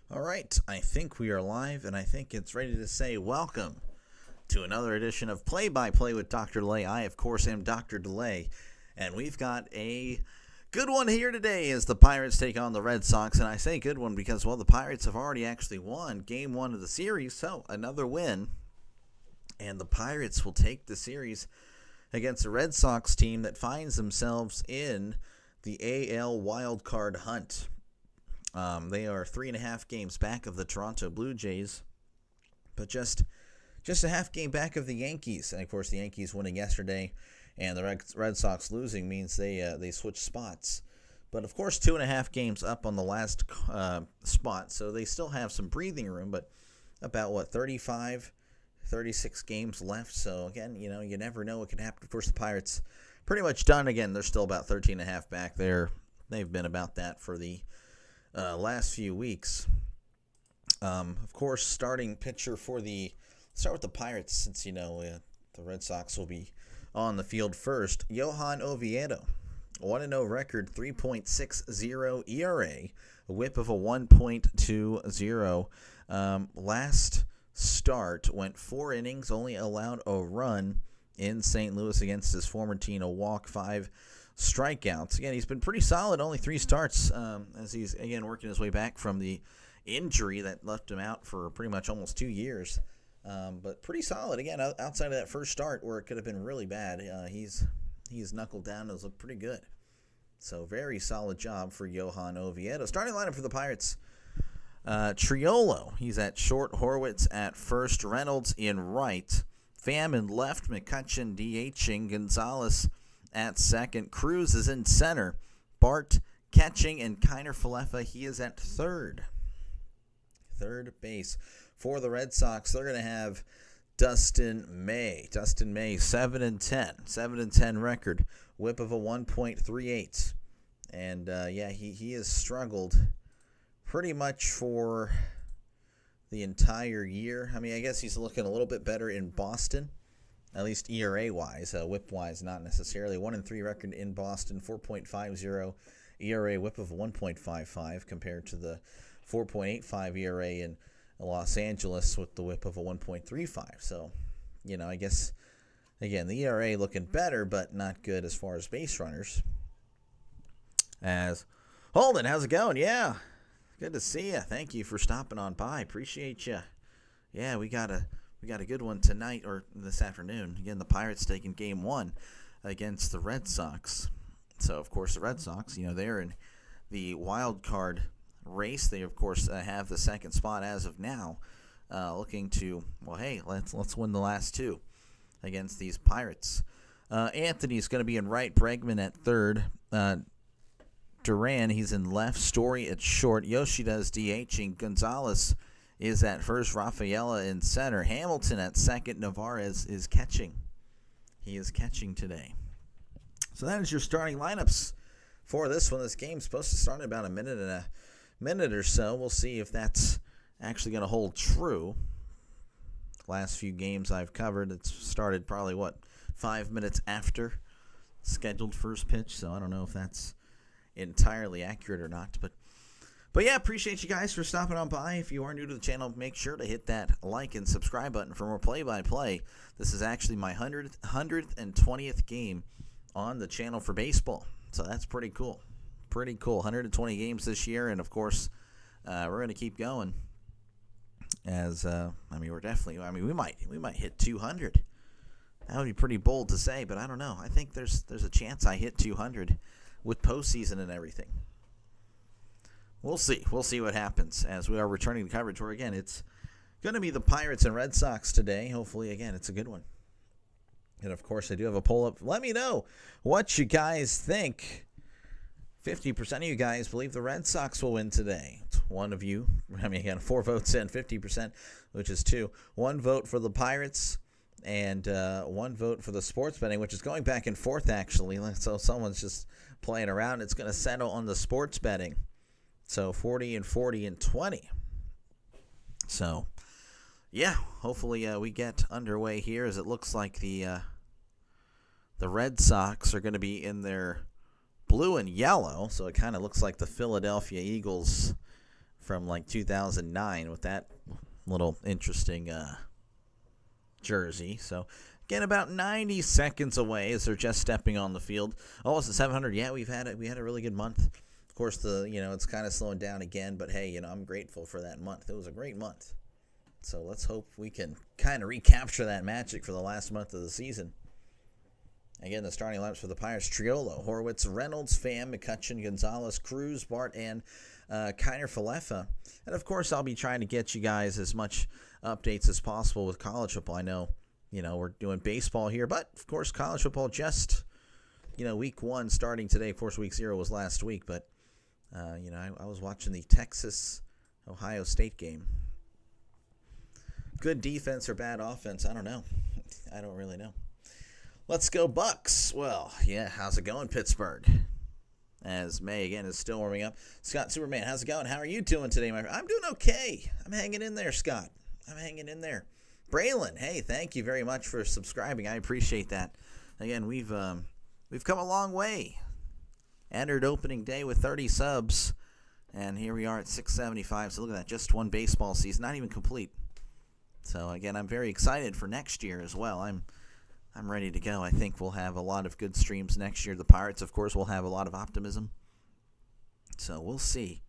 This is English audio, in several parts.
All right, I think we are live, and I think it's ready to say welcome to another edition of Play by Play with Dr. Delay. I, of course, am Dr. Delay, and we've got a good one here today as the Pirates take on the Red Sox. And I say good one because, well, the Pirates have already actually won Game 1 of the series, so another win. And the Pirates will take the series against a Red Sox team that finds themselves in the AL wildcard hunt. They are 3.5 games back of the Toronto Blue Jays, but just a half game back of the Yankees. And, of course, the Yankees winning yesterday and the Red Sox losing means they switch spots. But, of course, 2.5 games up on the last spot, so they still have some breathing room, but about, 36 games left. So, again, you never know what can happen. Of course, the Pirates pretty much done. Again, they're still about 13.5 back there. They've been about that for the last few weeks. Of course, starting pitcher for start with the Pirates since, the Red Sox will be on the field first. Johan Oviedo, 1-0 record, 3.60 ERA, a whip of a 1.20. Last start went 4 innings, only allowed a run in St. Louis against his former team, a walk, 5 strikeouts. Again, he's been pretty solid, only 3 starts as he's, again, working his way back from the injury that left him out for pretty much almost 2 years. But pretty solid. Again, outside of that first start where it could have been really bad, he's knuckled down. It's looked pretty good. So very solid job for Johan Oviedo. Starting lineup for the Pirates. Triolo, he's at short, Horwitz at first, Reynolds in right, Pham in left, McCutchen DHing, Gonzalez at second, Cruz is in center, Bart catching, and Kiner Falefa, he is at third base. For the Red Sox, they're going to have Dustin May, 7-10 record, whip of a 1.38, and he has struggled pretty much for the entire year. I mean, I guess he's looking a little bit better in Boston, at least ERA-wise. Whip-wise, not necessarily. 1-3 record in Boston, 4.50 ERA, whip of 1.55 compared to the 4.85 ERA in Los Angeles with the whip of a 1.35. So, I guess, again, the ERA looking better, but not good as far as base runners. As Holden, how's it going? Yeah. Good to see you. Thank you for stopping on by. Appreciate you. Yeah, we got a good one tonight or this afternoon. Again, the Pirates taking Game 1 against the Red Sox. So, of course, the Red Sox, they're in the wild card race. They, of course, have the second spot as of now, looking to, let's win the last 2 against these Pirates. Anthony's going to be in right, Bregman at third. Duran, he's in left. Story at short. Yoshida's DHing. Gonzalez is at first. Rafaela in center. Hamilton at second. Navarez is catching. He is catching today. So that is your starting lineups for this one. This game's supposed to start in about a minute or so. We'll see if that's actually going to hold true. Last few games I've covered, it's started probably, 5 minutes after scheduled first pitch. So I don't know if that's entirely accurate or not, but yeah, appreciate you guys for stopping on by. If you are new to the channel, make sure to hit that like and subscribe button for more play-by-play. This is actually my 120th game on the channel for baseball, so that's pretty cool. 120 games this year, and of course we're going to keep going as we might hit 200. That would be pretty bold to say, but I don't know. I think there's a chance I hit 200 with postseason and everything. We'll see. We'll see what happens as we are returning to coverage where, again, it's going to be the Pirates and Red Sox today. Hopefully, again, it's a good one. And, of course, I do have a poll up. Let me know what you guys think. 50% of you guys believe the Red Sox will win today. It's one of you. Again, 4 votes in, 50%, which is 2. 1 vote for the Pirates and 1 vote for the sports betting, which is going back and forth, actually. So someone's just playing around. It's going to settle on the sports betting. So 40 and 40 and 20. So, yeah, hopefully we get underway here as it looks like the Red Sox are going to be in their blue and yellow. So it kind of looks like the Philadelphia Eagles from like 2009 with that little interesting jersey. So again, about 90 seconds away as they're just stepping on the field. Almost at 700. Yeah, we had a really good month. Of course, it's kind of slowing down again, but hey, I'm grateful for that month. It was a great month. So let's hope we can kind of recapture that magic for the last month of the season. Again, the starting lineups for the Pirates: Triolo, Horwitz, Reynolds, Pham, McCutcheon, Gonzalez, Cruz, Bart, and Kiner Falefa. And of course, I'll be trying to get you guys as much updates as possible with college football. I know, we're doing baseball here, but of course, college football just, week 1 starting today. Of course, week 0 was last week, but, I was watching the Texas-Ohio State game. Good defense or bad offense? I don't know. I don't really know. Let's go Bucks. Well, yeah, how's it going, Pittsburgh? As May, again, is still warming up. Scott Superman, how's it going? How are you doing today, my friend? I'm doing okay. I'm hanging in there, Scott. I'm hanging in there. Braylon, hey, thank you very much for subscribing. I appreciate that. Again, we've come a long way. Entered opening day with 30 subs, and here we are at 675. So look at that, just one baseball season, not even complete. So again, I'm very excited for next year as well. I'm ready to go. I think we'll have a lot of good streams next year. The Pirates, of course, will have a lot of optimism. So we'll see.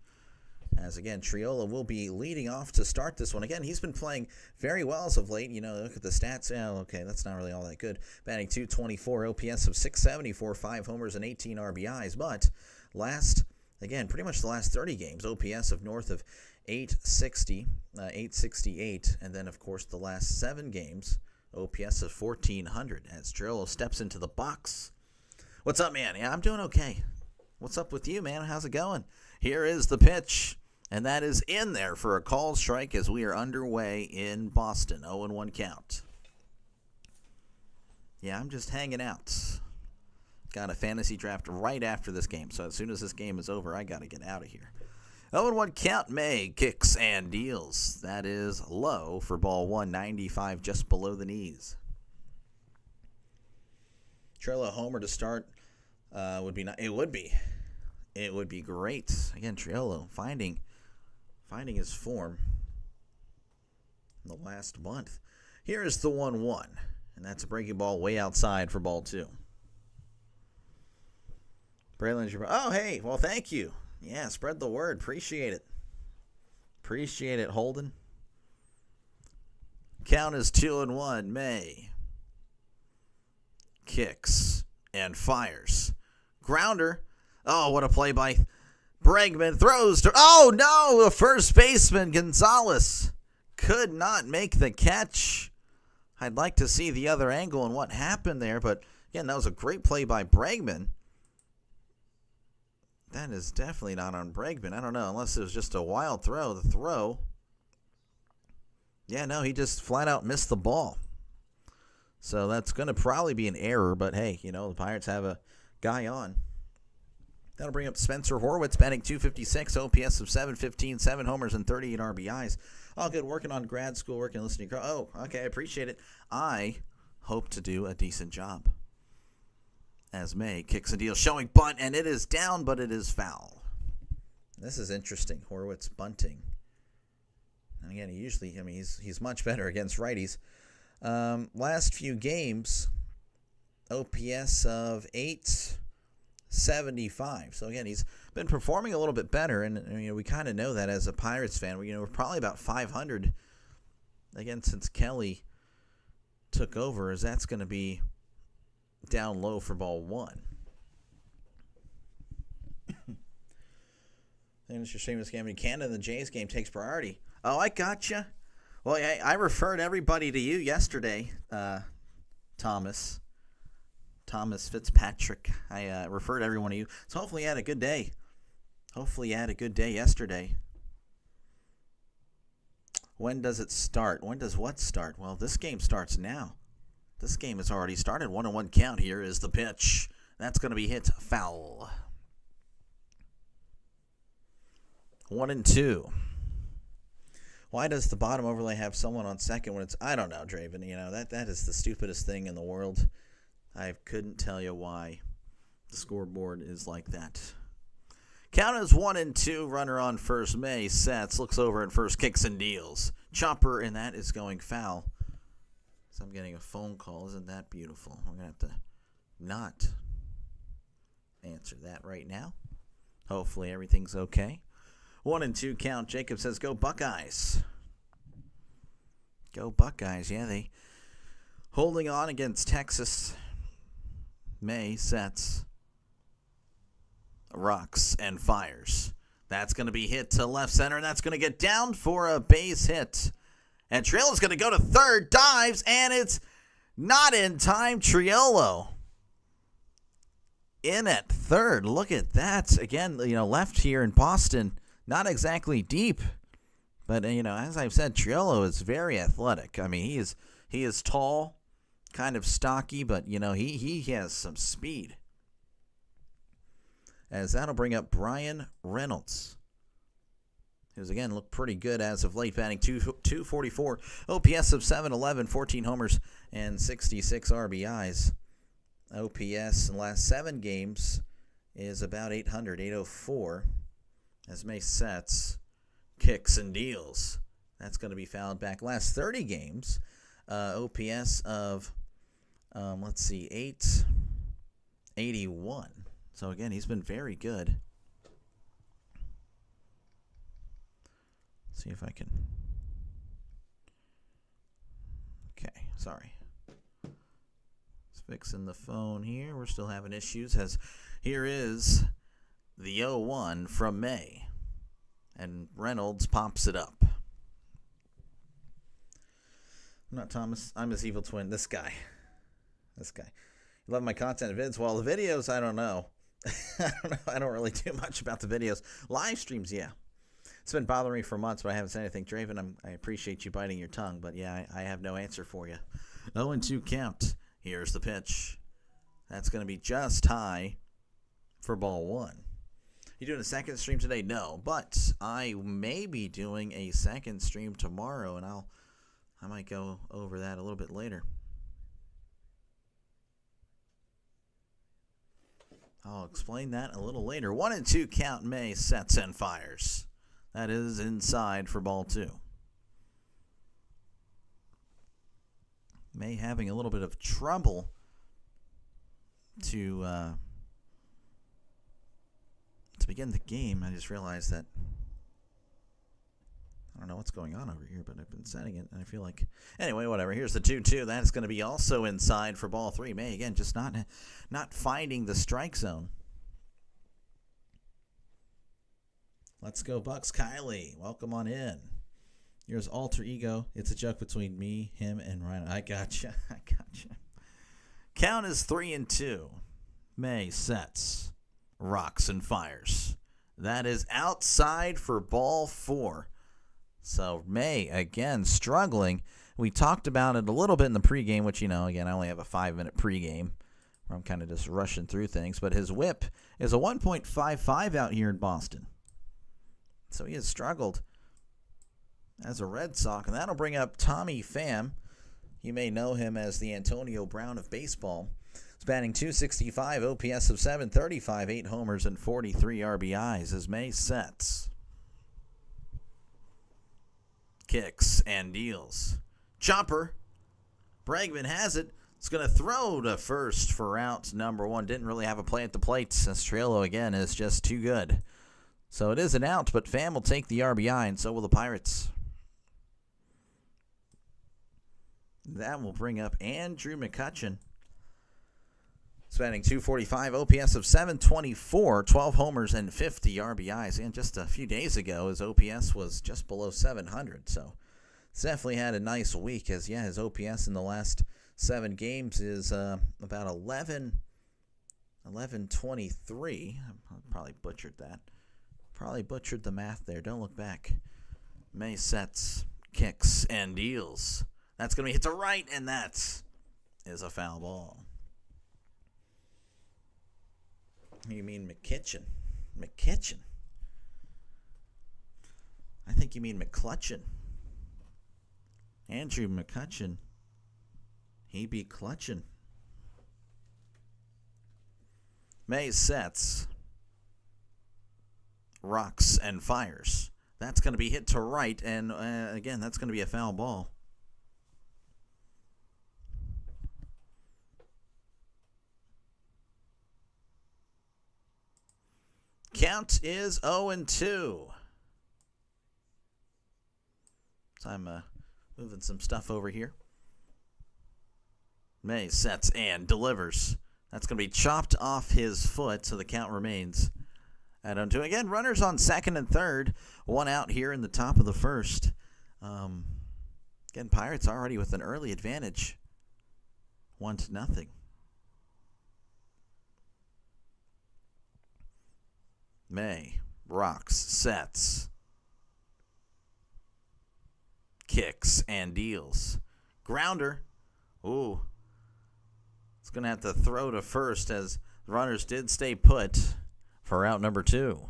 As again, Triolo will be leading off to start this one. Again, he's been playing very well as of late. Look at the stats. Oh, okay, that's not really all that good. Batting .224, OPS of 674, 5 homers and 18 RBIs. But pretty much the last 30 games, OPS of north of 860, 868, and then, of course, the last 7 games, OPS of 1,400 as Triolo steps into the box. What's up, man? Yeah, I'm doing okay. What's up with you, man? How's it going? Here is the pitch, and that is in there for a called strike as we are underway in Boston. 0-1 count. Yeah, I'm just hanging out. Got a fantasy draft right after this game, so as soon as this game is over, I got to get out of here. 0-1 count. May kicks and deals. That is low for ball 195, just below the knees. Triolo homer to start would be not. It would be great. Again, Triolo finding his form in the last month. Here is the 1-1, and that's a breaking ball way outside for ball 2. Braylon, oh hey, well thank you. Yeah, spread the word. Appreciate it. Appreciate it, Holden. Count is 2-1. May kicks and fires. Grounder. Oh, what a play by Bregman. Throws to... Oh, no! The first baseman, Gonzalez, could not make the catch. I'd like to see the other angle and what happened there, but again, that was a great play by Bregman. That is definitely not on Bregman. I don't know, unless it was just a wild throw. The throw. Yeah, no, he just flat out missed the ball. So that's going to probably be an error, but hey, the Pirates have a guy on. That'll bring up Spencer Horwitz, batting .256, OPS of 715, 7 homers and 38 RBIs. All good, working on grad school, working, listening. Oh, okay, I appreciate it. I hope to do a decent job. As May kicks a deal, showing bunt, and it is down, but it is foul. This is interesting. Horwitz bunting. And again, he's much better against righties. Last few games, OPS of 875. So again, he's been performing a little bit better, and we kind of know that as a Pirates fan. We're probably about 500 again since Kelly took over, as that's going to be down low for ball 1. And it's your Seamus game in Canada. The Jays game takes priority. Oh, I gotcha. Well, I referred everybody to you yesterday, Thomas Fitzpatrick. I referred everyone to you. So hopefully you had a good day. Hopefully you had a good day yesterday. When does it start? When does what start? Well, this game starts now. This game has already started. 1-1 count. Here is the pitch. That's going to be hit foul. 1-2. Why does the bottom overlay have someone on second when it's... I don't know, Draven. That is the stupidest thing in the world. I couldn't tell you why the scoreboard is like that. Count is 1-2. Runner on first. May sets. Looks over at first. Kicks and deals. Chopper, and that is going foul. So I'm getting a phone call. Isn't that beautiful? We're going to have to not answer that right now. Hopefully everything's okay. 1-2 count. Jacob says, go Buckeyes. Go Buckeyes. Yeah, they holding on against Texas. May sets. Rocks and fires. That's going to be hit to left center, and that's going to get down for a base hit. And Triolo's going to go to third, dives, and it's not in time. Triolo in at third. Look at that. Again, left here in Boston, not exactly deep. But, as I've said, Triolo is very athletic. I mean, he is tall, kind of stocky, but, he has some speed. As that'll bring up Brian Reynolds, who's, again, looked pretty good as of late, batting 244, OPS of 711, 14 homers, and 66 RBIs. OPS in the last 7 games is about 804, as May sets, kicks, and deals. That's going to be fouled back. Last 30 games, OPS of, 881. So, again, he's been very good. See if I can. Okay, sorry. Just fixing the phone here. We're still having issues. Here is the 0-1 from May. And Reynolds pops it up. I'm not Thomas. I'm his evil twin. This guy. You love my content vids. Well, the videos, I don't know. I don't really do much about the videos. Live streams, yeah. It's been bothering me for months, but I haven't said anything. Draven, I appreciate you biting your tongue, but yeah, I have no answer for you. 0-2 count. Here's the pitch. That's going to be just high for ball 1. You doing a second stream today? No, but I may be doing a second stream tomorrow, and I might go over that a little bit later. I'll explain that a little later. 1-2 count. May sets and fires. That is inside for ball 2. May having a little bit of trouble to begin the game. I just realized that I don't know what's going on over here, but I've been setting it, and I feel like... Anyway, whatever. Here's the 2-2. That's going to be also inside for ball 3. May, again, just not finding the strike zone. Let's go, Bucks. Kylie, welcome on in. Here's Alter Ego. It's a joke between me, him, and Ryan. I gotcha. Count is 3-2. May sets. Rocks and fires. That is outside for ball 4. So May, again, struggling. We talked about it a little bit in the pregame, which, again, I only have a 5-minute pregame where I'm kind of just rushing through things. But his whip is a 1.55 out here in Boston. So he has struggled as a Red Sox. And that'll bring up Tommy Pham. You may know him as the Antonio Brown of baseball. He's batting .265, OPS of 735, 8 homers, and 43 RBIs as May sets. Kicks and deals. Chopper. Bregman has it. It's going to throw to first for out number 1. Didn't really have a play at the plate since Triolo, again, is just too good. So it is an out, but Pham will take the RBI, and so will the Pirates. That will bring up Andrew McCutchen. He's batting .245, OPS of 724, 12 homers, and 50 RBIs. And just a few days ago, his OPS was just below 700. So he's definitely had a nice week as, his OPS in the last 7 games is about 1123. I probably butchered that. Probably butchered the math there. Don't look back. May sets, kicks, and deals. That's going to be hit to right, and that is a foul ball. You mean McKitchen? McKitchen? I think you mean McClutchen. Andrew McCutchen. He be clutching. May sets. rocks, and fires. That's going to be hit to right, and again, that's going to be a foul ball. Count is 0-2. So I'm moving some stuff over here. May sets and delivers. That's going to be chopped off his foot, so the count remains at 0-2. Again, runners on second and third. One out here in the top of the first. Again, Pirates already with an early advantage. 1-0. May rocks, sets, kicks, and deals. Grounder. Ooh. It's going to have to throw to first as runners did stay put for out number 2.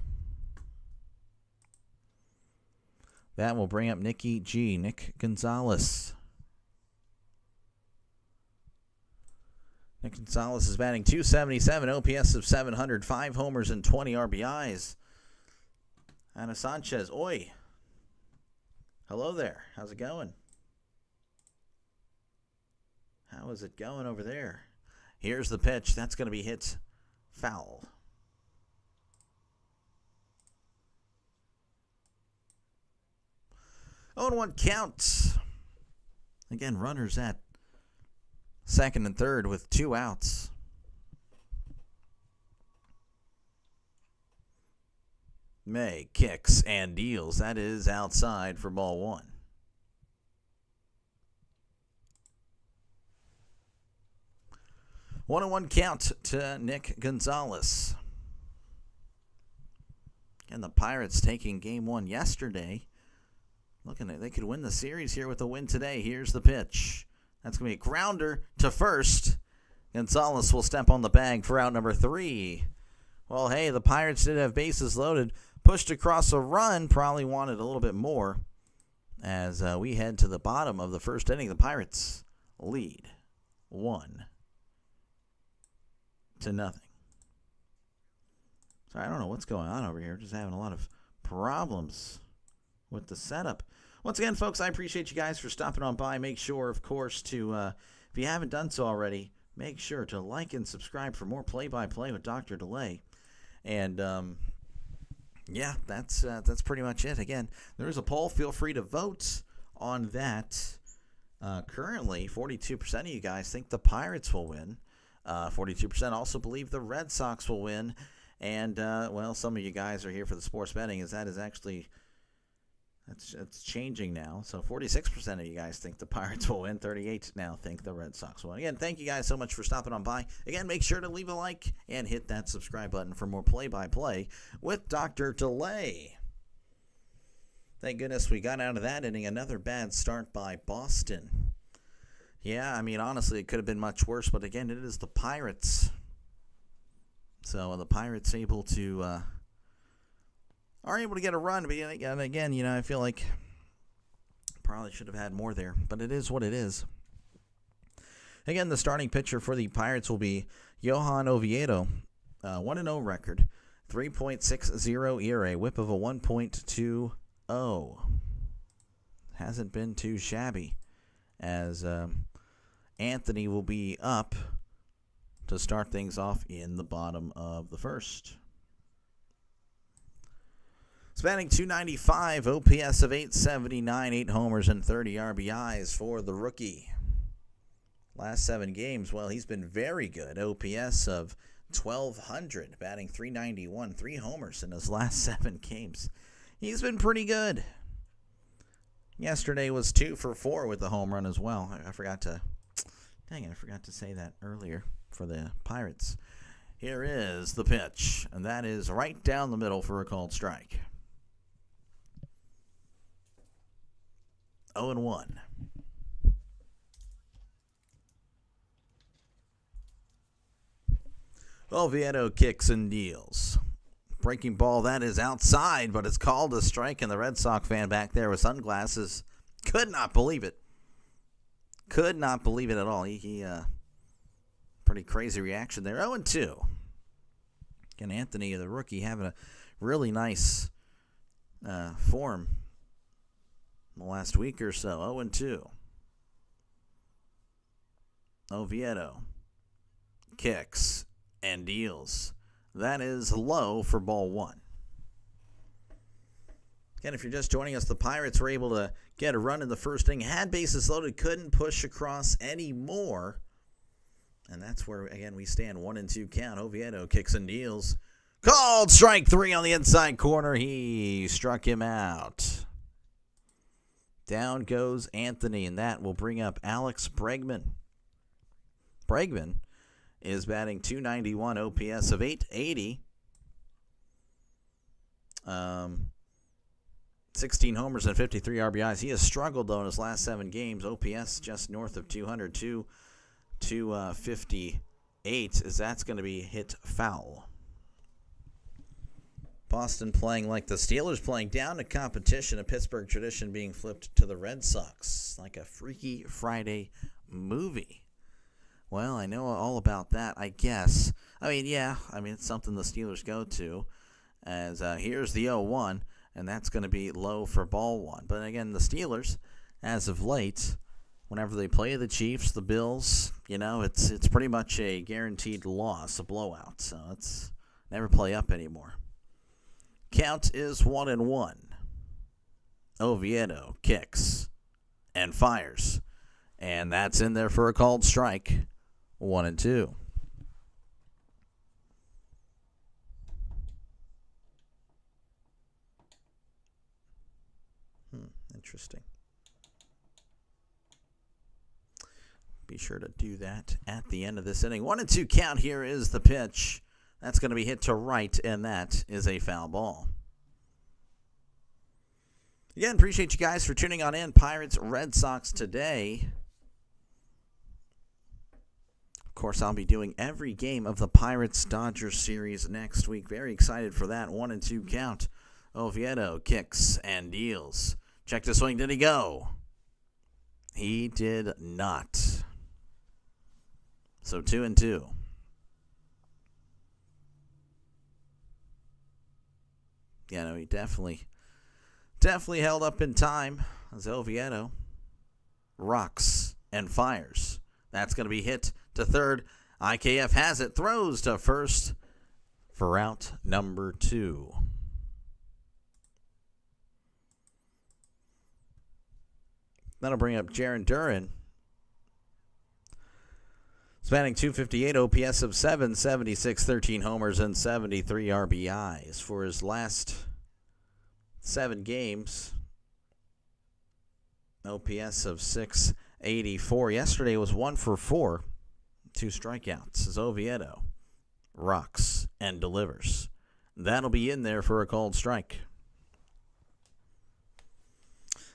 That will bring up Nick Gonzalez. Nick Gonzalez is batting .277, OPS of 700, 5 homers and 20 RBIs. Ana Sanchez, oi. Hello there. How's it going? How is it going over there? Here's the pitch. That's going to be hit foul. Oh, and 1 count. Again, runners at second and third with 2 outs. May kicks and deals. That is outside for ball 1. 1-1 count to Nick Gonzalez. And the Pirates taking game 1 yesterday. Looking at they could win the series here with a win today. Here's the pitch. That's going to be a grounder to first. Gonzalez will step on the bag for out number 3. Well, hey, the Pirates did have bases loaded. Pushed across a run. Probably wanted a little bit more. As we head to the bottom of the first inning, the Pirates lead 1-0. Sorry, I don't know what's going on over here. Just having a lot of problems with the setup. Once again, folks, I appreciate you guys for stopping on by. Make sure, of course, to, if you haven't done so already, make sure to like and subscribe for more play-by-play with Dr. Delay. And, yeah, that's pretty much it. Again, there is a poll. Feel free to vote on that. Currently, 42% of you guys think the Pirates will win. 42% also believe the Red Sox will win. And, well, some of you guys are here for the sports betting. That is actually... It's changing now. So 46% of you guys think the Pirates will win. 38% now think the Red Sox will win. Again, thank you guys so much for stopping on by. Again, make sure to leave a like and hit that subscribe button for more play-by-play with Dr. Delay. Thank goodness we got out of that inning. Another bad start by Boston. Yeah, I mean, honestly, it could have been much worse. But again, it is the Pirates. So the Pirates are able to get a run. But again, you know, I feel like probably should have had more there. But it is what it is. Again, the starting pitcher for the Pirates will be Johan Oviedo. 1-0 record. 3.60 ERA. Whip of a 1.20. Hasn't been too shabby. As Anthony will be up to start things off in the bottom of the first. It's batting .295, OPS of 879, 8 homers and 30 RBIs for the rookie. Last 7 games, well, he's been very good. OPS of 1,200, batting .391, 3 homers in his last 7 games. He's been pretty good. Yesterday was 2 for 4 with the home run as well. I forgot to say that earlier for the Pirates. Here is the pitch, and that is right down the middle for a called strike. 0-1. Oviedo kicks and deals. Breaking ball, that is outside, but it's called a strike, and the Red Sox fan back there with sunglasses could not believe it. Could not believe it at all. He pretty crazy reaction there. 0-2. Again, Anthony, the rookie, having a really nice form in the last week or so. 0-2. Oviedo kicks and deals. That is low for ball one. Again, if you're just joining us, the Pirates were able to get a run in the first inning. Had bases loaded, couldn't push across anymore. And that's where, again, we stand 1-2 count. Oviedo kicks and deals. Called strike three on the inside corner. He struck him out. Down goes Anthony, and that will bring up Alex Bregman. Bregman is batting .291, OPS of .880. 16 homers and 53 RBIs. He has struggled, though, in his last 7 games. OPS just north of 200, 258, as that's going to be hit foul. Boston playing like the Steelers, playing down to competition. A Pittsburgh tradition being flipped to the Red Sox, like a Freaky Friday movie. Well, I know all about that, I guess. It's something the Steelers go to. As here's the 0-1, and that's going to be low for ball one. But again, the Steelers, as of late, whenever they play the Chiefs, the Bills, it's pretty much a guaranteed loss, a blowout. So it's never play up anymore. Count is 1-1. Oviedo kicks and fires. And that's in there for a called strike. 1-2. Interesting. Be sure to do that at the end of this inning. 1-2 count. Here is the pitch. That's going to be hit to right, and that is a foul ball. Again, appreciate you guys for tuning on in. Pirates, Red Sox today. Of course, I'll be doing every game of the Pirates-Dodgers series next week. Very excited for that. 1-2 count. Oviedo kicks and deals. Check the swing. Did he go? He did not. So 2-2. Yeah, no, he definitely held up in time as Oviedo rocks and fires. That's going to be hit to third. IKF has it, throws to first for out number 2. That'll bring up Jarren Duran. He's batting .258, OPS of .776, 13 homers, and 73 RBIs for his last 7 games. OPS of .684. Yesterday was 1 for 4, 2 strikeouts. As Oviedo rocks and delivers. That'll be in there for a called strike.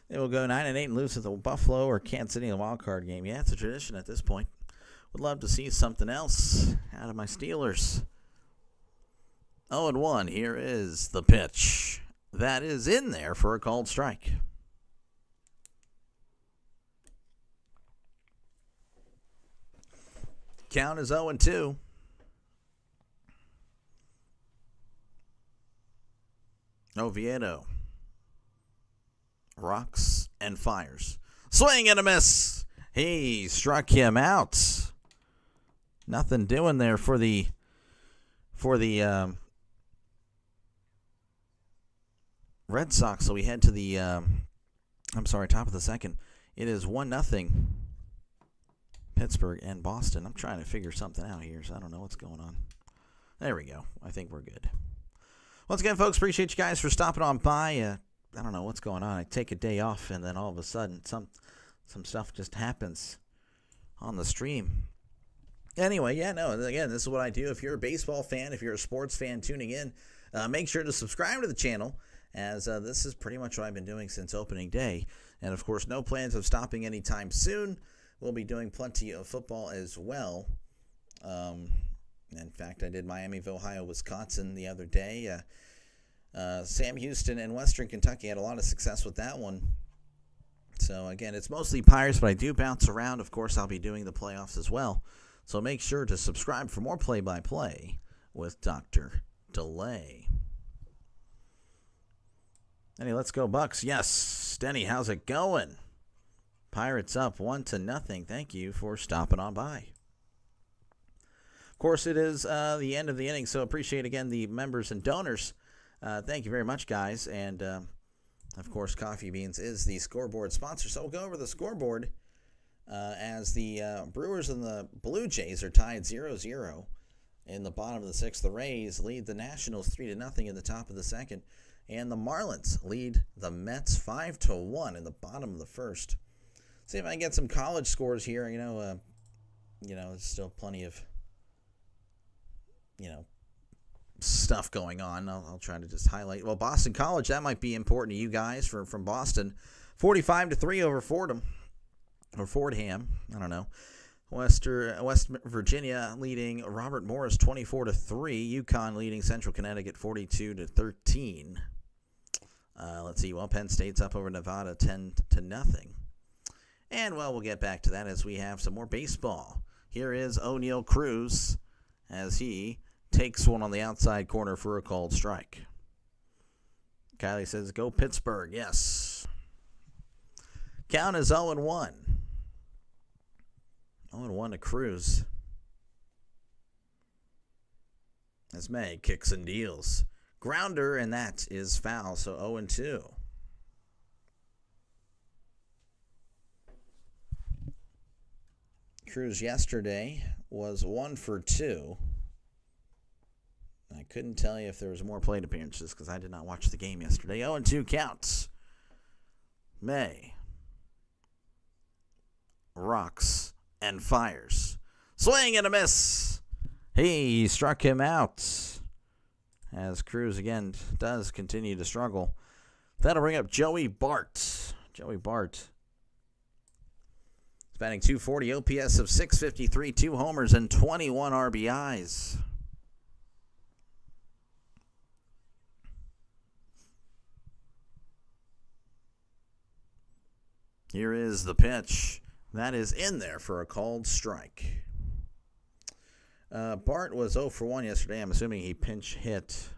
They will go 9-8 and lose to the Buffalo or Kansas City in the wild card game. Yeah, it's a tradition at this point. Would love to see something else out of my Steelers. 0-1. Here is the pitch. That is in there for a called strike. Count is 0-2. Oviedo rocks and fires. Swing and a miss. He struck him out. Nothing doing there for the Red Sox. So we head to the top of the second. It is 1-0 Pittsburgh and Boston. I'm trying to figure something out here, so I don't know what's going on. There we go. I think we're good. Once again, folks, appreciate you guys for stopping on by. I don't know what's going on. I take a day off, and then all of a sudden, some stuff just happens on the stream. Anyway, again, this is what I do. If you're a baseball fan, if you're a sports fan tuning in, make sure to subscribe to the channel, as this is pretty much what I've been doing since opening day. And, of course, no plans of stopping anytime soon. We'll be doing plenty of football as well. In fact, I did Miami, Ohio, Wisconsin the other day. Sam Houston and Western Kentucky had a lot of success with that one. So, again, it's mostly Pirates, but I do bounce around. Of course, I'll be doing the playoffs as well. So make sure to subscribe for more play-by-play with Dr. Delay. Stenny, let's go Bucks. Yes, Stenny, how's it going? Pirates up 1-0. Thank you for stopping on by. Of course, it is the end of the inning, so appreciate again the members and donors. Thank you very much, guys. And, of course, Coffee Beans is the scoreboard sponsor. So we'll go over the scoreboard as the Brewers and the Blue Jays are tied 0-0 in the bottom of the sixth. The Rays lead the Nationals 3-0 in the top of the second. And the Marlins lead the Mets 5-1 in the bottom of the first. See if I can get some college scores here. There's still plenty of, stuff going on. I'll try to just highlight. Well, Boston College, that might be important to you guys from Boston. 45-3 over Fordham. Or Fordham. I don't know. West Virginia leading Robert Morris 24-3. UConn leading Central Connecticut 42-13. Let's see. Well, Penn State's up over Nevada 10-0. And, well, we'll get back to that as we have some more baseball. Here is O'Neal Cruz as he takes one on the outside corner for a called strike. Kylie says, go Pittsburgh. Yes. Count is 0-1. 0-1 to Cruz. As May kicks and deals. Grounder, and that is foul, so 0-2. Cruz yesterday was 1 for 2. I couldn't tell you if there was more plate appearances because I did not watch the game yesterday. 0-2 counts. May rocks and fires. Swing and a miss. He struck him out. As Cruz again does continue to struggle. That'll bring up Joey Bart. Joey Bart is batting .240, OPS of .653, 2 homers and 21 RBIs. Here is the pitch. That is in there for a called strike. Bart was 0 for 1 yesterday. I'm assuming he pinch hit.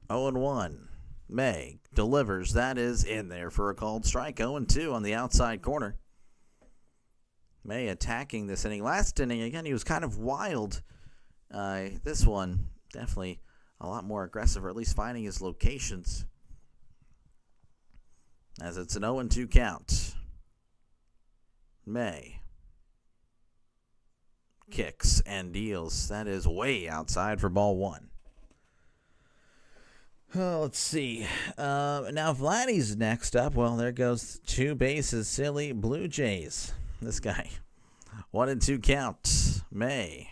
Oh and 1. May delivers. That is in there for a called strike. 0-2 on the outside corner. May attacking this inning. Last inning, again, he was kind of wild. This one, definitely a lot more aggressive, or at least finding his locations. As it's an 0-2 count. May kicks and deals. That is way outside for ball 1. Let's see. Now Vladdy's next up. Well, there goes 2 bases. Silly Blue Jays. This guy. 1-2 count. May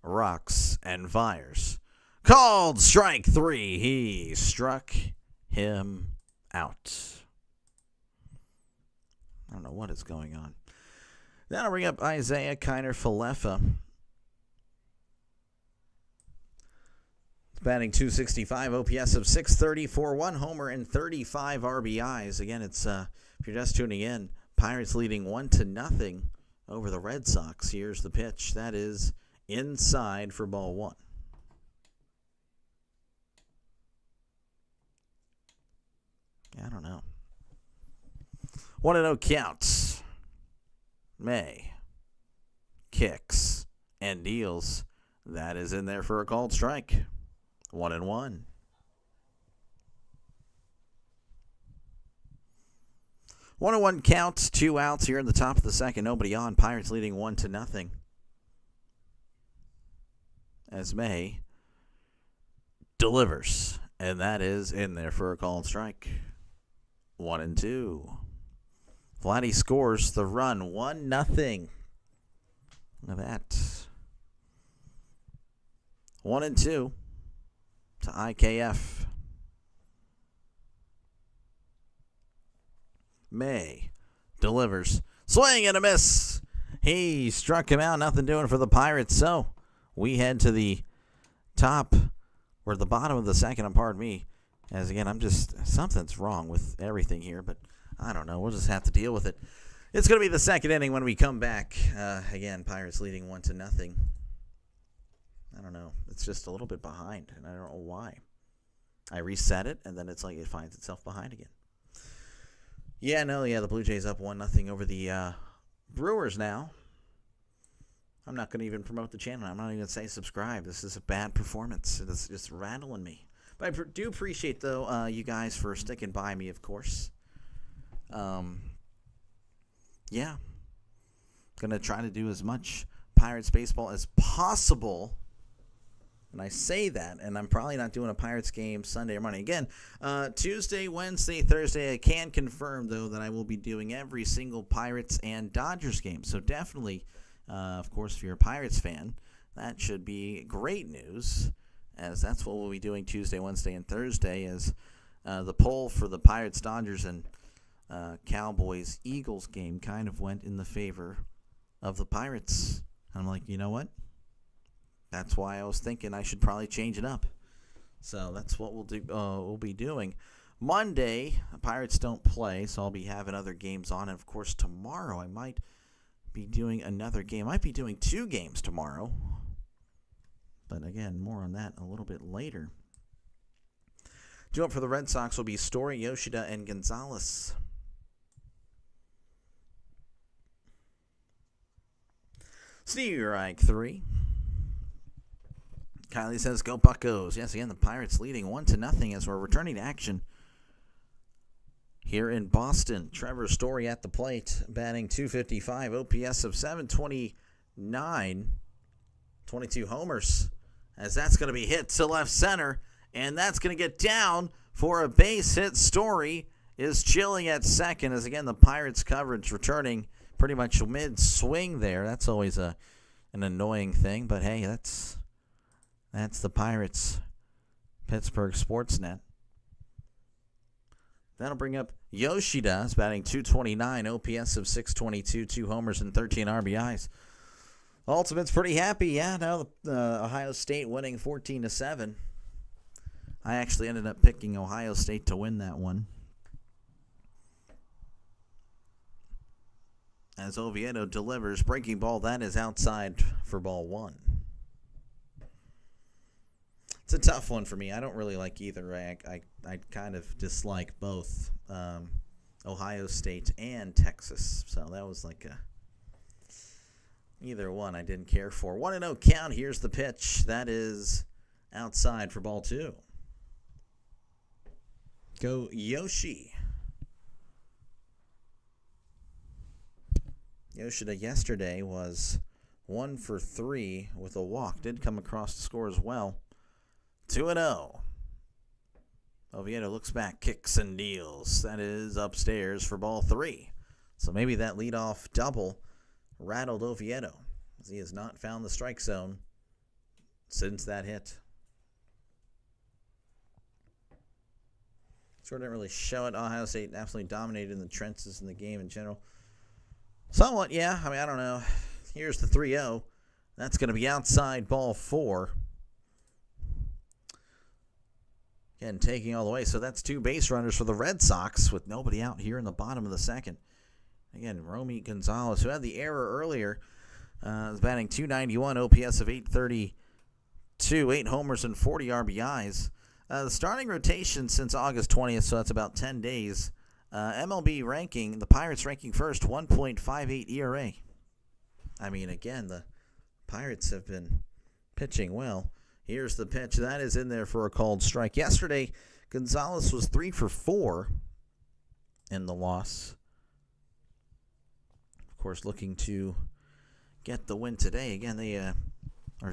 rocks and fires. Called strike 3. He struck him out. I don't know what is going on. That'll bring up Isaiah Kiner-Falefa. Batting .265, OPS of .634, 1 homer and 35 RBIs. Again, it's if you're just tuning in, Pirates leading 1-0 over the Red Sox. Here's the pitch. That is inside for ball 1. I don't know. 1-0 counts. May kicks and deals. That is in there for a called strike. 1-1. 1-1 counts. 2 outs here in the top of the second. Nobody on. Pirates leading 1-0. As May delivers. And that is in there for a called strike. 1-2. Vladdy scores the run. 1-0. Look at that. 1-2 to IKF. May delivers. Swing and a miss. He struck him out. Nothing doing for the Pirates. So we head to the top, or the bottom of the second. Pardon me. As again, something's wrong with everything here, but I don't know. We'll just have to deal with it. It's going to be the second inning when we come back. Again, Pirates leading 1-0. It's just a little bit behind, and I don't know why. I reset it, and then it's like it finds itself behind again. The Blue Jays up 1-0 over the Brewers now. I'm not going to even promote the channel. I'm not even going to say subscribe. This is a bad performance. It's just rattling me. But I do appreciate, though, you guys for sticking by me, of course. Going to try to do as much Pirates baseball as possible. And I say that, and I'm probably not doing a Pirates game Sunday or Monday. Again, Tuesday, Wednesday, Thursday, I can confirm, though, that I will be doing every single Pirates and Dodgers game. So definitely, of course, if you're a Pirates fan, that should be great news, as that's what we'll be doing Tuesday, Wednesday, and Thursday, as the poll for the Pirates, Dodgers, and Cowboys-Eagles game kind of went in the favor of the Pirates. I'm like, you know what? That's why I was thinking I should probably change it up. So that's what we'll do. We'll be doing Monday. The Pirates don't play, so I'll be having other games on. And of course, tomorrow I might be doing another game. I might be doing 2 games tomorrow. But again, more on that a little bit later. Due up for the Red Sox will be Story, Yoshida, and Gonzalez. Strike 3. Kylie says, go Buccos. Yes, again, the Pirates leading 1-0 as we're returning to action here in Boston. Trevor Story at the plate, batting .255, OPS of .729, 22 homers, as that's going to be hit to left center, and that's going to get down for a base hit. Story is chilling at second, as again, the Pirates coverage returning pretty much mid-swing there. That's always an annoying thing, but hey, that's the Pirates, Pittsburgh Sportsnet. That'll bring up Yoshida, batting .229, OPS of .622, 2 homers and 13 RBIs. Ultimate's pretty happy, yeah. Now Ohio State winning 14-7. I actually ended up picking Ohio State to win that one, as Oviedo delivers. Breaking ball, that is outside for ball 1. It's a tough one for me. I don't really like either. I kind of dislike both Ohio State and Texas. So that was like either one I didn't care for. 1-0 count. Here's the pitch. That is outside for ball 2. Go Yoshi. Yoshida yesterday was 1 for 3 with a walk. Did come across the score as well. 2-0. Oviedo looks back, kicks and deals. That is upstairs for ball 3. So maybe that leadoff double rattled Oviedo, as he has not found the strike zone since that hit. Sure didn't really show it. Ohio State absolutely dominated in the trenches in the game in general. Somewhat, yeah. I mean, I don't know. Here's the 3-0. That's going to be outside ball 4. Again, taking all the way. So that's 2 base runners for the Red Sox with nobody out here in the bottom of the second. Again, Romy Gonzalez, who had the error earlier, is batting .291, OPS of .832, 8 homers and 40 RBIs. The starting rotation since August 20th, so that's about 10 days. MLB ranking, the Pirates ranking first, 1.58 ERA. I mean, again, the Pirates have been pitching well. Here's the pitch. That is in there for a called strike. Yesterday, Gonzalez was 3 for 4 in the loss. Of course, looking to get the win today. Again, they are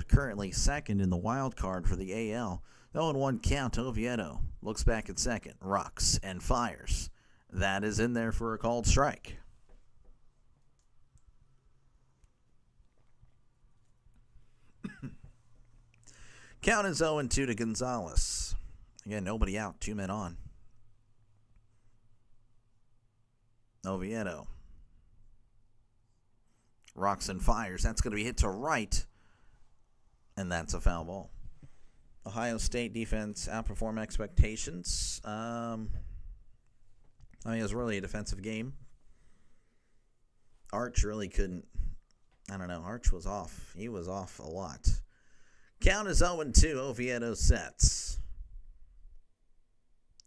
currently second in the wild card for the AL. 0-1 count. Oviedo looks back at second, rocks, and fires. That is in there for a called strike. Count is 0-2 to Gonzalez. Again, nobody out, 2 men on. Oviedo rocks and fires. That's going to be hit to right, and that's a foul ball. Ohio State defense outperformed expectations. I mean, it was really a defensive game. Arch really couldn't. I don't know. Arch was off. He was off a lot. Count is 0-2. Oviedo sets,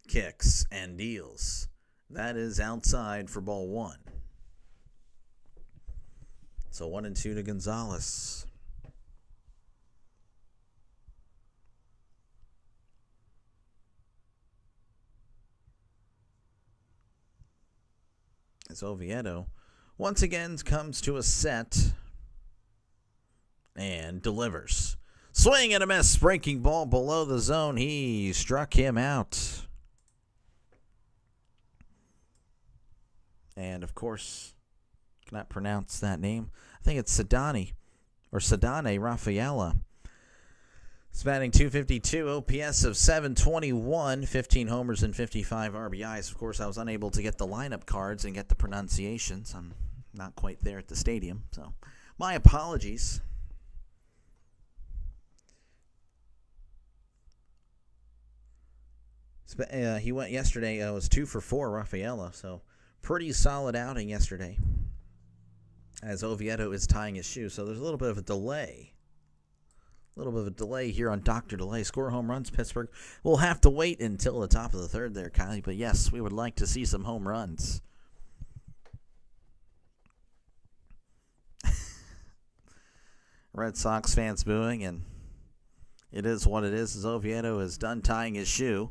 kicks, and deals. That is outside for ball one. So 1-2 to Gonzalez. As Oviedo once again comes to a set and delivers. Swing and a miss. Breaking ball below the zone. He struck him out. And, of course, cannot pronounce that name. I think it's Sadane Rafaela. He's batting .252, OPS of .721, 15 homers and 55 RBIs. Of course, I was unable to get the lineup cards and get the pronunciations. I'm not quite there at the stadium, so my apologies. He went yesterday. It was 2 for 4, Rafaela, so pretty solid outing yesterday. As Oviedo is tying his shoe, so there's a little bit of a delay. A little bit of a delay here on Dr. Delay. Score home runs, Pittsburgh. We'll have to wait until the top of the third there, Kylie. But yes, we would like to see some home runs. Red Sox fans booing, and it is what it is. As Oviedo is done tying his shoe,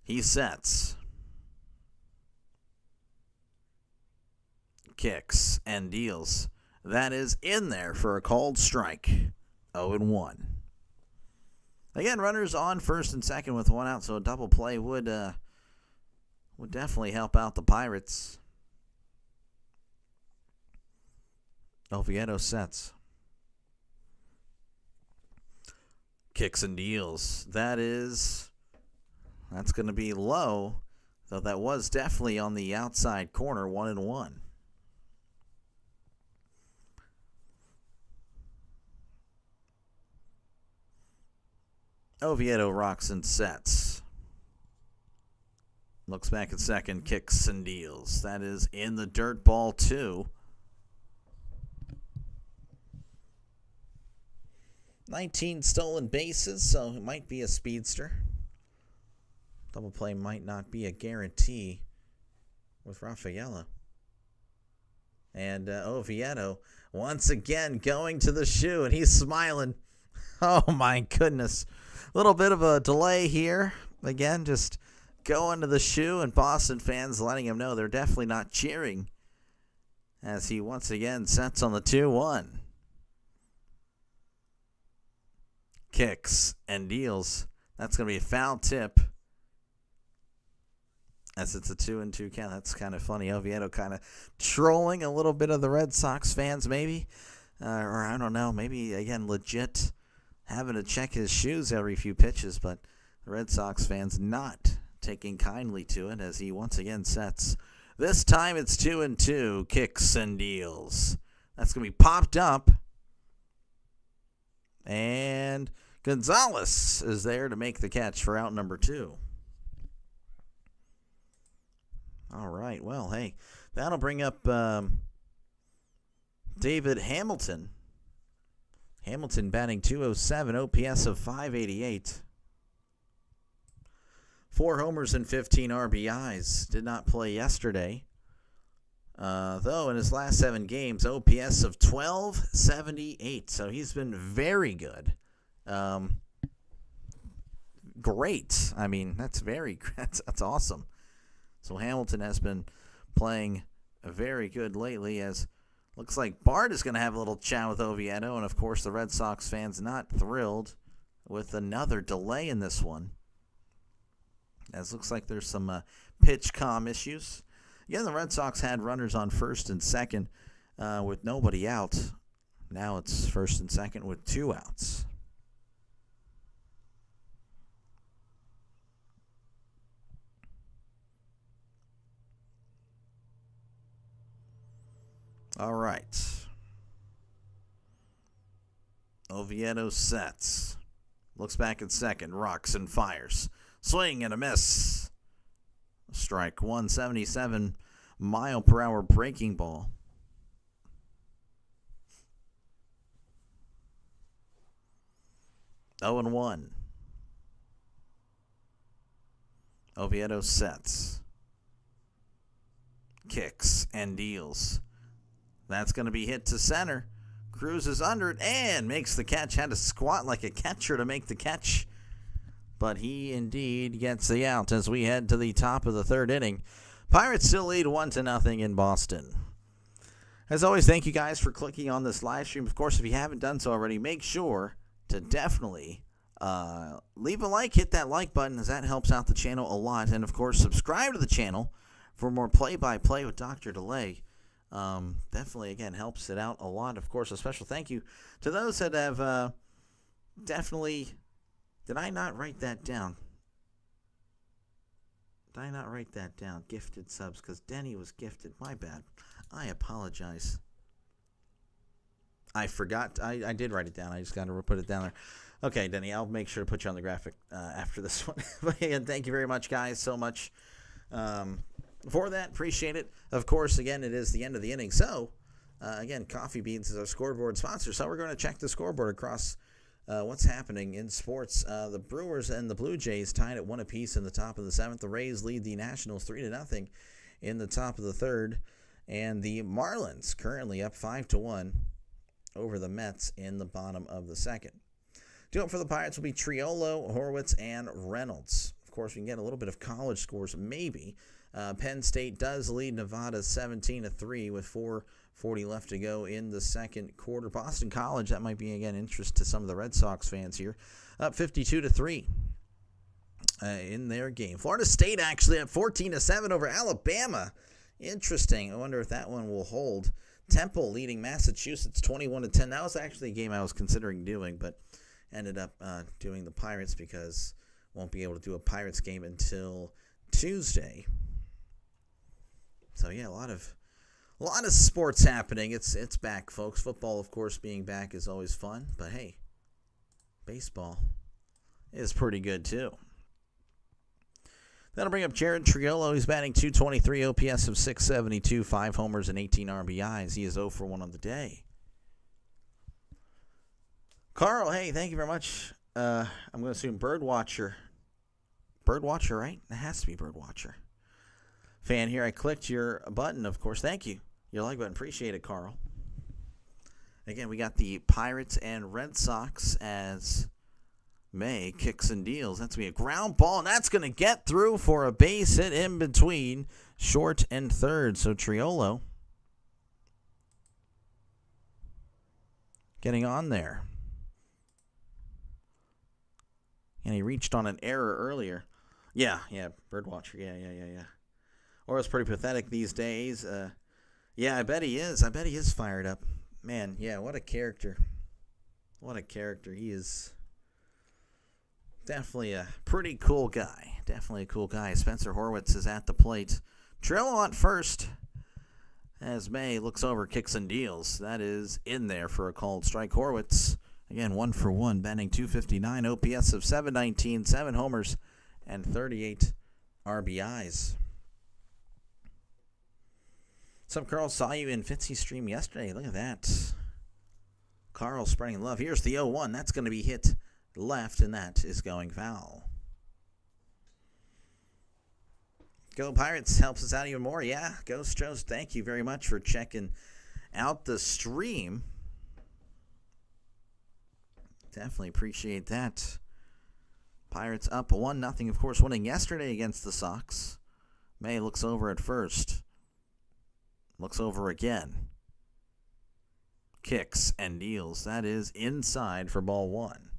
he sets, kicks, and deals. That is in there for a called strike. 0-1. Again, runners on first and second with one out, so a double play would definitely help out the Pirates. Oviedo sets, kicks and deals. That's going to be low, though that was definitely on the outside corner. 1-1. Oviedo rocks and sets. Looks back at second, kicks and deals. That is in the dirt, ball 2. 19 stolen bases, so it might be a speedster. Double play might not be a guarantee with Rafaela. And Oviedo once again going to the shoe, and he's smiling. Oh my goodness. A little bit of a delay here. Again, just going to the shoe, and Boston fans letting him know they're definitely not cheering as he once again sets on the 2-1. Kicks and deals. That's going to be a foul tip as it's a 2-2 count. That's kind of funny. Oviedo kind of trolling a little bit of the Red Sox fans maybe. Or I don't know, maybe, again, legit having to check his shoes every few pitches, but the Red Sox fans not taking kindly to it as he once again sets. This time it's 2-2, kicks and deals. That's going to be popped up. And Gonzalez is there to make the catch for out number 2. All right, well, hey, that'll bring up David Hamilton. Hamilton batting .207, OPS of .588. 4 homers and 15 RBIs. Did not play yesterday. Though in his last 7 games, OPS of .1278. So he's been very good. Great. I mean, that's awesome. So Hamilton has been playing very good lately, as looks like Bart is going to have a little chat with Oviedo, and of course the Red Sox fans not thrilled with another delay in this one. As looks like there's some pitch comm issues. Again, the Red Sox had runners on first and second with nobody out. Now it's first and second with 2 outs. All right. Oviedo sets. Looks back at second. Rocks and fires. Swing and a miss. Strike 177 mile per hour breaking ball. 0-1. Oviedo sets. Kicks and deals. That's going to be hit to center. Cruises under it and makes the catch. Had to squat like a catcher to make the catch. But he indeed gets the out as we head to the top of the third inning. Pirates still lead 1-0 in Boston. As always, thank you guys for clicking on this live stream. Of course, if you haven't done so already, make sure to definitely leave a like, hit that like button, as that helps out the channel a lot. And, of course, subscribe to the channel for more play-by-play with Dr. Delay. Definitely, again, helps it out a lot. Of course, a special thank you to those that have definitely... Did I not write that down? Did I not write that down? Gifted subs, because Denny was gifted. My bad. I apologize. I forgot. I did write it down. I just got to put it down there. Okay, Denny, I'll make sure to put you on the graphic after this one. But again, thank you very much, guys, so much for that. Appreciate it. Of course, again, it is the end of the inning. So, again, Coffee Beans is our scoreboard sponsor. So we're going to check the scoreboard across what's happening in sports. The Brewers and the Blue Jays tied at 1 apiece in the top of the 7th. The Rays lead the Nationals 3-0 in the top of the 3rd. And the Marlins currently up 5-1 over the Mets in the bottom of the 2nd. Due up for the Pirates will be Triolo, Horwitz, and Reynolds. Of course, we can get a little bit of college scores, maybe. Penn State does lead Nevada 17-3 with 4:40 left to go in the second quarter. Boston College, that might be, again, interest to some of the Red Sox fans here, up 52-3 in their game. Florida State actually up 14-7 over Alabama. Interesting. I wonder if that one will hold. Temple leading Massachusetts 21-10. That was actually a game I was considering doing, but ended up doing the Pirates because won't be able to do a Pirates game until Tuesday. So yeah, a lot of sports happening. It's back, folks. Football, of course, being back is always fun, but hey, baseball is pretty good too. That'll bring up Jared Triolo. He's batting .223, OPS of .672, 5 homers and 18 RBIs. He is 0 for 1 on the day. Carl, hey, thank you very much. I'm going to assume Birdwatcher. Birdwatcher, right? It has to be Birdwatcher. Fan here. I clicked your button, of course. Thank you. Your like button. Appreciate it, Carl. Again, we got the Pirates and Red Sox as May kicks and deals. That's going to be a ground ball, and that's going to get through for a base hit in between short and third. So Triolo getting on there. And he reached on an error earlier. Yeah, Birdwatcher. Yeah. Or it's pretty pathetic these days. Yeah, I bet he is. I bet he is fired up. Man, yeah, what a character. What a character. He is definitely a pretty cool guy. Definitely a cool guy. Spencer Horwitz is at the plate. Trillo on first as May looks over, kicks and deals. That is in there for a called strike. Horwitz, again, 1 for 1, batting .259, OPS of .719, 7 homers, and 38 RBIs. What's up, Carl? Saw you in Fitzy's stream yesterday. Look at that. Carl spreading love. Here's the 0-1. That's going to be hit left, and that is going foul. Go Pirates helps us out even more. Yeah, Go Stros, thank you very much for checking out the stream. Definitely appreciate that. Pirates up 1-0, of course, winning yesterday against the Sox. May looks over at first. Looks over again. Kicks and deals. That is inside for ball 1.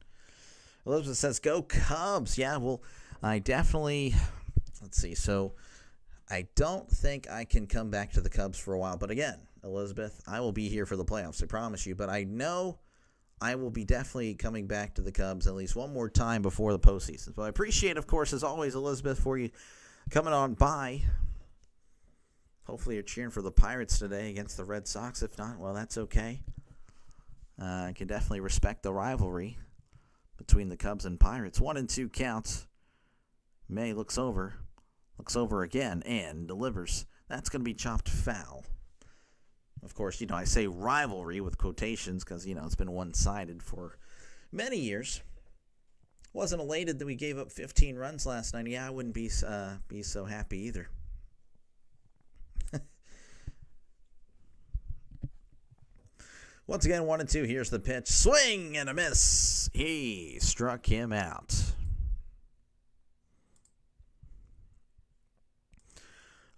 Elizabeth says, go Cubs. Yeah, well, I definitely, let's see. So I don't think I can come back to the Cubs for a while. But again, Elizabeth, I will be here for the playoffs, I promise you. But I know I will be definitely coming back to the Cubs at least one more time before the postseason. So I appreciate, of course, as always, Elizabeth, for you coming on by. Hopefully you're cheering for the Pirates today against the Red Sox. If not, well, that's okay. I can definitely respect the rivalry between the Cubs and Pirates. 1-2 counts. May looks over again, and delivers. That's going to be chopped foul. Of course, I say rivalry with quotations because, it's been one-sided for many years. Wasn't elated that we gave up 15 runs last night. Yeah, I wouldn't be so happy either. Once again, 1-2. Here's the pitch. Swing and a miss. He struck him out.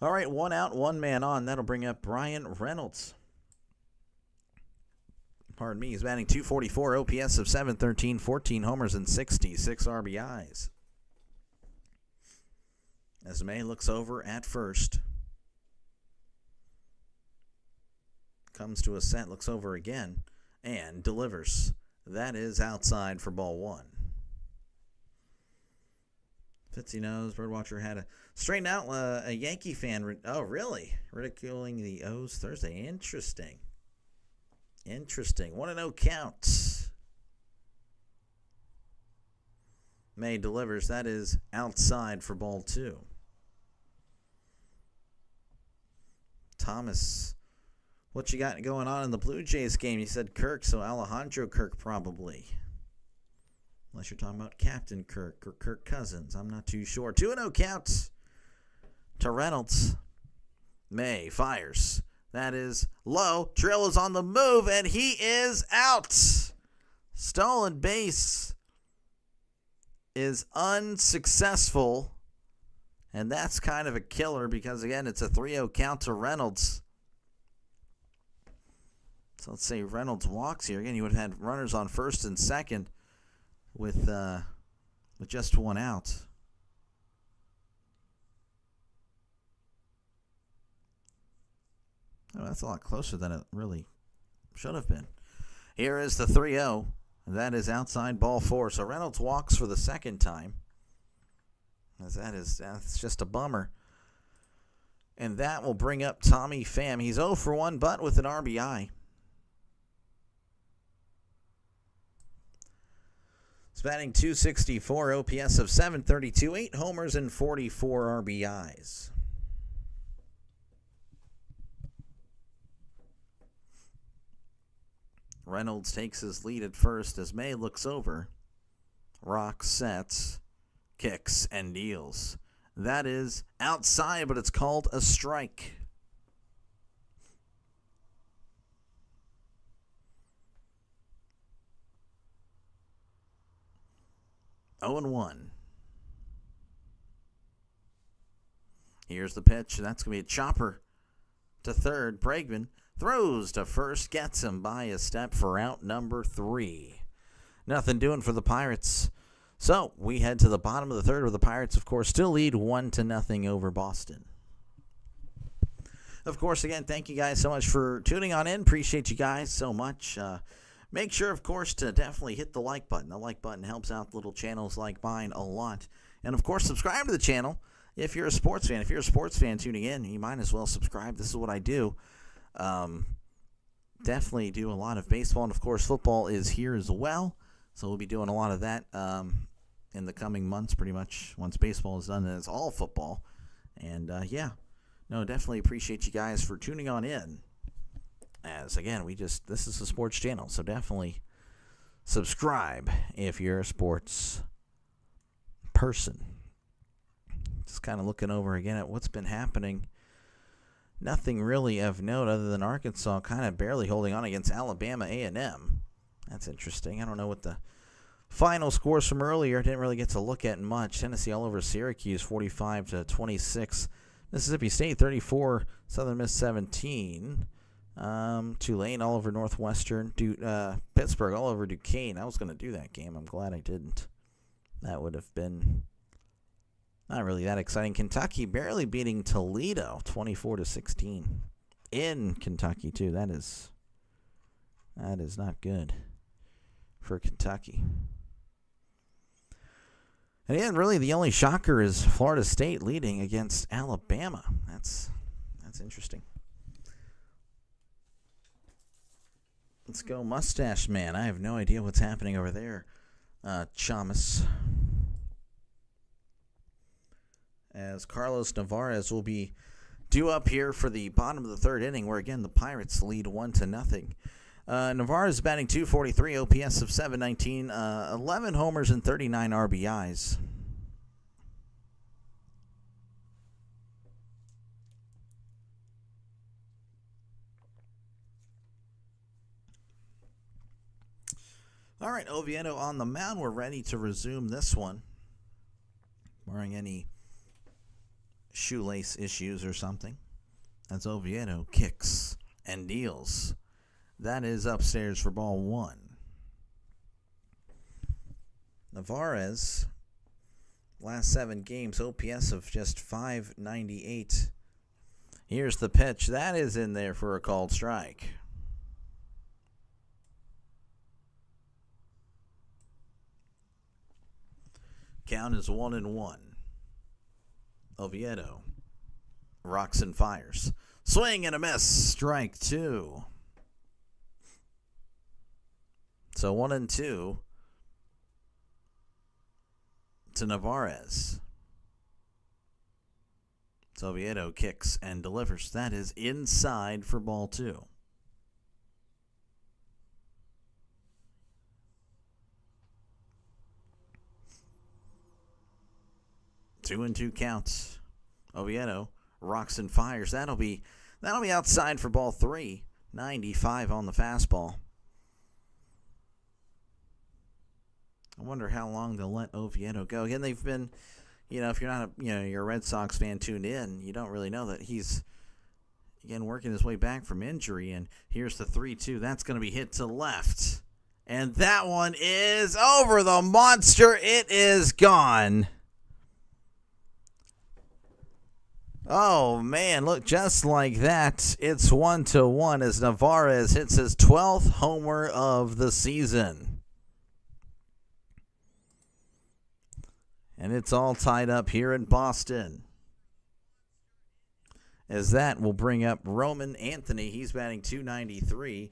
All right, 1 out, 1 man on. That'll bring up Brian Reynolds. Pardon me. He's batting .244, OPS of .713, 14 homers and 66 RBIs. As May looks over at first. Comes to a set, looks over again, and delivers. That is outside for ball 1. Fitzy knows Birdwatcher had a straighten out a Yankee fan. Oh, really? Ridiculing the O's Thursday. Interesting. 1-0 count. May delivers. That is outside for ball 2. Thomas, what you got going on in the Blue Jays game? You said Kirk, so Alejandro Kirk probably. Unless you're talking about Captain Kirk or Kirk Cousins. I'm not too sure. 2-0 count to Reynolds. May fires. That is low. Trill is on the move, and he is out. Stolen base is unsuccessful. And that's kind of a killer because, again, it's a 3-0 count to Reynolds. So let's say Reynolds walks here. Again, you would have had runners on first and second with just 1 out. Oh, that's a lot closer than it really should have been. Here is the 3-0. That is outside ball 4. So Reynolds walks for the second time. That's just a bummer. And that will bring up Tommy Pham. He's 0 for 1, but with an RBI. He's batting .264, OPS of .732, 8 homers and 44 RBIs. Reynolds takes his lead at first as May looks over. Rock sets, kicks, and deals. That is outside, but it's called a strike. Oh and 1. Here's the pitch. That's going to be a chopper to third. Bregman throws to first, gets him by a step for out number 3. Nothing doing for the Pirates. So we head to the bottom of the third, where the Pirates, of course, still lead 1-0 over Boston. Of course, again, thank you guys so much for tuning on in. Appreciate you guys so much. Make sure, of course, to definitely hit the like button. The like button helps out little channels like mine a lot. And, of course, subscribe to the channel if you're a sports fan. If you're a sports fan tuning in, you might as well subscribe. This is what I do. Definitely do a lot of baseball. And, of course, football is here as well. So we'll be doing a lot of that in the coming months, pretty much. Once baseball is done, and it's all football. And, definitely appreciate you guys for tuning on in. As, again, this is a sports channel, so definitely subscribe if you're a sports person. Just kind of looking over again at what's been happening. Nothing really of note other than Arkansas kind of barely holding on against Alabama A&M. That's interesting. I don't know what the final scores from earlier. Didn't really get to look at much. Tennessee all over Syracuse, 45-26. Mississippi State, 34. Southern Miss, 17. Tulane all over Northwestern. Pittsburgh all over Duquesne. I was going to do that game. I'm glad I didn't. That would have been not really that exciting. Kentucky barely beating Toledo, 24-16. In Kentucky, too. That is not good for Kentucky. And again, really the only shocker is Florida State leading against Alabama. That's interesting. Let's go Mustache Man. I have no idea what's happening over there, Chamas. As Carlos Navarez will be due up here for the bottom of the third inning, where again the Pirates lead 1-0. Navarro is batting .243, OPS of .719, 11 homers and 39 RBIs. All right, Oviedo on the mound. We're ready to resume this one, barring any shoelace issues or something. As Oviedo kicks and deals. That is upstairs for ball one. Navarez, last 7 games, OPS of just .598. Here's the pitch. That is in there for a called strike. Count is 1-1. Oviedo rocks and fires. Swing and a miss. Strike 2. So 1-2 to Navarez. So Oviedo kicks and delivers. That is inside for ball 2. 2-2 counts. Oviedo rocks and fires. That'll be outside for ball 3. 95 on the fastball. I wonder how long they'll let Oviedo go. Again, they've been, if you're not you're a Red Sox fan tuned in, you don't really know that he's again working his way back from injury. And here's the 3-2. That's going to be hit to left, and that one is over the monster. It is gone. Oh, man, look, just like that, it's 1-1 as Navarez hits his 12th homer of the season. And it's all tied up here in Boston. As that will bring up Roman Anthony. He's batting .293.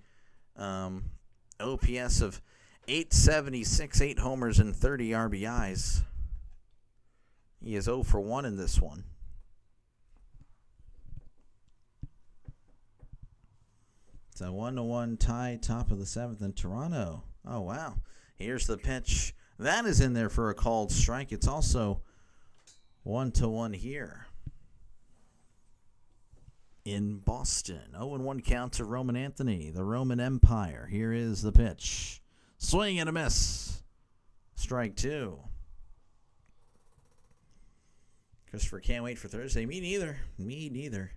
OPS of .876, 8 homers and 30 RBIs. He is 0 for 1 in this one. It's a 1-1 tie, top of the 7th in Toronto. Oh, wow. Here's the pitch. That is in there for a called strike. It's also 1-1 here in Boston. 0-1 count to Roman Anthony, the Roman Empire. Here is the pitch. Swing and a miss. Strike 2. Christopher can't wait for Thursday. Me neither.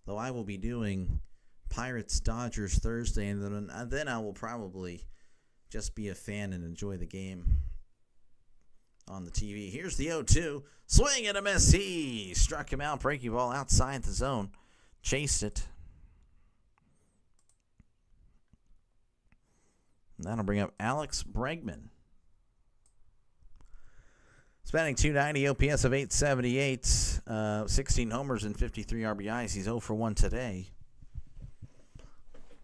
Though I will be doing Pirates Dodgers Thursday, and then I will probably just be a fan and enjoy the game on the TV. Here's the 0-2. Swing and a miss. He struck him out. Breaking ball outside the zone. Chased it. And that'll bring up Alex Bregman. He's batting .290, OPS of .878, 16 homers and 53 RBIs. He's 0 for 1 today.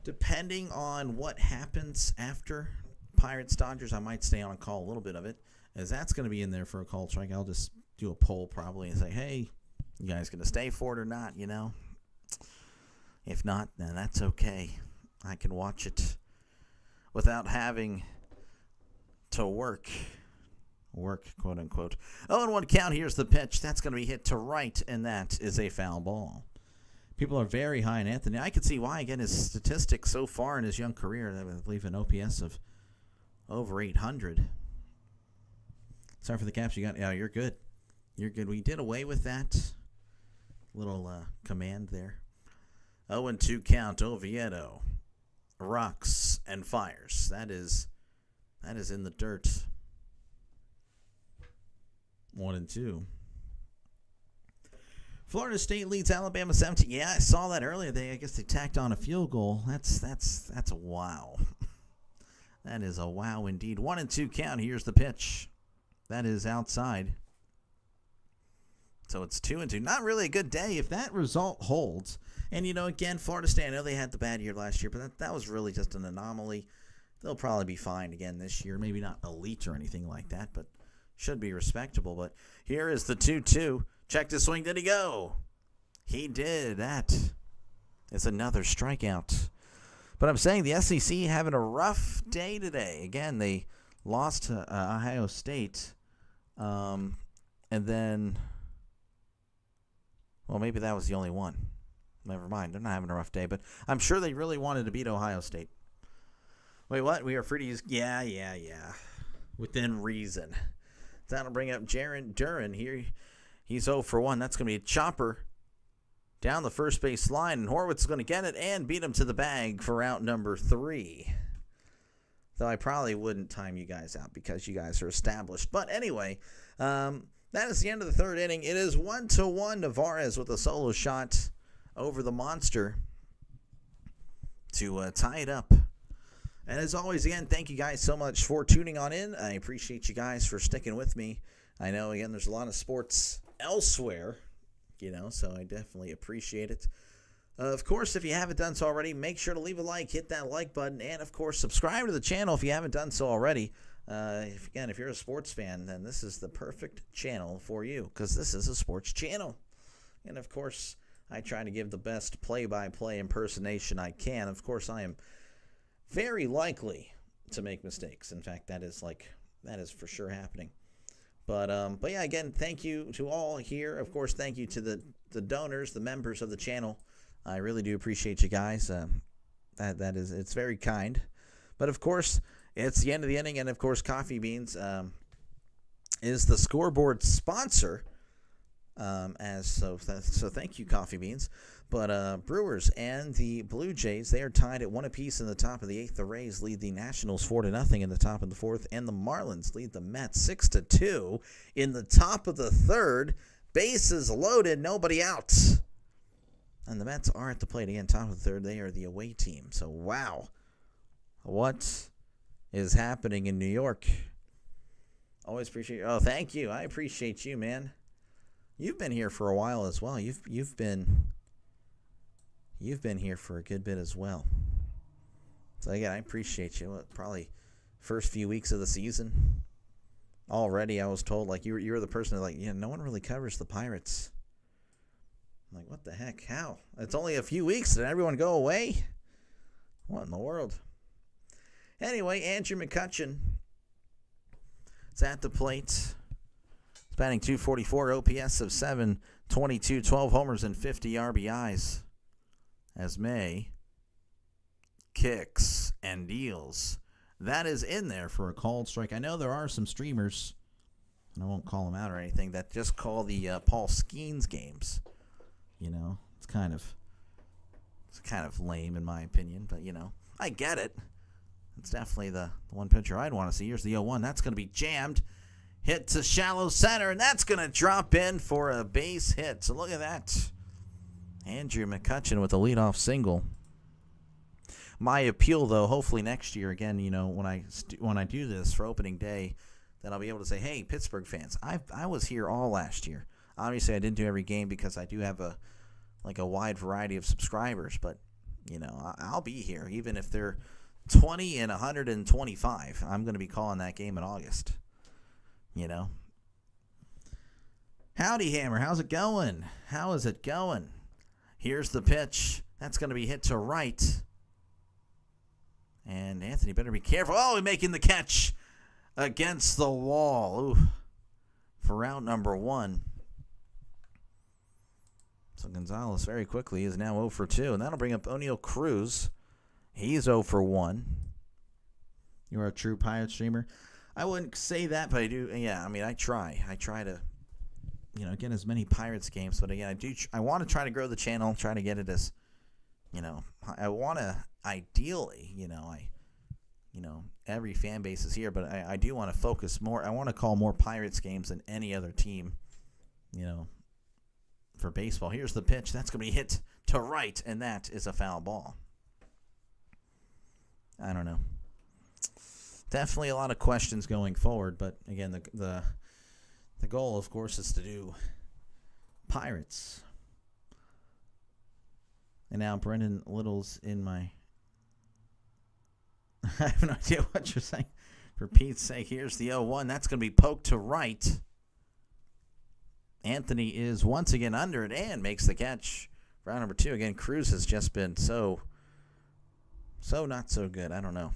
Depending on what happens after Pirates Dodgers, I might stay on and call a little bit of it, as that's going to be in there for a call strike. I'll just do a poll probably and say, hey, you guys going to stay for it or not, If not, then that's okay. I can watch it without having to work, quote unquote. 0-1 count. Here's the pitch. That's going to be hit to right, and that is a foul ball. People are very high on Anthony. I can see why. Again, his statistics so far in his young career, I believe an OPS of over 800. Sorry for the caps you got. Yeah, you're good. We did away with that little command there. 0-2 count. Oviedo rocks and fires. That is in the dirt. 1-2. Florida State leads Alabama 17. Yeah, I saw that earlier. I guess they tacked on a field goal. That's a wow. That is a wow indeed. 1-2 count. Here's the pitch. That is outside. So it's 2-2. Not really a good day if that result holds. And again, Florida State, I know they had the bad year last year, but that was really just an anomaly. They'll probably be fine again this year. Maybe not elite or anything like that, but should be respectable. But here is the 2-2. Check the swing. Did he go? He did. That is another strikeout. But I'm saying the SEC having a rough day today. Again, they lost to Ohio State. And then, well, maybe that was the only one. Never mind. They're not having a rough day. But I'm sure they really wanted to beat Ohio State. Wait, what? We are free to use? Yeah. Within reason. That'll bring up Jaron Duran here. He's 0 for 1. That's going to be a chopper down the first base line. And Horwitz is going to get it and beat him to the bag for out number 3. Though I probably wouldn't time you guys out because you guys are established. But anyway, that is the end of the third inning. It is 1-1. Navarez with a solo shot over the monster to tie it up. And as always, again, thank you guys so much for tuning on in. I appreciate you guys for sticking with me. I know, again, there's a lot of sports elsewhere, so I definitely appreciate it. Of course, if you haven't done so already, make sure to leave a like, hit that like button, and, of course, subscribe to the channel if you haven't done so already. If you're a sports fan, then this is the perfect channel for you because this is a sports channel. And, of course, I try to give the best play-by-play impersonation I can. Of course, I am very likely to make mistakes. In fact, that is for sure happening. But yeah, again, thank you to all here. Of course, thank you to the donors, the members of the channel. I really do appreciate you guys. It's very kind. But of course, it's the end of the inning, and of course, Coffee Beans is the scoreboard sponsor. So thank you, Coffee Beans. But Brewers and the Blue Jays, they are tied at 1 apiece in the top of the 8th. The Rays lead the Nationals 4-0 in the top of the 4th, and the Marlins lead the Mets 6-2 in the top of the 3rd. Bases loaded, nobody out. And the Mets are at the plate again, top of the 3rd. They are the away team. So wow, what is happening in New York? Always appreciate. Oh, thank you. I appreciate you, man. You've been here for a while as well. You've been here for a good bit as well. So again, I appreciate you. Probably first few weeks of the season already, I was told you were the person that no one really covers the Pirates. I'm like, what the heck? How? It's only a few weeks. Did everyone go away? What in the world? Anyway, Andrew McCutchen is at the plate. Batting .244, OPS of 722, 12 homers and 50 RBIs. As May kicks and deals. That is in there for a called strike. I know there are some streamers, and I won't call them out or anything, that just call the Paul Skeens games. It's kind of lame in my opinion, but I get it. It's definitely the one pitcher I'd want to see. Here's the 0-1. That's going to be jammed. Hit to shallow center, and that's going to drop in for a base hit. So look at that. Andrew McCutchen with a leadoff single. My appeal, though, hopefully next year, again, when I do this for opening day, then I'll be able to say, hey, Pittsburgh fans, I was here all last year. Obviously, I didn't do every game because I do have a wide variety of subscribers, but, I'll be here. Even if they're 20 and 125, I'm going to be calling that game in August. Howdy, Hammer. How's it going? How is it going? Here's the pitch. That's going to be hit to right. And Anthony better be careful. Oh, he's making the catch against the wall. Ooh. For out number 1. So Gonzalez very quickly is now 0 for 2. And that'll bring up O'Neal Cruz. He's 0 for 1. You're a true Pirate streamer. I wouldn't say that, but I do. Yeah, I try. I try to, get as many Pirates games. But again, I want to try to grow the channel, try to get it as, I want to ideally, every fan base is here, but I do want to focus more. I want to call more Pirates games than any other team, for baseball. Here's the pitch. That's going to be hit to right, and that is a foul ball. I don't know. Definitely a lot of questions going forward, but again, the goal, of course, is to do Pirates. And now Brendan Little's in my... I have no idea what you're saying. For Pete's sake, here's the 0-1. That's going to be poked to right. Anthony is once again under it and makes the catch. Round number 2. Again, Cruz has just been so So not so good. I don't know.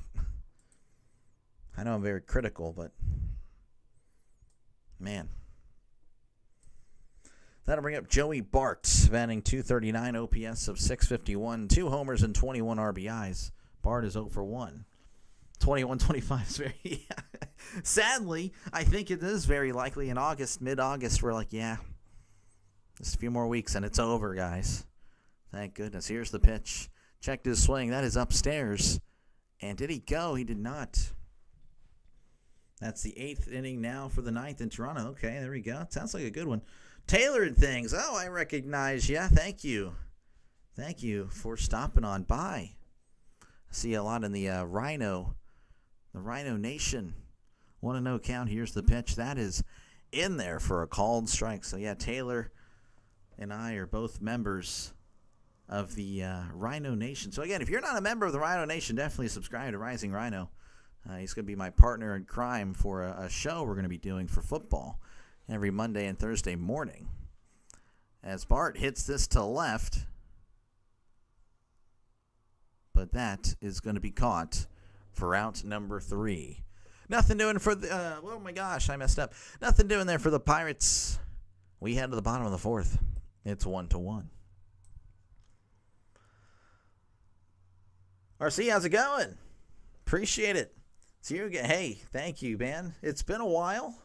I know I'm very critical, but man. That'll bring up Joey Bart, batting .239, OPS of .651, 2 homers and 21 RBIs. Bart is 0 for 1. 21-25 is very... Sadly, I think it is very likely in August, mid-August, we're like, yeah, just a few more weeks and it's over, guys. Thank goodness. Here's the pitch. Checked his swing. That is upstairs. And did he go? He did not. That's the 8th inning now for the 9th in Toronto. Okay, there we go. Sounds like a good one. Tailored Things. Oh, I recognize you. Thank you. Thank you for stopping on by. I see a lot in the Rhino Nation. 1-0 count. Here's the pitch. That is in there for a called strike. So, yeah, Taylor and I are both members of the Rhino Nation. So, again, if you're not a member of the Rhino Nation, definitely subscribe to Rising Rhino. He's going to be my partner in crime for a show we're going to be doing for football every Monday and Thursday morning. As Bart hits this to left, but that is going to be caught for out number 3. Nothing doing for the, oh my gosh, I messed up. Nothing doing there for the Pirates. We head to the bottom of the 4th. It's 1-1. RC, how's it going? Appreciate it. See you again. Hey, thank you, man. It's been a while.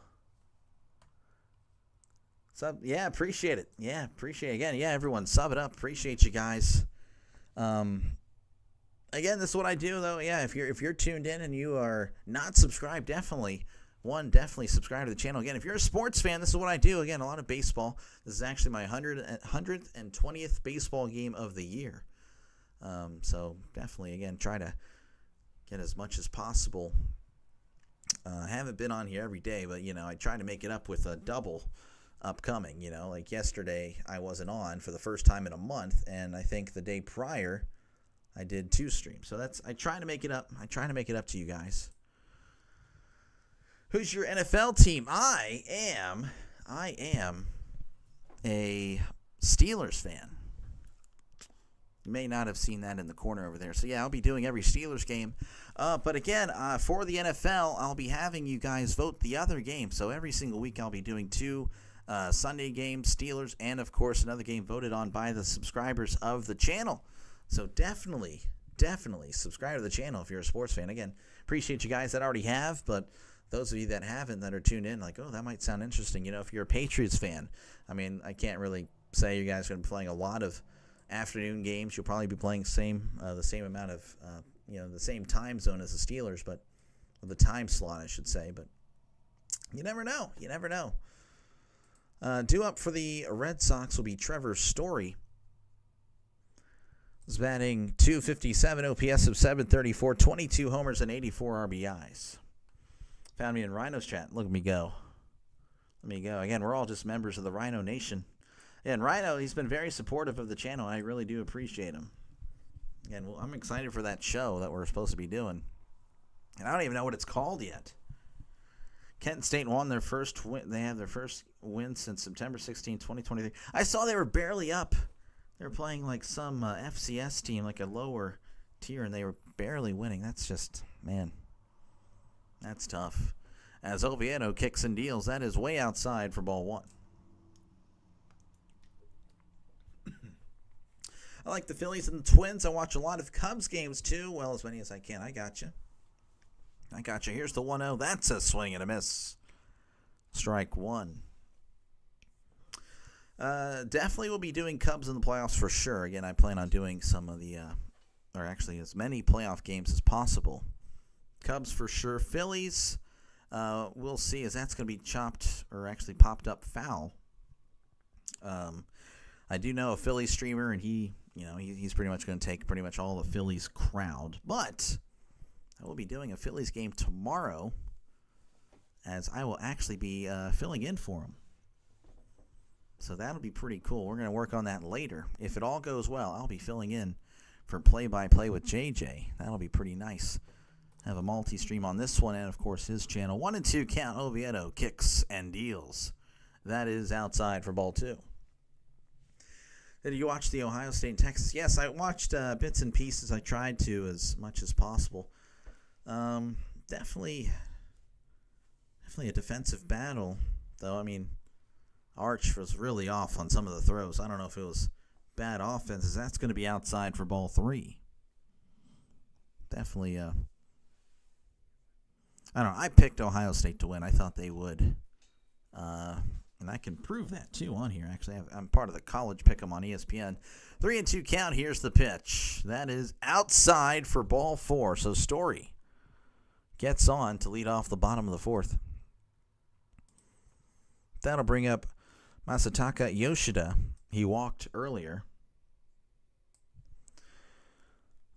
Sub, yeah, appreciate it. Yeah, appreciate it. Again, yeah, everyone, sub it up. Appreciate you guys. Again, this is what I do, though. Yeah, if you're tuned in and you are not subscribed, definitely subscribe to the channel. Again, if you're a sports fan, this is what I do. Again, a lot of baseball. This is actually my 120th baseball game of the year. So definitely, again, try to get as much as possible. I haven't been on here every day, but, I try to make it up with a double upcoming. Like yesterday I wasn't on for the first time in a month, and I think the day prior I did 2 streams. So I try to make it up. I try to make it up to you guys. Who's your NFL team? I am a Steelers fan. You may not have seen that in the corner over there. So, yeah, I'll be doing every Steelers game. But, again, for the NFL, I'll be having you guys vote the other game. So, every single week I'll be doing 2 Sunday games, Steelers, and, of course, another game voted on by the subscribers of the channel. So, definitely subscribe to the channel if you're a sports fan. Again, appreciate you guys that already have, but those of you that haven't, that are tuned in, like, oh, that might sound interesting. If you're a Patriots fan, I mean, I can't really say you guys are going to be playing a lot of afternoon games. You'll probably be playing the same amount of, the same time zone as the Steelers, but the time slot, I should say. But you never know. Due up for the Red Sox will be Trevor Story. He's batting .257, OPS of .734, 22 homers and 84 RBIs. Found me in Rhino's chat. Look at me go. Again, we're all just members of the Rhino Nation. And Rhino, he's been very supportive of the channel. I really do appreciate him. And I'm excited for that show that we're supposed to be doing. And I don't even know what it's called yet. Kent State won their first win. They have their first win since September 16, 2023. I saw they were barely up. They were playing like some FCS team, like a lower tier, and they were barely winning. That's just, man, that's tough. As Oviedo kicks and deals, that is way outside for ball 1. I like the Phillies and the Twins. I watch a lot of Cubs games, too. Well, as many as I can. I got you. Here's the 1-0. That's a swing and a miss. Strike 1. Definitely will be doing Cubs in the playoffs for sure. Again, I plan on doing some of the, or actually as many playoff games as possible. Cubs for sure. Phillies, we'll see as that's going to be chopped or actually popped up foul. I do know a Phillies streamer, and he's pretty much going to take pretty much all the Phillies crowd. But I will be doing a Phillies game tomorrow, as I will actually be filling in for him. So that'll be pretty cool. We're going to work on that later. If it all goes well, I'll be filling in for play-by-play with JJ. That'll be pretty nice. Have a multi-stream on this one and, of course, his channel. 1 and 2 count. Oviedo kicks and deals. That is outside for ball 2. Did you watch the Ohio State and Texas? Yes, I watched bits and pieces. I tried to as much as possible. Definitely a defensive battle, though. I mean, Arch was really off on some of the throws. I don't know if it was bad offenses. That's going to be outside for ball 3. Definitely, I don't know. I picked Ohio State to win. I thought they would. And I can prove that, too, on here. Actually, I'm part of the college pick'em on ESPN. 3-2 count. Here's the pitch. That is outside for ball 4. So Story gets on to lead off the bottom of the 4th. That'll bring up Masataka Yoshida. He walked earlier.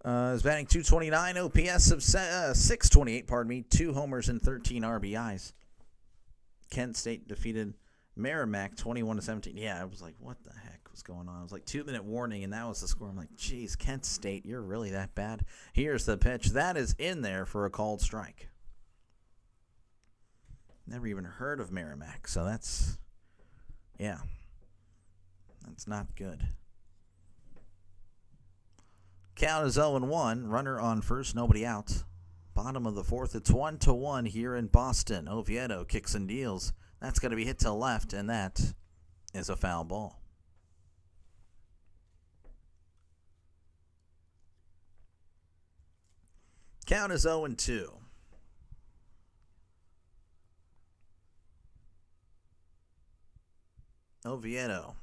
Is batting .229, OPS of 628, 2 homers and 13 RBIs. Kent State defeated Merrimack 21-17. Yeah, I was like, what the heck was going on? It was like 2-minute warning, and that was the score. I'm like, geez, Kent State, you're really that bad? Here's the pitch. That is in there for a called strike. Never even heard of Merrimack, so that's not good. Count is 0-1. Runner on first, nobody out. Bottom of the 4th, it's 1-1 here in Boston. Oviedo kicks and deals. That's going to be hit to left, and that is a foul ball. Count is 0-2. Oviedo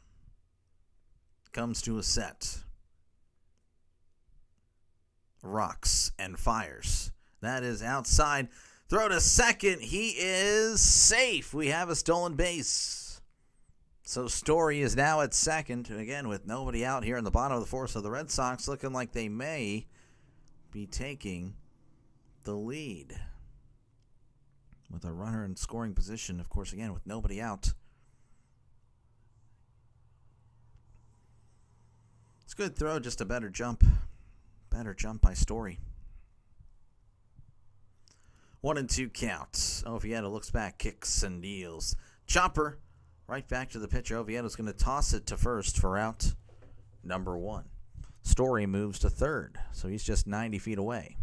comes to a set. Rocks and fires. That is outside. Throw to second. He is safe. We have a stolen base. So Story is now at second. Again, with nobody out here in the bottom of the 4th. So the Red Sox looking like they may be taking the lead. With a runner in scoring position, of course, again, with nobody out. It's a good throw, just a better jump. Better jump by Story. 1-2 count. Oviedo looks back, kicks and deals. Chopper right back to the pitcher. Oviedo's going to toss it to first for out number 1. Story moves to third, so he's just 90 feet away.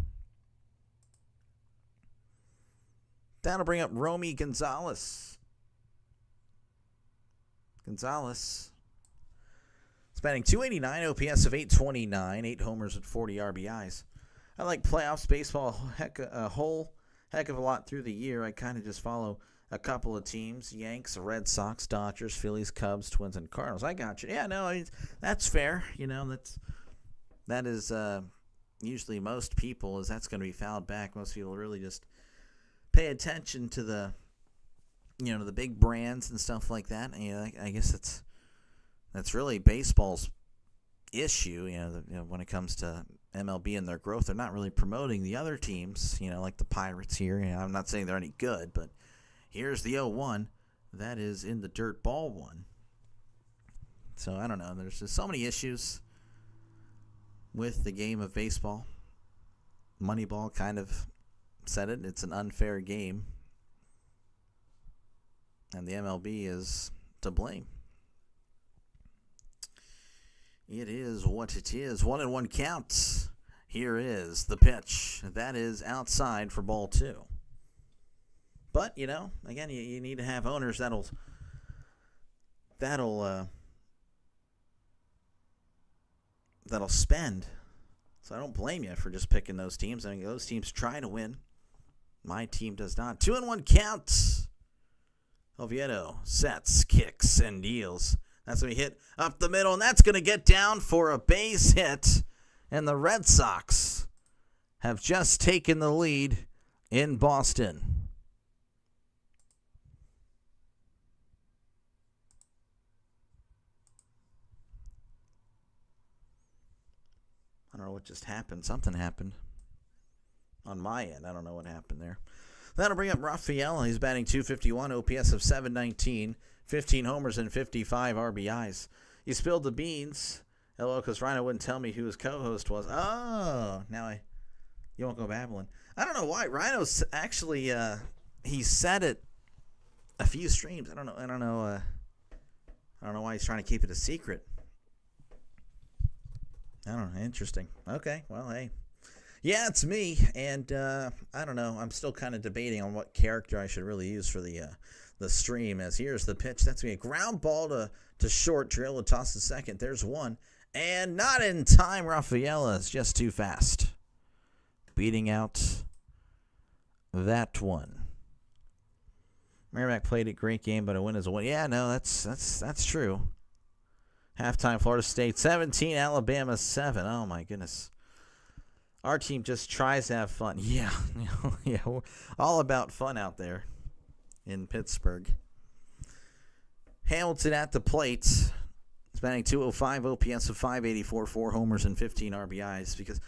That'll bring up Romy Gonzalez. Gonzalez is batting .289, OPS of 829, 8 homers and 40 RBIs. I like playoffs baseball a whole heck of a lot through the year. I kind of just follow a couple of teams: Yanks, Red Sox, Dodgers, Phillies, Cubs, Twins, and Cardinals. I got you. Yeah, no, that's fair. You know, that is usually most people that's going to be fouled back. Most people really just pay attention to the big brands and stuff like that. And, I guess that's really baseball's issue. When it comes to MLB and their growth, they're not really promoting the other teams, like the Pirates here. I'm not saying they're any good, but here's the 0-1. That is in the dirt, ball 1. So I don't know. There's just so many issues with the game of baseball. Moneyball kind of said it. It's an unfair game. And the MLB is to blame. It is what it is. 1-1 counts. Here is the pitch. That is outside for ball 2. But, again, you need to have owners that'll spend. So I don't blame you for just picking those teams. I mean, those teams try to win. My team does not. 2-1 counts. Oviedo sets, kicks, and deals. That's going to hit up the middle, and that's going to get down for a base hit. And the Red Sox have just taken the lead in Boston. I don't know what just happened. Something happened on my end. I don't know what happened there. That'll bring up Rafael. He's batting .251, OPS of 719, 15 homers and 55 RBIs. You spilled the beans. Hello, because Rhino wouldn't tell me who his co-host was. Oh, you won't go babbling. I don't know why. Rhino's actually, he said it a few streams. I don't know why he's trying to keep it a secret. I don't know. Interesting. Okay. Well, hey. Yeah, it's me. And I don't know. I'm still kind of debating on what character I should really use for the stream. As here's the pitch. That's going to be a ground ball to short. Drill to toss to second. There's one. And not in time. Rafaela is just too fast. Beating out that one. Merrimack played a great game, but a win is a win. Yeah, no, that's true. Halftime, Florida State 17, Alabama 7. Oh, my goodness. Our team just tries to have fun. Yeah, yeah, we're all about fun out there in Pittsburgh. Hamilton at the plate. It's batting .205, OPS of .584, 4 homers and 15 RBIs. Because,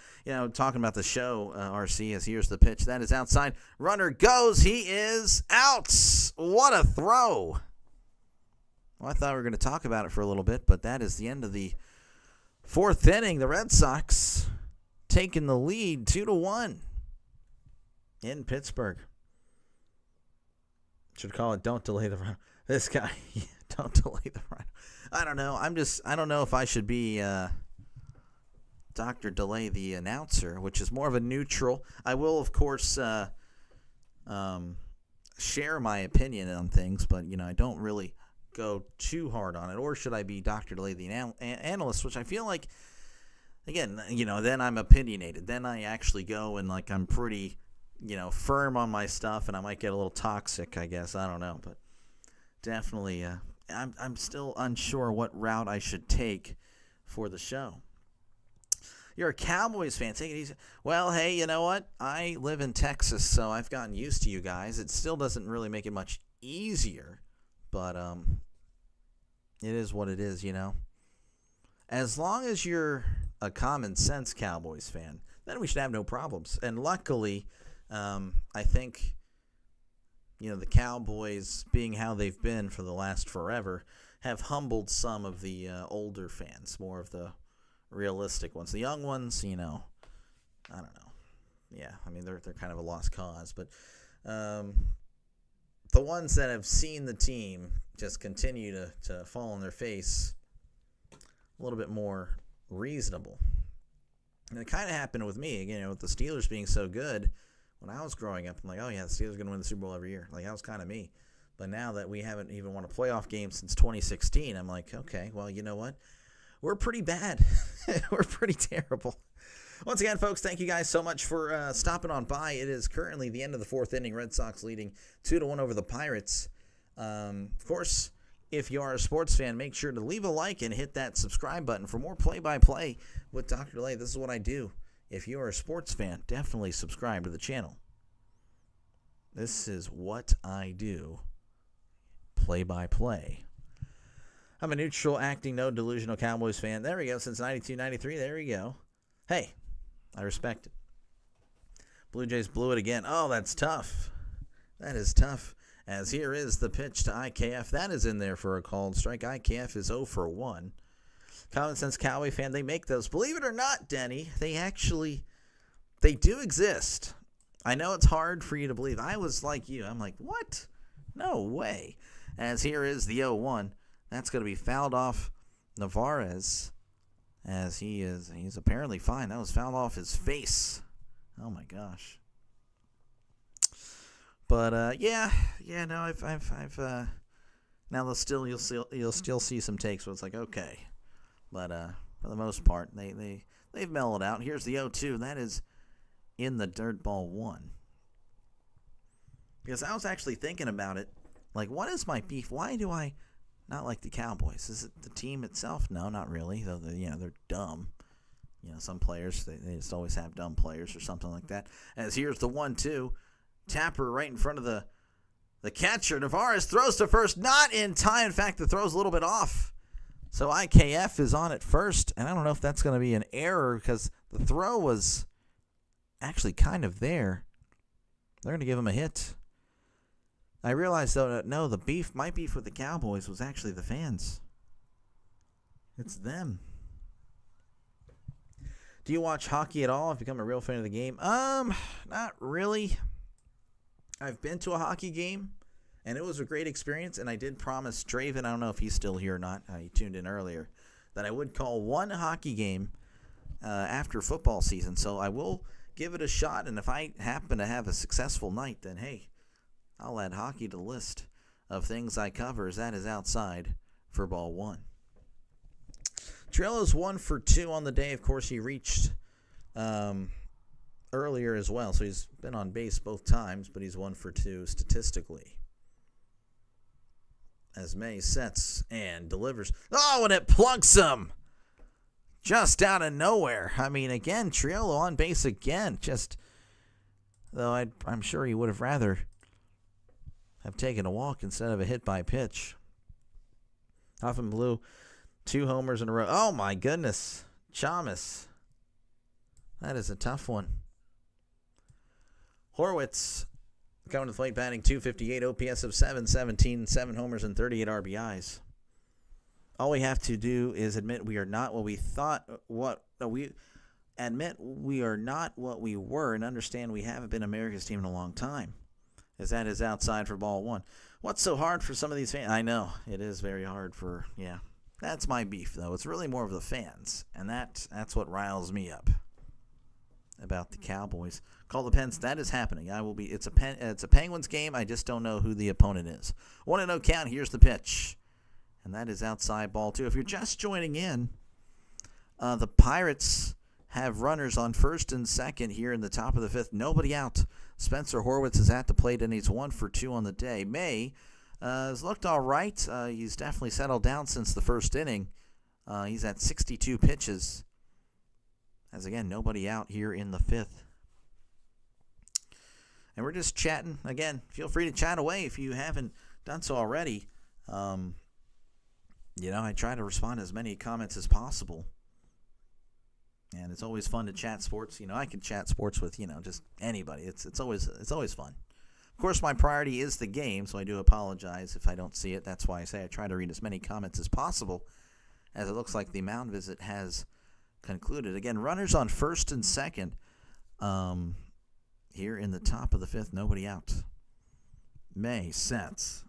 talking about the show, RC, as here's the pitch. That is outside. Runner goes. He is out. What a throw. Well, I thought we were going to talk about it for a little bit, but that is the end of the fourth inning. The Red Sox taking the lead 2-1 in Pittsburgh. Should call it don't delay the run. This guy, don't delay the run. I don't know. I don't know if I should be Dr. Delay the announcer, which is more of a neutral. I will, of course, share my opinion on things, but, I don't really go too hard on it. Or should I be Dr. Delay the analyst, which I feel like, again, then I'm opinionated. Then I actually go and, I'm pretty, firm on my stuff, and I might get a little toxic, I guess. I don't know, but definitely I'm still unsure what route I should take for the show. You're a Cowboys fan. Take it easy. Well, hey, you know what? I live in Texas, so I've gotten used to you guys. It still doesn't really make it much easier, but it is what it is, As long as you're a common sense Cowboys fan, then we should have no problems. And luckily, I think, the Cowboys, being how they've been for the last forever, have humbled some of the older fans, more of the realistic ones. The young ones, I don't know. Yeah, I mean, they're kind of a lost cause. But the ones that have seen the team just continue to fall on their face, a little bit more reasonable. And it kind of happened with me, again, with the Steelers being so good. When I was growing up, I'm like, oh, yeah, the Steelers are going to win the Super Bowl every year. That was kind of me. But now that we haven't even won a playoff game since 2016, I'm like, okay, well, you know what? We're pretty bad. We're pretty terrible. Once again, folks, thank you guys so much for stopping on by. It is currently the end of the fourth inning. Red Sox leading 2-1 over the Pirates. Of course, if you are a sports fan, make sure to leave a like and hit that subscribe button for more play-by-play with Dr. Delay. This is what I do. If you are a sports fan, definitely subscribe to the channel. This is what I do. Play-by-play. I'm a neutral, acting, no delusional Cowboys fan. There we go. Since 92, 93. There we go. Hey, I respect it. Blue Jays blew it again. Oh, that's tough. That is tough. As here is the pitch to IKF. That is in there for a called strike. IKF is 0 for 1. Common sense Cowboy fan, they make those. Believe it or not, Denny, they do exist. I know it's hard for you to believe. I was like you. I'm like, what? No way. As here is the 0-1. That's going to be fouled off Navarez, as he's apparently fine. That was fouled off his face. Oh my gosh. But no, I've now you'll still see some takes where it's like, okay. But for the most part, they've mellowed out. Here's the 0-2. That is in the dirt, ball 1. Because I was actually thinking about it. Like, what is my beef? Why do I not like the Cowboys? Is it the team itself? No, not really. Though they're dumb. Some players they just always have dumb players or something like that. As here's the 1-2. Tapper right in front of the catcher. Navarez throws to first, not in time. In fact, the throw's a little bit off. So IKF is on at first, and I don't know if that's going to be an error because the throw was actually kind of there. They're going to give him a hit. I realized, though, that no, my beef with the Cowboys was actually the fans. It's them. Do you watch hockey at all? I've become a real fan of the game. Not really. I've been to a hockey game, and it was a great experience, and I did promise Draven, I don't know if he's still here or not, he tuned in earlier, that I would call one hockey game after football season. So I will give it a shot, and if I happen to have a successful night, then hey, I'll add hockey to the list of things I cover, as that is outside for ball one. Triolo's 1 for 2 on the day. Of course, he reached earlier as well, so he's been on base both times, but he's 1 for 2 statistically. As May sets and delivers. Oh, and it plugs him! Just out of nowhere. I mean, again, Triolo on base again. Just, though I'm sure he would have rather have taken a walk instead of a hit by pitch. Huffman blew 2 homers in a row. Oh, my goodness. Chalmers. That is a tough one. Horwitz coming to the plate, batting .258, OPS of 717, 7 homers and 38 RBIs. All we have to do is admit we are not what we thought. We are not what we were, and understand we haven't been America's team in a long time. As that is outside for ball one. What's so hard for some of these fans? I know it is very hard for. Yeah, that's my beef though. It's really more of the fans, and that's what riles me up about the Cowboys. Call the Pens. That is happening. It's a Penguins game. I just don't know who the opponent is. 1-0 count. Here's the pitch. And that is outside ball two. If you're just joining in, the Pirates have runners on first and second here in the top of the fifth. Nobody out. Spencer Horwitz is at the plate, and he's 1 for 2 on the day. May has looked all right. He's definitely settled down since the first inning. He's at 62 pitches. As again, nobody out here in the fifth. And we're just chatting. Again, feel free to chat away if you haven't done so already. I try to respond to as many comments as possible. And it's always fun to chat sports. I can chat sports with, just anybody. It's always fun. Of course, my priority is the game, so I do apologize if I don't see it. That's why I say I try to read as many comments as possible, as it looks like the mound visit has concluded. Again, runners on first and second. Here in the top of the fifth, nobody out. May sets.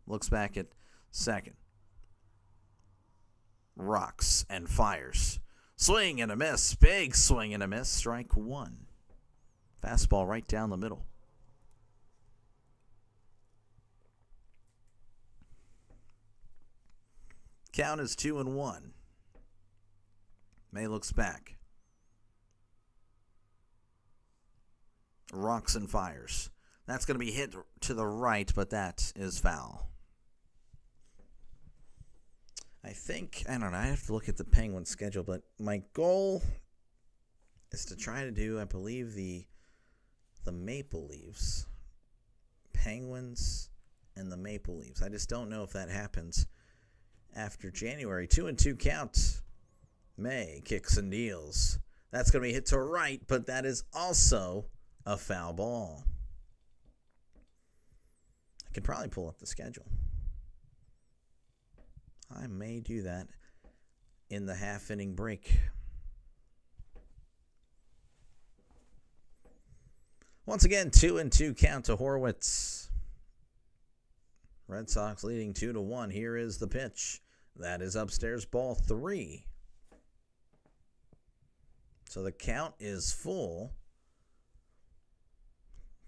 Looks back at second. Rocks and fires. Swing and a miss. Big swing and a miss. Strike one. Fastball right down the middle. Count is 2-1. May looks back. Rocks and fires. That's going to be hit to the right, but that is foul. I don't know, I have to look at the Penguins schedule, but my goal is to try to do, I believe, the Maple Leafs, Penguins, and the Maple Leafs. I just don't know if that happens after January. 2-2 count. May kicks and deals. That's going to be hit to right, but that is also a foul ball. I can probably pull up the schedule. I may do that in the half-inning break. Once again, 2-2 count to Horwitz. Red Sox leading 2-1. Here is the pitch. That is upstairs, ball 3. So the count is full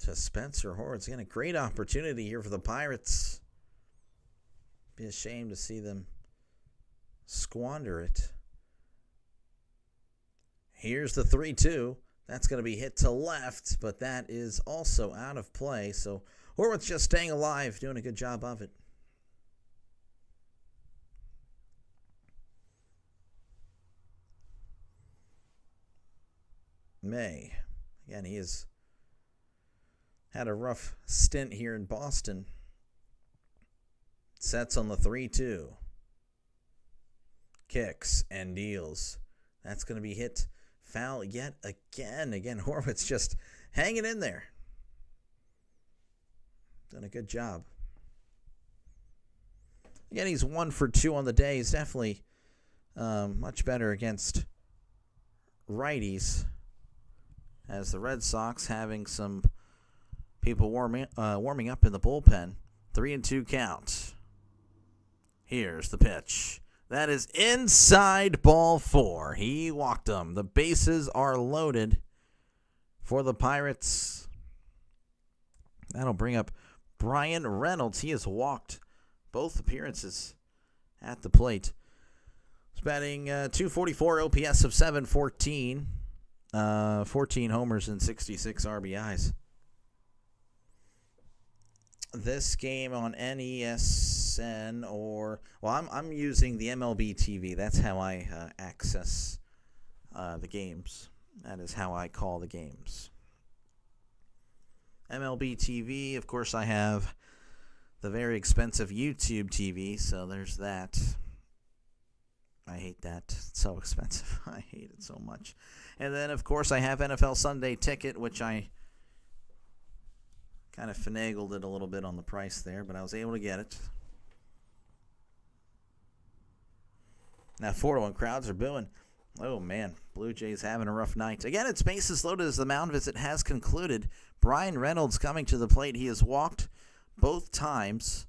to Spencer Horwitz. Again, a great opportunity here for the Pirates. Be a shame to see them squander it. Here's the 3-2. That's going to be hit to left, but that is also out of play. So Horwitz just staying alive, doing a good job of it. May. Again, he has had a rough stint here in Boston. Sets on the 3-2. Kicks and deals. That's going to be hit foul yet again. Again, Horwitz just hanging in there. Done a good job. Again, he's 1 for 2 on the day. He's definitely much better against righties. As the Red Sox having some people warming up in the bullpen. 3-2 count. Here's the pitch. That is inside ball 4. He walked them. The bases are loaded for the Pirates. That'll bring up Brian Reynolds. He has walked both appearances at the plate. He's batting .244 OPS of 714. 14 homers and 66 RBIs. This game on NESN I'm using the MLB TV. That's how I access the games. That is how I call the games. MLB TV, of course, I have the very expensive YouTube TV, so there's that. I hate that. It's so expensive. I hate it so much. And then, of course, I have NFL Sunday Ticket, which I kind of finagled it a little bit on the price there, but I was able to get it. Now 4-1 crowds are booing. Oh, man. Blue Jays having a rough night. Again, it's bases loaded as the mound visit has concluded. Brian Reynolds coming to the plate. He has walked both times.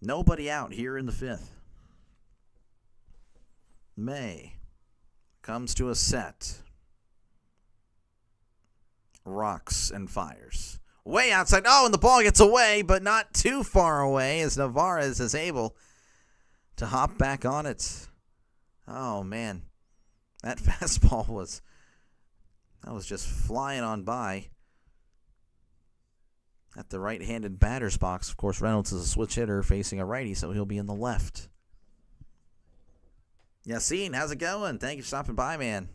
Nobody out here in the 5th. May comes to a set. Rocks and fires. Way outside. Oh, and the ball gets away, but not too far away as Navarez is able to hop back on it. Oh, man. That fastball was just flying on by at the right-handed batter's box. Of course, Reynolds is a switch hitter facing a righty, so he'll be in the left. Yassine, how's it going? Thank you for stopping by, man.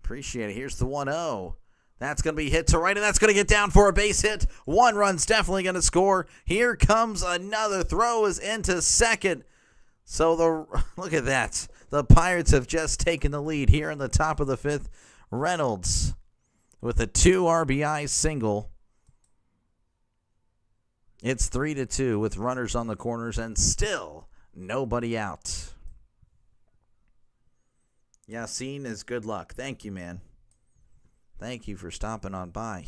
Appreciate it. Here's the 1-0. That's going to be hit to right, and that's going to get down for a base hit. 1 run's definitely going to score. Here comes another throw is into second. So look at that. The Pirates have just taken the lead here in the top of the 5th. Reynolds with a 2 RBI single. It's 3-2 with runners on the corners and still nobody out. Yassine is good luck. Thank you, man. Thank you for stopping on by.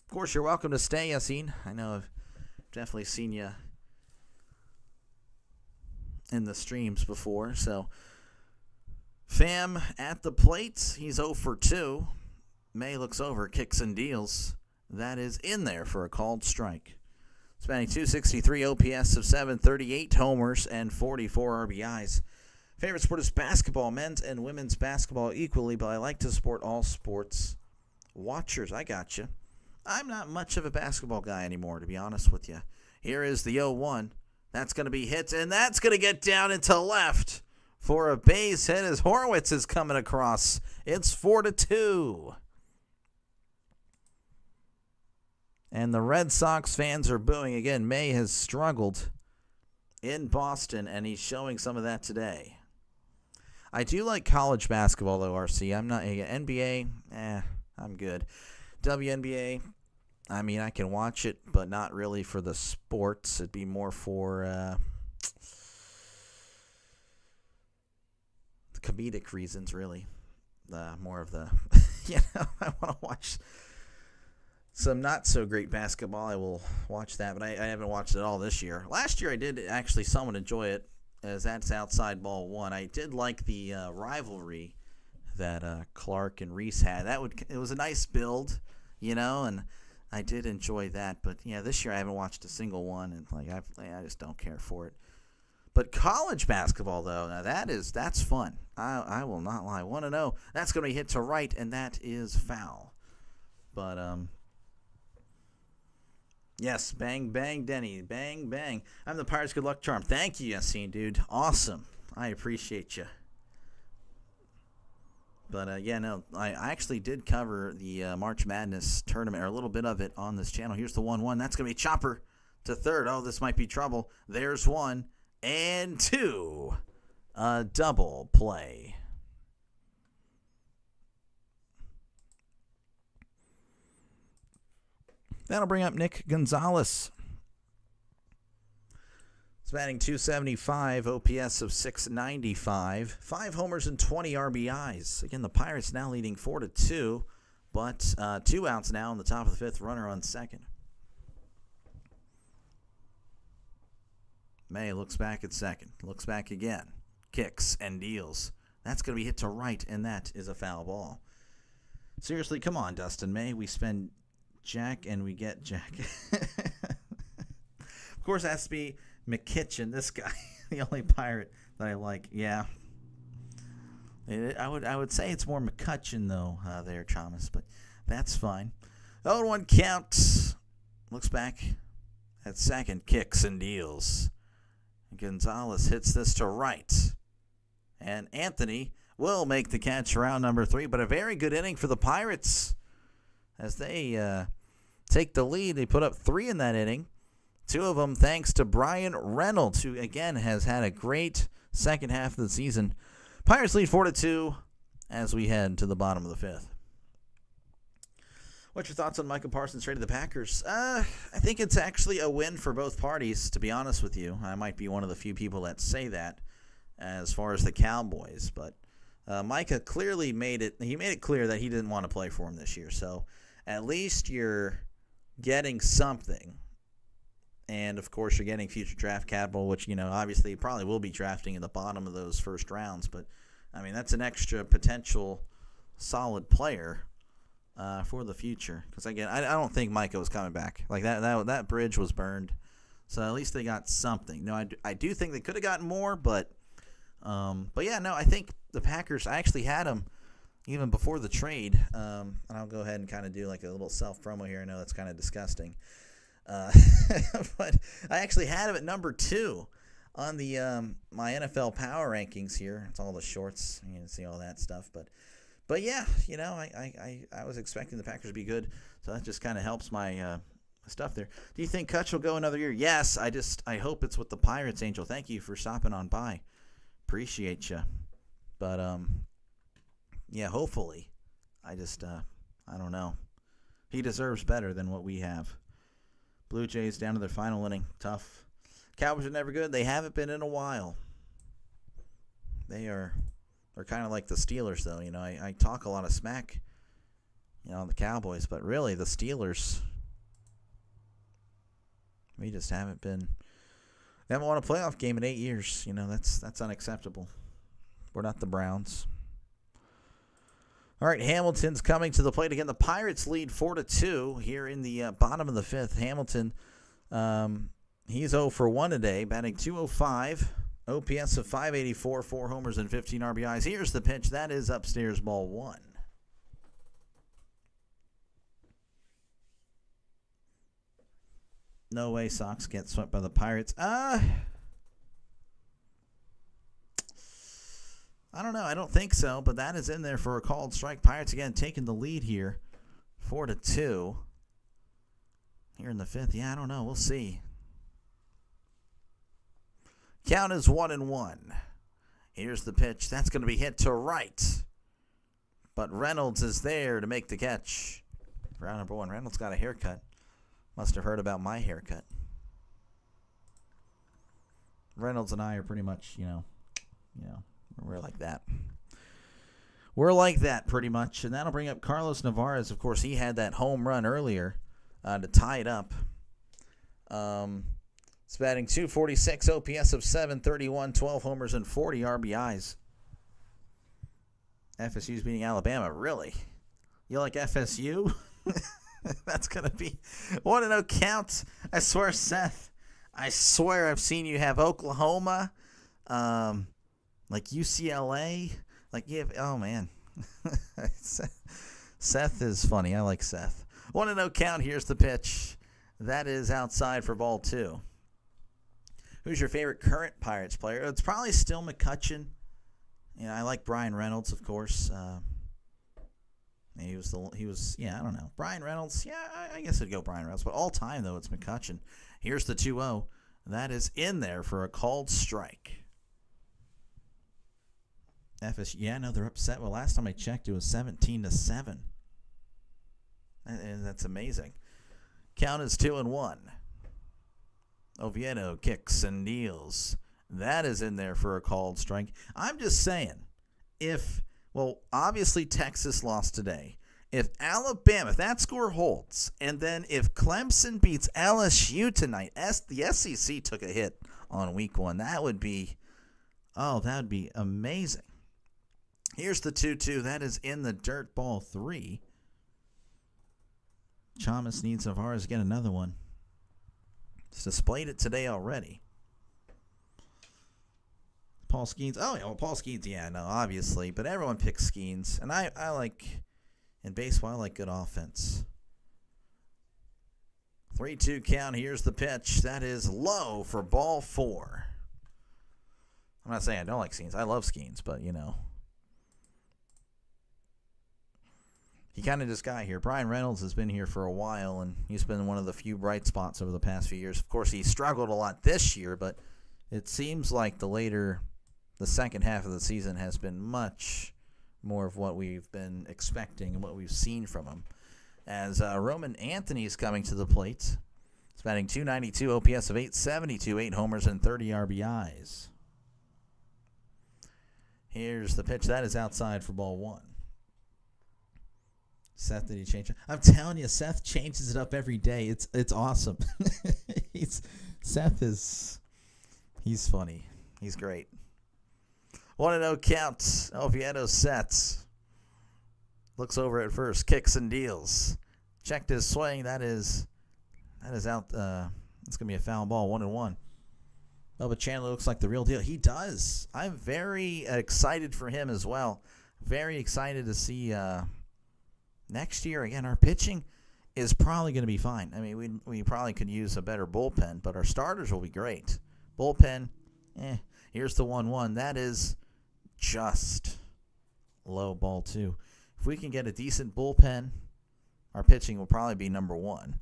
Of course, you're welcome to stay, Yassine. I know I've definitely seen you in the streams before. So, Pham at the plate. He's 0 for 2. May looks over, kicks and deals. That is in there for a called strike. Spanning .263 OPS of 738 homers and 44 RBIs. Favorite sport is basketball, men's and women's basketball equally, but I like to support all sports watchers. I got you. I'm not much of a basketball guy anymore, to be honest with you. Here is the 0-1. That's going to be hit, and that's going to get down into left for a base hit as Horwitz is coming across. It's 4-2. And the Red Sox fans are booing again. May has struggled in Boston, and he's showing some of that today. I do like college basketball, though, RC. I'm not NBA. I'm good. WNBA, I mean, I can watch it, but not really for the sports. It'd be more for the comedic reasons, really. More of the, I want to watch some not-so-great basketball. I will watch that, but I haven't watched it all this year. Last year I did actually somewhat enjoy it, as that's outside ball 1. I did like the rivalry that Clark and Reese had. It was a nice build, and I did enjoy that. But yeah, this year I haven't watched a single one, and I just don't care for it. But college basketball, though, now that's fun. I will not lie. 1-0. That's going to be hit to right, and that is foul. But yes, bang, bang, Denny. Bang, bang. I'm the Pirates' good luck charm. Thank you, Yassine, dude. Awesome. I appreciate you. But, I actually did cover the March Madness tournament, or a little bit of it, on this channel. Here's the 1-1. That's going to be chopper to third. Oh, this might be trouble. There's 1 and 2. A double play. That'll bring up Nick Gonzalez. He's batting .275, OPS of 695, 5 homers and 20 RBIs. Again, the Pirates now leading 4-2, but 2 outs now in the top of the 5th, runner on second. May looks back at second. Looks back again. Kicks and deals. That's going to be hit to right, and that is a foul ball. Seriously, come on, Dustin May. We spend Jack and we get Jack. Of course, it has to be McKitchen, this guy, the only Pirate that I like. Yeah. I would say it's more McCutcheon, though, there, Thomas, but that's fine. 0-1 count. Looks back at second. Kicks and deals. Gonzalez hits this to right. And Anthony will make the catch round number 3, but a very good inning for the Pirates as they take the lead. They put up 3 in that inning. 2 of them thanks to Brian Reynolds, who, again, has had a great second half of the season. Pirates lead 4-2 as we head to the bottom of the 5th. What's your thoughts on Micah Parsons' trade to the Packers? I think it's actually a win for both parties, to be honest with you. I might be one of the few people that say that as far as the Cowboys, but Micah clearly made it clear that he didn't want to play for him this year. So at least you're getting something. And, of course, you're getting future draft capital, which, obviously you probably will be drafting in the bottom of those first rounds. But, I mean, that's an extra potential solid player for the future. Because, again, I don't think Micah was coming back. Like, that bridge was burned. So at least they got something. No, I do think they could have gotten more, but yeah, no, I think the Packers, I actually had them even before the trade. And I'll go ahead and kind of do like a little self-promo here. I know that's kind of disgusting. But I actually had him at number 2 on the my NFL power rankings here. It's all the shorts. You can see all that stuff. But yeah, I was expecting the Packers to be good, so that just kind of helps my stuff there. Do you think Kutch will go another year? Yes. I hope it's with the Pirates, Angel. Thank you for stopping on by. Appreciate you. But yeah, hopefully. I don't know. He deserves better than what we have. Blue Jays down to their final inning. Tough. Cowboys are never good. They haven't been in a while. They're kind of like the Steelers, though. I talk a lot of smack, on the Cowboys, but really the Steelers, we just haven't been. They haven't won a playoff game in 8 years. That's unacceptable. We're not the Browns. All right, Hamilton's coming to the plate again. The Pirates lead 4-2 here in the bottom of the 5th. Hamilton, he's 0 for 1 today, batting .205, OPS of .584, 4 homers and 15 RBIs. Here's the pitch. That is upstairs, ball 1. No way Sox get swept by the Pirates. I don't know. I don't think so, but that is in there for a called strike. Pirates again taking the lead here, 4-2. Here in the 5th. Yeah, I don't know. We'll see. Count is 1-1. Here's the pitch. That's going to be hit to right. But Reynolds is there to make the catch. Round number 1. Reynolds got a haircut. Must have heard about my haircut. Reynolds and I are pretty much, we're like that. We're like that pretty much. And that'll bring up Carlos Nevarez. Of course, he had that home run earlier to tie it up. It's batting .246, OPS of .731, 12 homers and 40 RBIs. FSU's beating Alabama. Really? You like FSU? That's going to be 1-0 count. I swear, Seth. I swear I've seen you have Oklahoma. Like UCLA, like you have, oh man. Seth is funny. I like Seth. 1-0 count. Here's the pitch. That is outside for ball 2. Who's your favorite current Pirates player? It's probably still McCutcheon. I like Brian Reynolds, of course. He was, I don't know. Brian Reynolds, yeah, I guess I'd go Brian Reynolds. But all time, though, it's McCutcheon. Here's the 2-0. That is in there for a called strike. FSU, yeah, no, they're upset. Well, last time I checked, it was 17-7. And that's amazing. Count is 2-1. Oviedo kicks and deals. That is in there for a called strike. I'm just saying, obviously Texas lost today. If Alabama, if that score holds, and then if Clemson beats LSU tonight, the SEC took a hit on week 1. That would be amazing. Here's the 2-2. That is in the dirt, ball 3. Chalmers needs Navarez get another one. It's displayed it today already. Paul Skeens. Oh, yeah, well, Paul Skeens, yeah, no, obviously. But everyone picks Skeens. And I like, in baseball, I like good offense. 3-2 count. Here's the pitch. That is low for ball 4. I'm not saying I don't like Skeens. I love Skeens, but, you know. He kind of just got here. Brian Reynolds has been here for a while, and he's been one of the few bright spots over the past few years. Of course, he struggled a lot this year, but it seems like the second half of the season has been much more of what we've been expecting and what we've seen from him. As Roman Anthony is coming to the plate. He's batting .292, OPS of .872, 8 homers and 30 RBIs. Here's the pitch. That is outside for ball 1. Seth, did he change it? I'm telling you, Seth changes it up every day. It's awesome. He's funny. He's great. 1-0 count. Oviedo sets. Looks over at first. Kicks and deals. Checked his swing. That is out. It's going to be a foul ball. 1-1. Oh, but Chandler looks like the real deal. He does. I'm very excited for him as well. Very excited to see next year. Again, our pitching is probably going to be fine. I mean, we probably could use a better bullpen, but our starters will be great. Bullpen, here's the 1-1. That is just low, ball 2. If we can get a decent bullpen, our pitching will probably be number 1.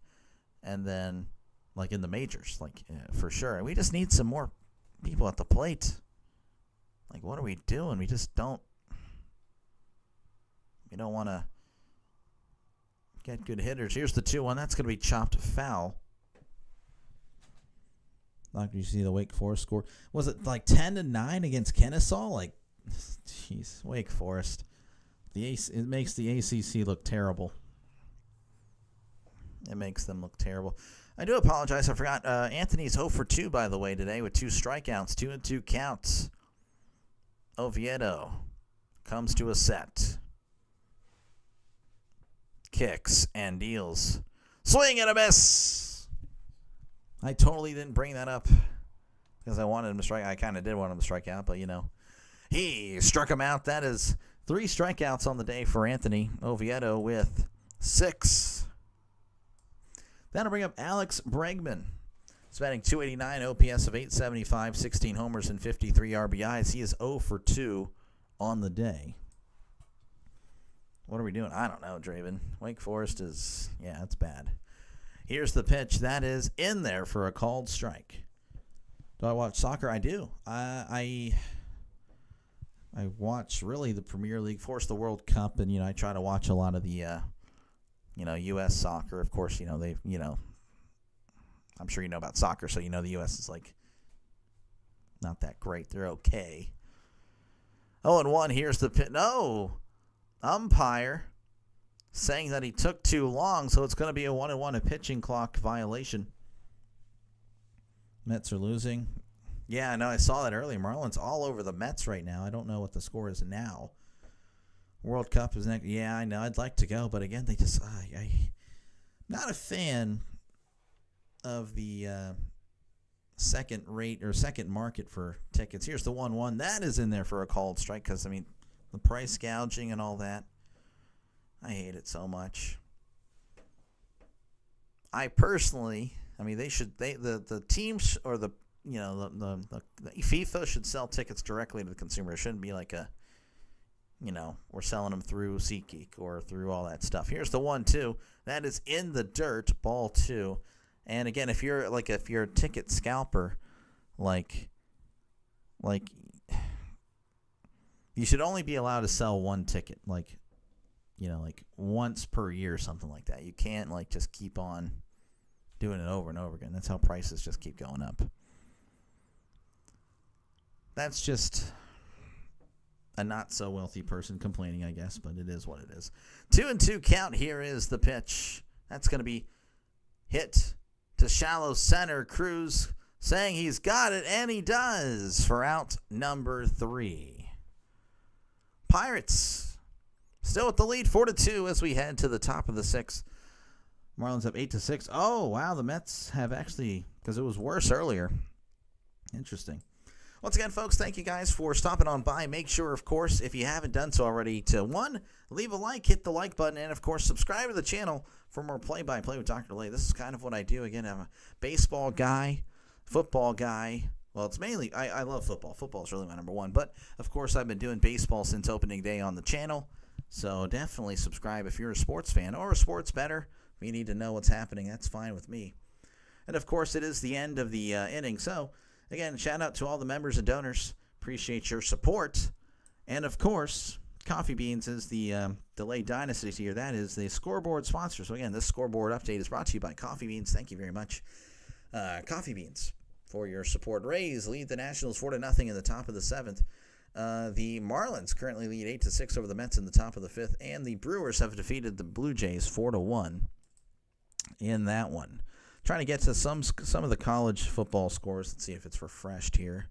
And then, like in the majors, for sure. And we just need some more people at the plate. Like, what are we doing? We just don't. We don't want to get good hitters. Here's the 2-1. That's going to be chopped foul. Like, you see the Wake Forest score. Was it like 10-9 against Kennesaw? Like, jeez, Wake Forest. It makes the ACC look terrible. It makes them look terrible. I do apologize. I forgot. Anthony's 0 for 2, by the way, today with 2 strikeouts, 2-2 counts. Oviedo comes to a set. Kicks and deals. Swing and a miss. I totally didn't bring that up because I wanted him to strike. I kind of did want him to strike out, but, you know, he struck him out. That is 3 strikeouts on the day for Anthony. Oviedo with 6. That'll bring up Alex Bregman. He's batting .289, OPS of .875, 16 homers and 53 RBIs. He is 0 for 2 on the day. What are we doing? I don't know, Draven. Wake Forest is, it's bad. Here's the pitch. That is in there for a called strike. Do I watch soccer? I do. I watch really the Premier League, the World Cup, and I try to watch a lot of the U.S. soccer. Of course, I'm sure you know about soccer, so the U.S. is like not that great. They're okay. 0-1. Here's the pitch. No. Umpire saying that he took too long, so it's going to be a 1-1, a pitching clock violation. Mets are losing. Yeah, I know. I saw that earlier. Marlins all over the Mets right now. I don't know what the score is now. World Cup is next. Yeah, I know. I'd like to go, but again, they just. I'm not a fan of the second market for tickets. Here's the 1-1. That is in there for a called strike because, the price gouging and all that. I hate it so much. I personally, the teams or the FIFA should sell tickets directly to the consumer. It shouldn't be like we're selling them through SeatGeek or through all that stuff. Here's the 1-2. That is in the dirt, ball 2. And again, if you're a ticket scalper, like you should only be allowed to sell one ticket, like once per year or something like that. You can't just keep on doing it over and over again. That's how prices just keep going up. That's just a not so wealthy person complaining, I guess, but it is what it is. 2-2 count. Here is the pitch. That's going to be hit to shallow center. Cruz saying he's got it, and he does for out number 3. Pirates still with the lead, 4-2 as we head to the top of the 6th. Marlins up 8-6. Oh, wow, the Mets have actually, because it was worse earlier. Interesting. Once again, folks, thank you guys for stopping on by. Make sure, of course, if you haven't done so already, to 1, leave a like, hit the like button, and, of course, subscribe to the channel for more play-by-play with Dr. Lay. This is kind of what I do. Again, I'm a baseball guy, football guy. Well, it's mainly, I love football. Football is really my number one. But, of course, I've been doing baseball since opening day on the channel. So definitely subscribe if you're a sports fan or a sports bettor. If you need to know what's happening, that's fine with me. And, of course, it is the end of the inning. So, again, shout out to all the members and donors. Appreciate your support. And, of course, Coffee Beans is the Delay Dynasty here. That is the scoreboard sponsor. So, again, this scoreboard update is brought to you by Coffee Beans. Thank you very much, Coffee Beans, for your support. Rays lead the Nationals 4-0 in the top of the 7th. The Marlins currently lead 8-6 over the Mets in the top of the 5th. And the Brewers have defeated the Blue Jays 4-1 in that one. Trying to get to some of the college football scores. Let's see if it's refreshed here.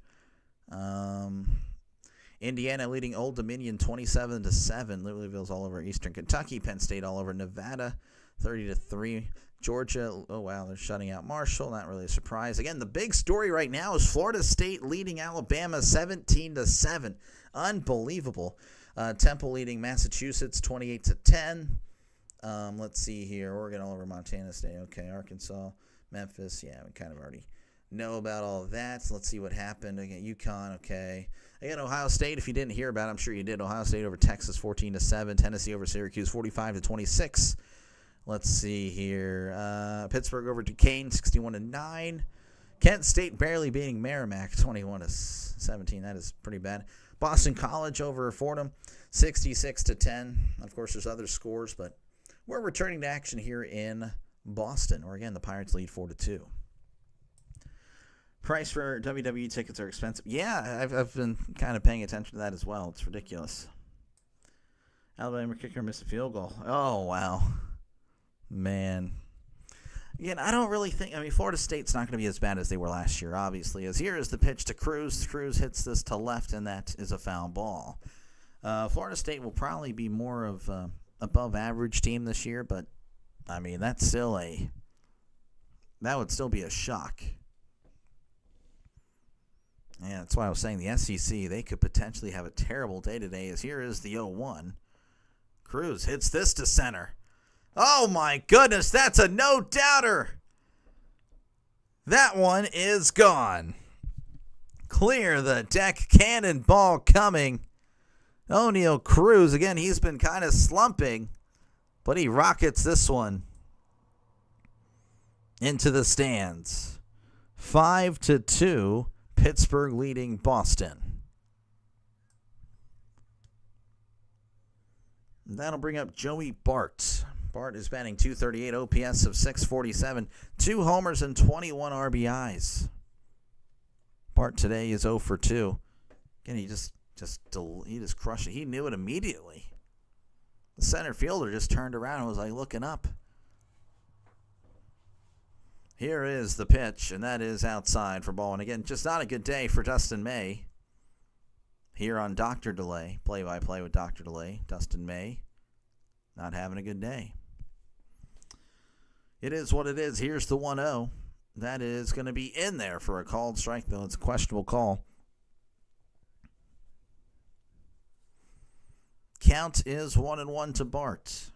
Indiana leading Old Dominion 27-7. Louisville's all over Eastern Kentucky. Penn State all over Nevada 30-3. Georgia, oh wow, they're shutting out Marshall. Not really a surprise. Again, the big story right now is Florida State leading Alabama 17-7. Unbelievable. Temple leading Massachusetts 28-10. Let's see here. Oregon all over Montana State. Okay, Arkansas, Memphis. Yeah, we kind of already know about all of that. So let's see what happened. Again, UConn. Okay. Again, Ohio State. If you didn't hear about it, I'm sure you did. Ohio State over Texas 14-7. Tennessee over Syracuse 45-26. Let's see here. Pittsburgh over Duquesne 61-9. Kent State barely beating Merrimack 21-17. That is pretty bad. Boston College over Fordham 66-10. Of course, there's other scores, but we're returning to action here in Boston, where, again, the Pirates lead 4-2. Price for WWE tickets are expensive. Yeah, I've been kind of paying attention to that as well. It's ridiculous. Alabama kicker missed a field goal. Oh, wow. Man. Again, I don't really think, Florida State's not going to be as bad as they were last year, obviously. As here is the pitch to Cruz. Cruz hits this to left, and that is a foul ball. Florida State will probably be more of above average team this year, but that's still that would still be a shock. Yeah, that's why I was saying the SEC, they could potentially have a terrible day today, as here is the 0-1. Cruz hits this to center. Oh my goodness, that's a no-doubter. That one is gone. Clear the deck, cannonball coming. O'Neal Cruz, again, he's been kind of slumping, but he rockets this one into the stands. 5-2, Pittsburgh leading Boston. That'll bring up Joey Bart. Bart is batting .238, OPS of .647, 2 homers and 21 RBIs. Bart today is 0 for 2. Again, he just crushed it. He knew it immediately. The center fielder just turned around and was like looking up. Here is the pitch, and that is outside for ball. And again, just not a good day for Dustin May. Here on Dr. Delay, play-by-play with Dr. Delay, Dustin May, not having a good day. It is what it is. Here's the 1-0. That is going to be in there for a called strike, though. It's a questionable call. Count is 1-1 to Bart.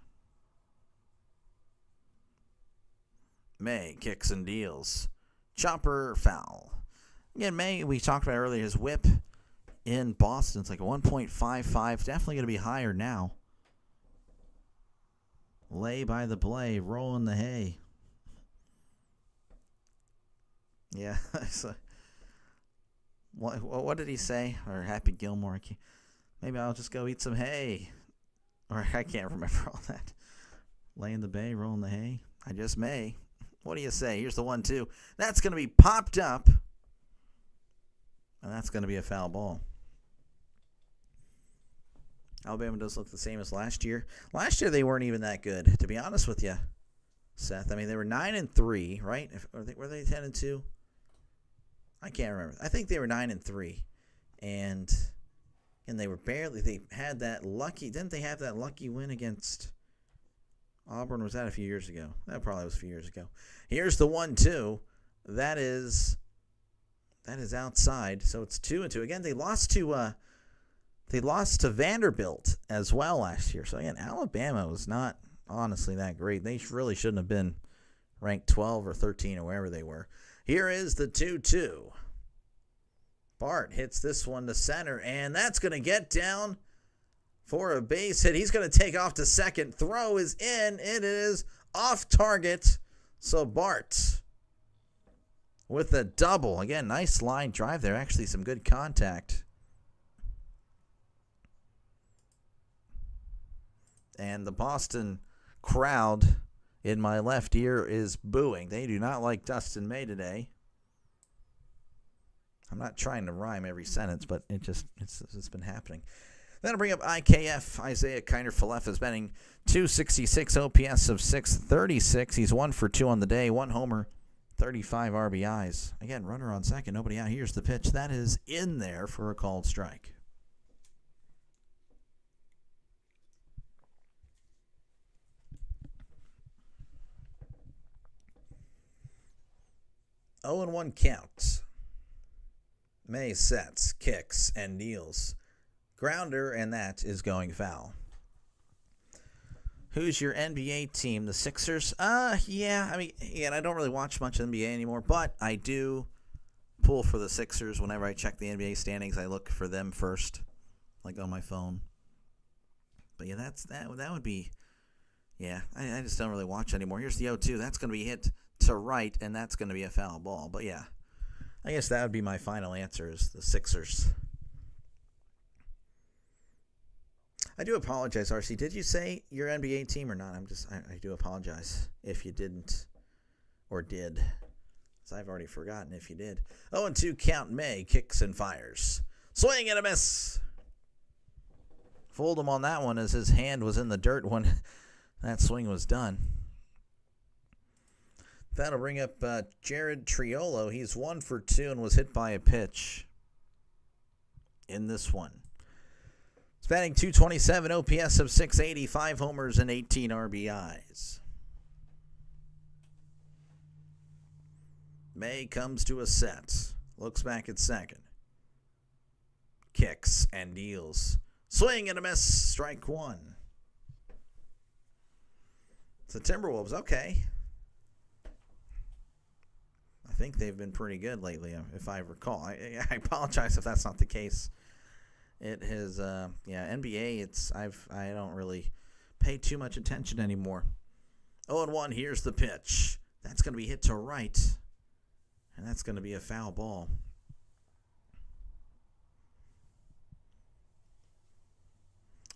May kicks and deals. Chopper foul. Again, May, we talked about earlier, his whip in Boston. It's like a 1.55. Definitely going to be higher now. Lay by the play, rolling the hay. Yeah. What did he say? Or Happy Gilmore? Maybe I'll just go eat some hay. Or I can't remember all that. Lay in the bay, rolling the hay. I just may. What do you say? Here's the 1-2. That's going to be popped up. And that's going to be a foul ball. Alabama does look the same as last year. Last year they weren't even that good, to be honest with you, Seth. They were 9-3, right? Were they 10-2? I can't remember. I think they were 9-3, and they were they had that lucky. Didn't they have that lucky win against Auburn? Was that a few years ago? That probably was a few years ago. Here's the 1-2. That is outside. So it's 2-2. Again, they lost to Vanderbilt as well last year. So again, Alabama was not honestly that great. They really shouldn't have been ranked 12 or 13 or wherever they were. Here is the 2-2. Bart hits this one to center, and that's going to get down for a base hit. He's going to take off to second. Throw is in. It is off target. So Bart with a double. Again, nice line drive there. Actually, some good contact. And the Boston crowd in my left ear is booing. They do not like Dustin May today. I'm not trying to rhyme every sentence, but it's been happening. That'll bring up IKF. Isaiah Kiner-Falefa is batting .266, OPS of .636. He's 1 for 2 on the day, 1 homer, 35 RBIs. Again, runner on second, nobody out. Here's the pitch. That is in there for a called strike. Oh and 1 count. May sets, kicks, and kneels. Grounder, and that is going foul. Who's your NBA team? The Sixers? Yeah. I mean, again, I don't really watch much NBA anymore, but I do pull for the Sixers. Whenever I check the NBA standings, I look for them first, like on my phone. But yeah, that would be, yeah, I just don't really watch anymore. Here's the 0-2. That's going to be hit to right, and that's going to be a foul ball. But yeah, I guess that would be my final answer is the Sixers. I do apologize, RC. Did you say your NBA team or not? I do apologize if you didn't or did. Because I've already forgotten if you did. 0-2 count. May kicks and fires. Swing and a miss. Fooled him on that one as his hand was in the dirt when that swing was done. That'll bring up Jared Triolo. He's 1 for 2 and was hit by a pitch in this one. He's batting .227, OPS of .680, 5 homers and 18 RBIs. May comes to a set. Looks back at second. Kicks and deals. Swing and a miss. Strike 1. It's the Timberwolves. Okay. I think they've been pretty good lately, if I recall. I apologize if that's not the case. It has, NBA. I don't really pay too much attention anymore. 0-1. Here's the pitch. That's going to be hit to right, and that's going to be a foul ball.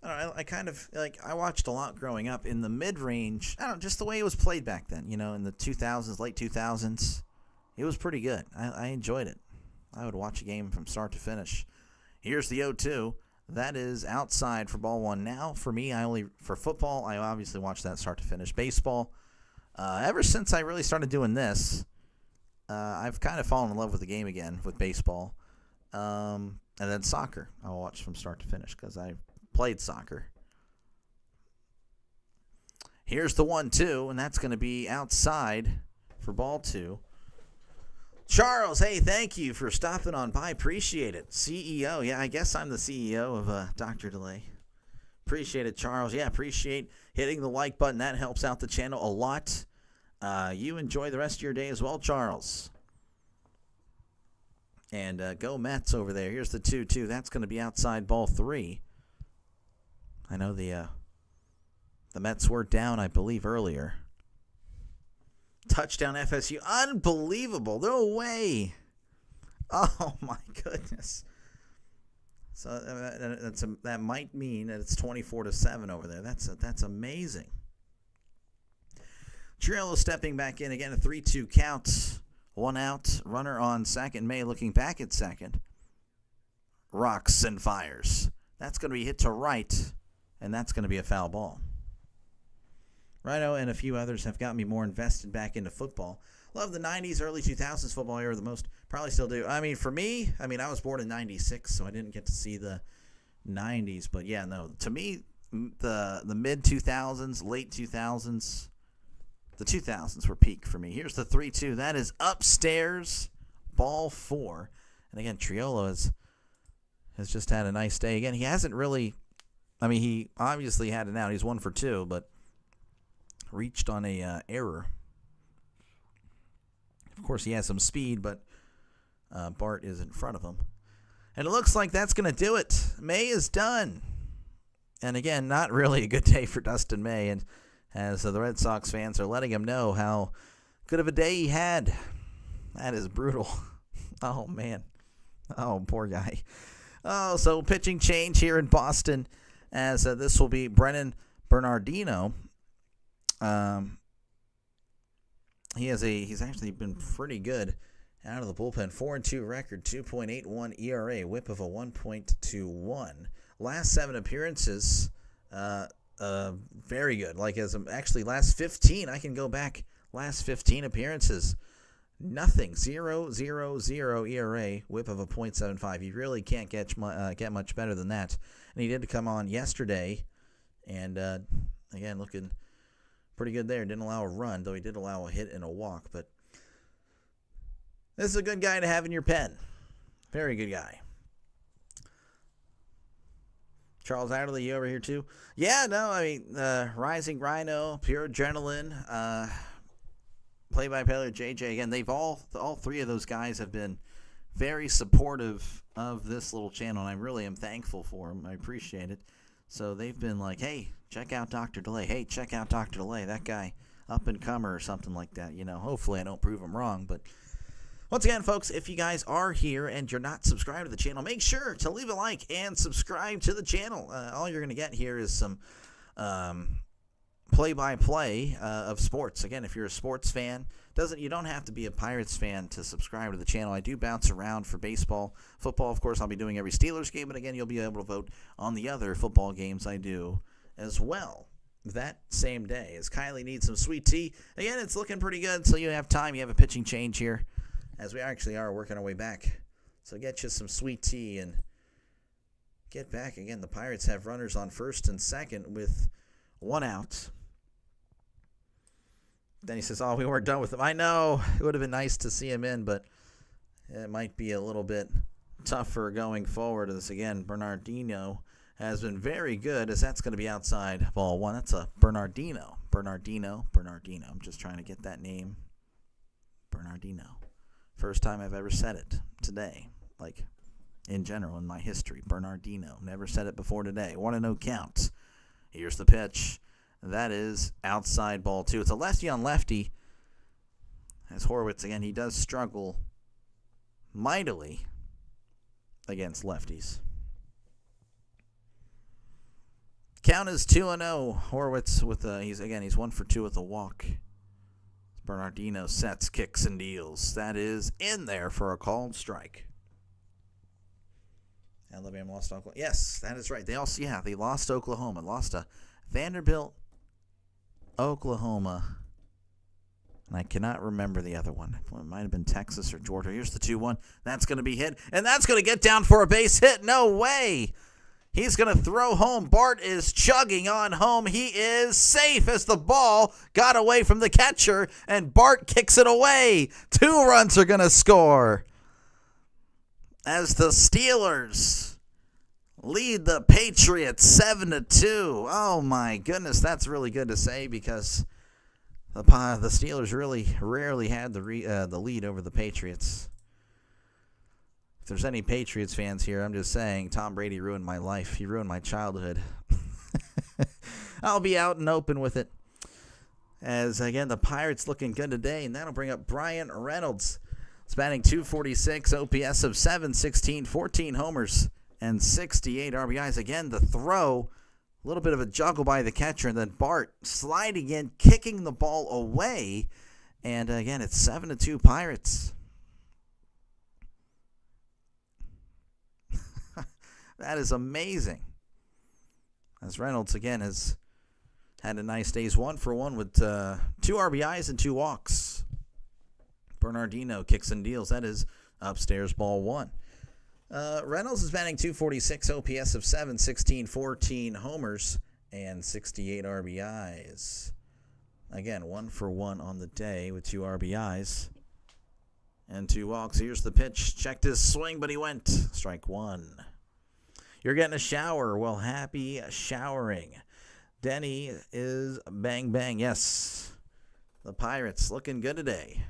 I kind of I watched a lot growing up in the mid-range. I don't know, just the way it was played back then. In the 2000s, late 2000s. It was pretty good. I enjoyed it. I would watch a game from start to finish. Here's the 0-2. That is outside for ball 1. Now, for me, for football, I obviously watch that start to finish. Baseball, ever since I really started doing this, I've kind of fallen in love with the game again with baseball. And then soccer, I'll watch from start to finish because I played soccer. Here's the 1-2, and that's going to be outside for ball 2. Charles, hey, thank you for stopping on by. Appreciate it. CEO. Yeah, I guess I'm the CEO of Dr. Delay. Appreciate it, Charles. Yeah, appreciate hitting the like button. That helps out the channel a lot. You enjoy the rest of your day as well, Charles. And go Mets over there. Here's the 2-2. That's going to be outside ball 3. I know the Mets were down, I believe, earlier. Touchdown FSU. Unbelievable. No way. Oh, my goodness. So that might mean that it's 24-7 over there. That's amazing. Triolo stepping back in again. A 3-2 count. 1 out. Runner on second. May looking back at second. Rocks and fires. That's going to be hit to right, and that's going to be a foul ball. Rhino and a few others have got me more invested back into football. Love the 90s, early 2000s football era the most. Probably still do. I mean, for me, I was born in 96, so I didn't get to see the 90s. But, yeah, no. To me, the mid-2000s, late 2000s, the 2000s were peak for me. Here's the 3-2. That is upstairs, ball 4. And, again, Triolo has just had a nice day. Again, he hasn't really – he obviously had it out. He's 1 for 2, but reached on a error. Of course, he has some speed, but Bart is in front of him. And it looks like that's going to do it. May is done. And again, not really a good day for Dustin May. And as the Red Sox fans are letting him know how good of a day he had. That is brutal. Oh, man. Oh, poor guy. Oh, so pitching change here in Boston as this will be Brennan Bernardino. He's actually been pretty good out of the bullpen. 4-2 record, 2.81 ERA, whip of a 1.21. Last 7 appearances, very good. Actually last 15, I can go back. Last 15 appearances, nothing. 0.00 ERA, whip of a 0.75. You really can't get much better than that. And he did come on yesterday, and again looking pretty good there. Didn't allow a run, though he did allow a hit and a walk. But this is a good guy to have in your pen. Very good guy. Charles Adderley, you over here too? Yeah, no, Rising Rhino, Pure Adrenaline, play-by-play JJ. Again, they've all 3 of those guys have been very supportive of this little channel, and I really am thankful for them. I appreciate it. So they've been like, hey, check out Dr. DeLay. Hey, check out Dr. DeLay. That guy, up-and-comer or something like that. Hopefully I don't prove him wrong. But once again, folks, if you guys are here and you're not subscribed to the channel, make sure to leave a like and subscribe to the channel. All you're going to get here is some play-by-play of sports. Again, if you're a sports fan, you don't have to be a Pirates fan to subscribe to the channel. I do bounce around for baseball. Football, of course, I'll be doing every Steelers game, but again, you'll be able to vote on the other football games I do as well that same day. As Kylie needs some sweet tea. Again, it's looking pretty good, so you have time. You have a pitching change here, as we actually are working our way back. So get you some sweet tea and get back. Again, the Pirates have runners on first and second with 1 out. Then he says, we weren't done with him. I know. It would have been nice to see him in, but it might be a little bit tougher going forward. As again, Bernardino has been very good, as that's going to be outside ball 1. That's a Bernardino. I'm just trying to get that name. Bernardino. First time I've ever said it today. In general, in my history. Bernardino. Never said it before today. 1-0 count. Here's the pitch. That is outside ball 2. It's a lefty on lefty. As Horwitz, again, he does struggle mightily against lefties. Count is 2-0. Horwitz with he's 1 for 2 with a walk. Bernardino sets, kicks, and deals. That is in there for a called strike. Alabama lost Oklahoma. Yes, that is right. They lost Oklahoma. Lost to Vanderbilt, Oklahoma, and I cannot remember the other one. It might have been Texas or Georgia. Here's the 2-1. That's going to be hit, and that's going to get down for a base hit. No way. He's going to throw home. Bart is chugging on home. He is safe as the ball got away from the catcher, and Bart kicks it away. 2 runs are going to score as the Steelers lead the Patriots 7-2. Oh, my goodness. That's really good to say because the Steelers really rarely had the lead over the Patriots. If there's any Patriots fans here, I'm just saying Tom Brady ruined my life. He ruined my childhood. I'll be out and open with it. As, again, the Pirates looking good today, and that'll bring up Brian Reynolds. He's batting .246, OPS of .716, 14 homers, and 68 RBIs. Again, the throw, a little bit of a juggle by the catcher, and then Bart sliding in, kicking the ball away. And, again, it's 7-2 Pirates. That is amazing. As Reynolds, again, has had a nice day. He's 1 for 1 with 2 RBIs and 2 walks. Bernardino kicks and deals. That is upstairs, ball 1. Reynolds is batting .246, OPS of 716, 14 homers, and 68 RBIs. Again, 1 for 1 on the day with 2 RBIs and 2 walks. Here's the pitch. Checked his swing, but he went. Strike 1. You're getting a shower. Well, happy showering. Denny is bang, bang. Yes. The Pirates looking good today.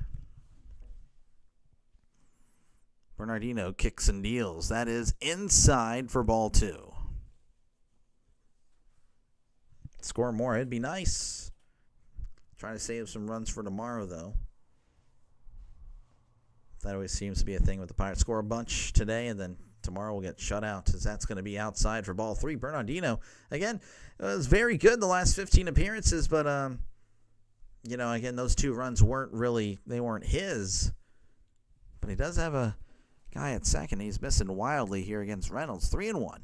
Bernardino kicks and deals. That is inside for ball 2. Score more. It'd be nice. Try to save some runs for tomorrow, though. That always seems to be a thing with the Pirates. Score a bunch today, and then tomorrow we'll get shut out, as that's going to be outside for ball 3. Bernardino, again, was very good the last 15 appearances, but, again, those 2 runs weren't his. But he does have a guy at second. He's missing wildly here against Reynolds. 3-1.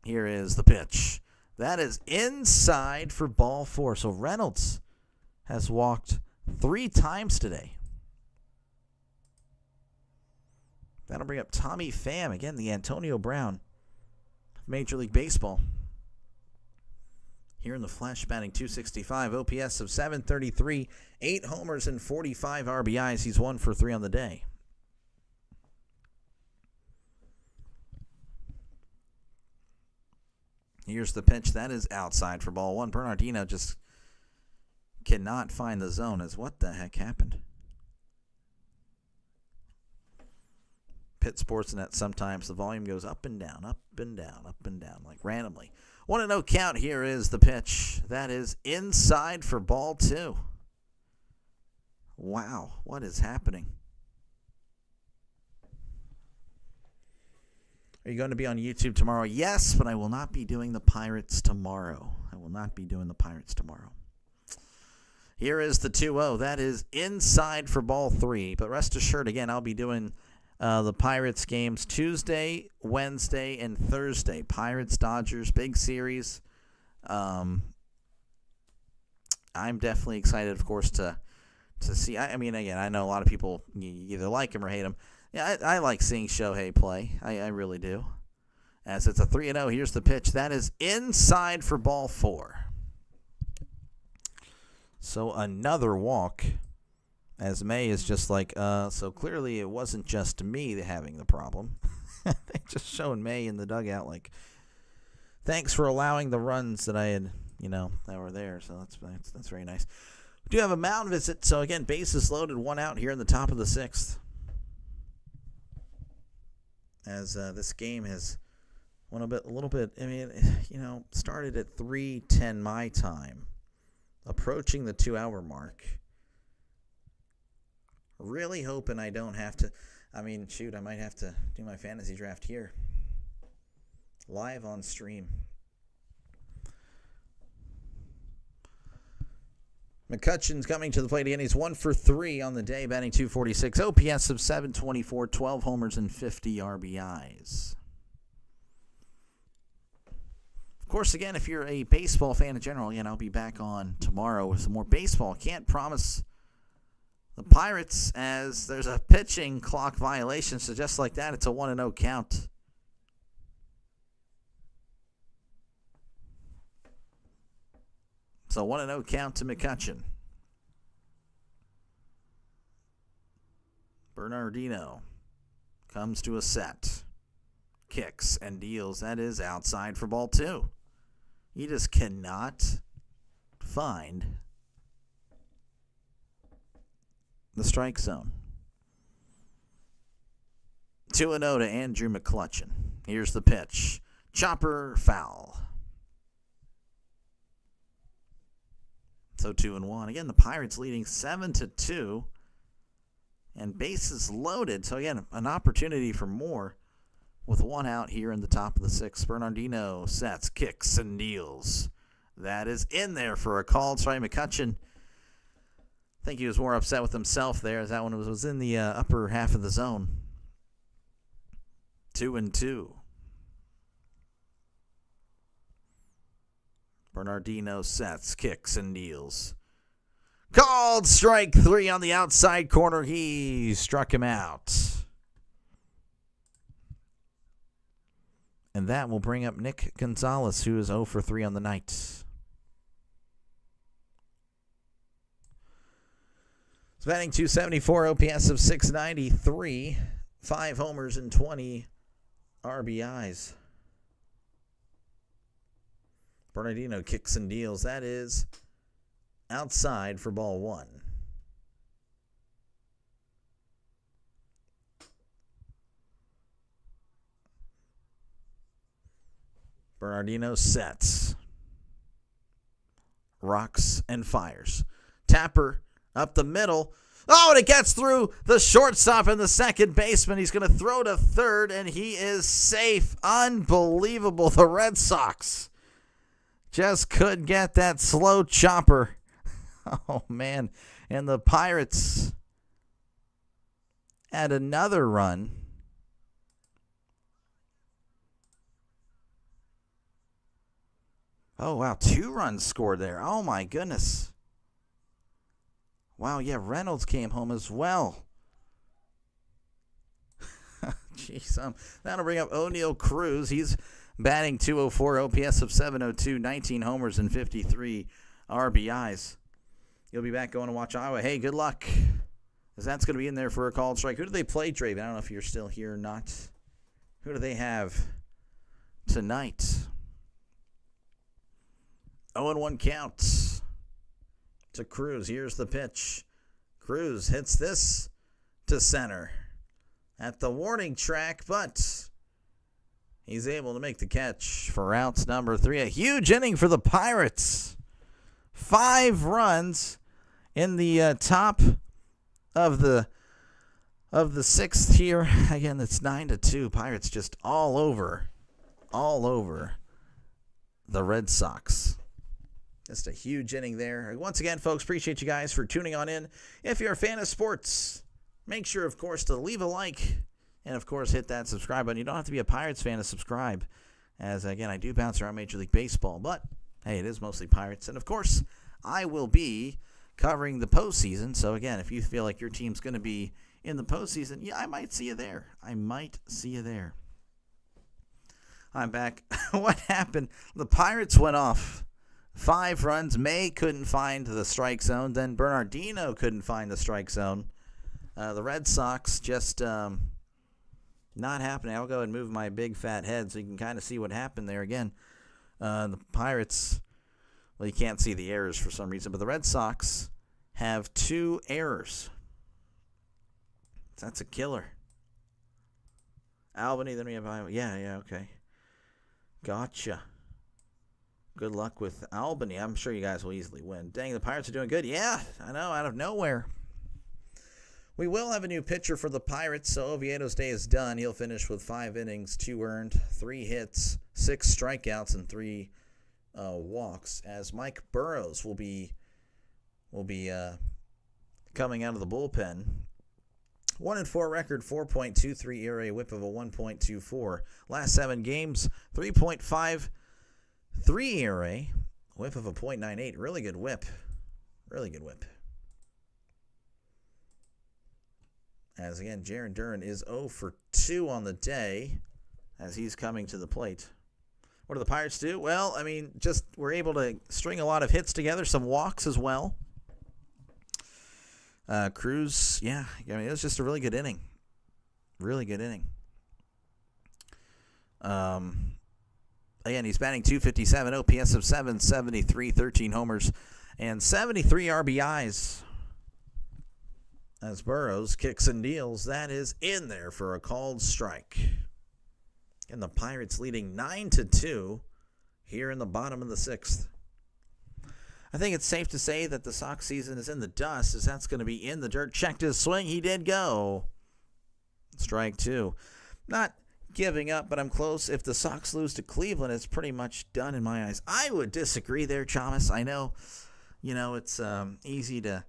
Here is the pitch. That is inside for ball 4. So Reynolds has walked 3 times today. That'll bring up Tommy Pham, again, the Antonio Brown of Major League Baseball. Here in the flesh, batting .265, OPS of 733, 8 homers and 45 RBIs. He's 1 for 3 on the day. Here's the pitch. That is outside for ball 1. Bernardino just cannot find the zone. What the heck happened? Pitt Sportsnet, sometimes the volume goes up and down, up and down, up and down, like randomly. 1-0 count. Here is the pitch. That is inside for ball 2. Wow, what is happening? Are you going to be on YouTube tomorrow? Yes, but I will not be doing the Pirates tomorrow. Here is the 2-0. That is inside for ball 3. But rest assured, again, I'll be doing the Pirates games Tuesday, Wednesday, and Thursday. Pirates, Dodgers, big series. I'm definitely excited, of course, to see. I mean, again, I know a lot of people either like him or hate him. Yeah, I like seeing Shohei play. I really do. As it's a 3-0, here's the pitch. That is inside for ball 4. So another walk. As May is just like, so clearly it wasn't just me having the problem. They just showing May in the dugout like, thanks for allowing the runs that I had, that were there. So that's very nice. We do have a mound visit. So again, bases loaded, 1 out here in the top of the 6th. As this game has went a little bit. I mean, started at 3:10 my time, approaching the 2-hour mark. Really hoping I don't have to. I might have to do my fantasy draft here, live on stream. McCutcheon's coming to the plate again. He's 1 for 3 on the day, batting .246, OPS of 724, 12 homers and 50 RBIs. Of course, again, if you're a baseball fan in general, I'll be back on tomorrow with some more baseball. Can't promise the Pirates, as there's a pitching clock violation, so just like that, it's a 1-0 count. So 1-0 count to McCutcheon. Bernardino comes to a set. Kicks and deals. That is outside for ball 2. He just cannot find the strike zone. 2-0 to Andrew McCutcheon. Here's the pitch. Chopper foul. So 2-1. Again, the Pirates leading 7-2. And bases loaded. So again, an opportunity for more with 1 out here in the top of the 6th. Bernardino sets, kicks, and deals. That is in there for a call. Sorry, McCutcheon. I think he was more upset with himself there, as that one was in the upper half of the zone. 2-2. Bernardino sets, kicks, and deals. Called strike 3 on the outside corner. He struck him out. And that will bring up Nick Gonzalez, who is 0 for 3 on the night. He's batting .274, OPS of 693, 5 homers and 20 RBIs. Bernardino kicks and deals. That is outside for ball 1. Bernardino sets, rocks, and fires. Tapper up the middle. Oh, and it gets through the shortstop and the second baseman. He's going to throw to third, and he is safe. Unbelievable. The Red Sox just could get that slow chopper. Oh, man. And the Pirates had another run. Oh, wow. 2 runs scored there. Oh, my goodness. Wow, yeah, Reynolds came home as well. Jeez, that'll bring up O'Neal Cruz. He's batting .204, OPS of 702, 19 homers and 53 RBIs. You'll be back going to watch Iowa. Hey, good luck, because that's going to be in there for a called strike. Who do they play, Draven? I don't know if you're still here or not. Who do they have tonight? 0-1 count to Cruz. Here's the pitch. Cruz hits this to center at the warning track, but he's able to make the catch for outs number 3. A huge inning for the Pirates. 5 runs in the top of the 6th here. Again, it's 9-2. Pirates just all over the Red Sox. Just a huge inning there. Once again, folks, appreciate you guys for tuning on in. If you're a fan of sports, make sure, of course, to leave a like and, of course, hit that subscribe button. You don't have to be a Pirates fan to subscribe, as, again, I do bounce around Major League Baseball. But, hey, it is mostly Pirates. And, of course, I will be covering the postseason. So, again, if you feel like your team's going to be in the postseason, yeah, I might see you there. I'm back. What happened? The Pirates went off 5 runs. May couldn't find the strike zone. Then Bernardino couldn't find the strike zone. The Red Sox just not happening. I'll go ahead and move my big fat head so you can kind of see what happened there again. The Pirates, well, you can't see the errors for some reason, but the Red Sox have 2 errors. That's a killer. Albany, then we have Iowa. Yeah, okay. Gotcha. Good luck with Albany. I'm sure you guys will easily win. Dang, the Pirates are doing good. Yeah, I know, out of nowhere. We will have a new pitcher for the Pirates, so Oviedo's day is done. He'll finish with 5 innings, 2 earned, 3 hits, 6 strikeouts, and 3 walks, as Mike Burrows will be coming out of the bullpen. 1-4 record, 4.23 ERA, whip of a 1.24. Last 7 games, 3.53 ERA, whip of a .98. Really good whip. As again, Jaron Duran is 0 for 2 on the day as he's coming to the plate. What do the Pirates do? Well, I mean, just we're able to string a lot of hits together, some walks as well. Cruz, yeah, I mean, it was just a really good inning. Again, he's batting .257, OPS of 773, 13 homers, and 73 RBIs. As Burrows kicks and deals, that is in there for a called strike. And the Pirates leading 9-2 here in the bottom of the 6th. I think it's safe to say that the Sox season is in the dust, as that's going to be in the dirt. Checked his swing. He did go. Strike 2. Not giving up, but I'm close. If the Sox lose to Cleveland, it's pretty much done in my eyes. I would disagree there, Thomas. I know, it's easy to,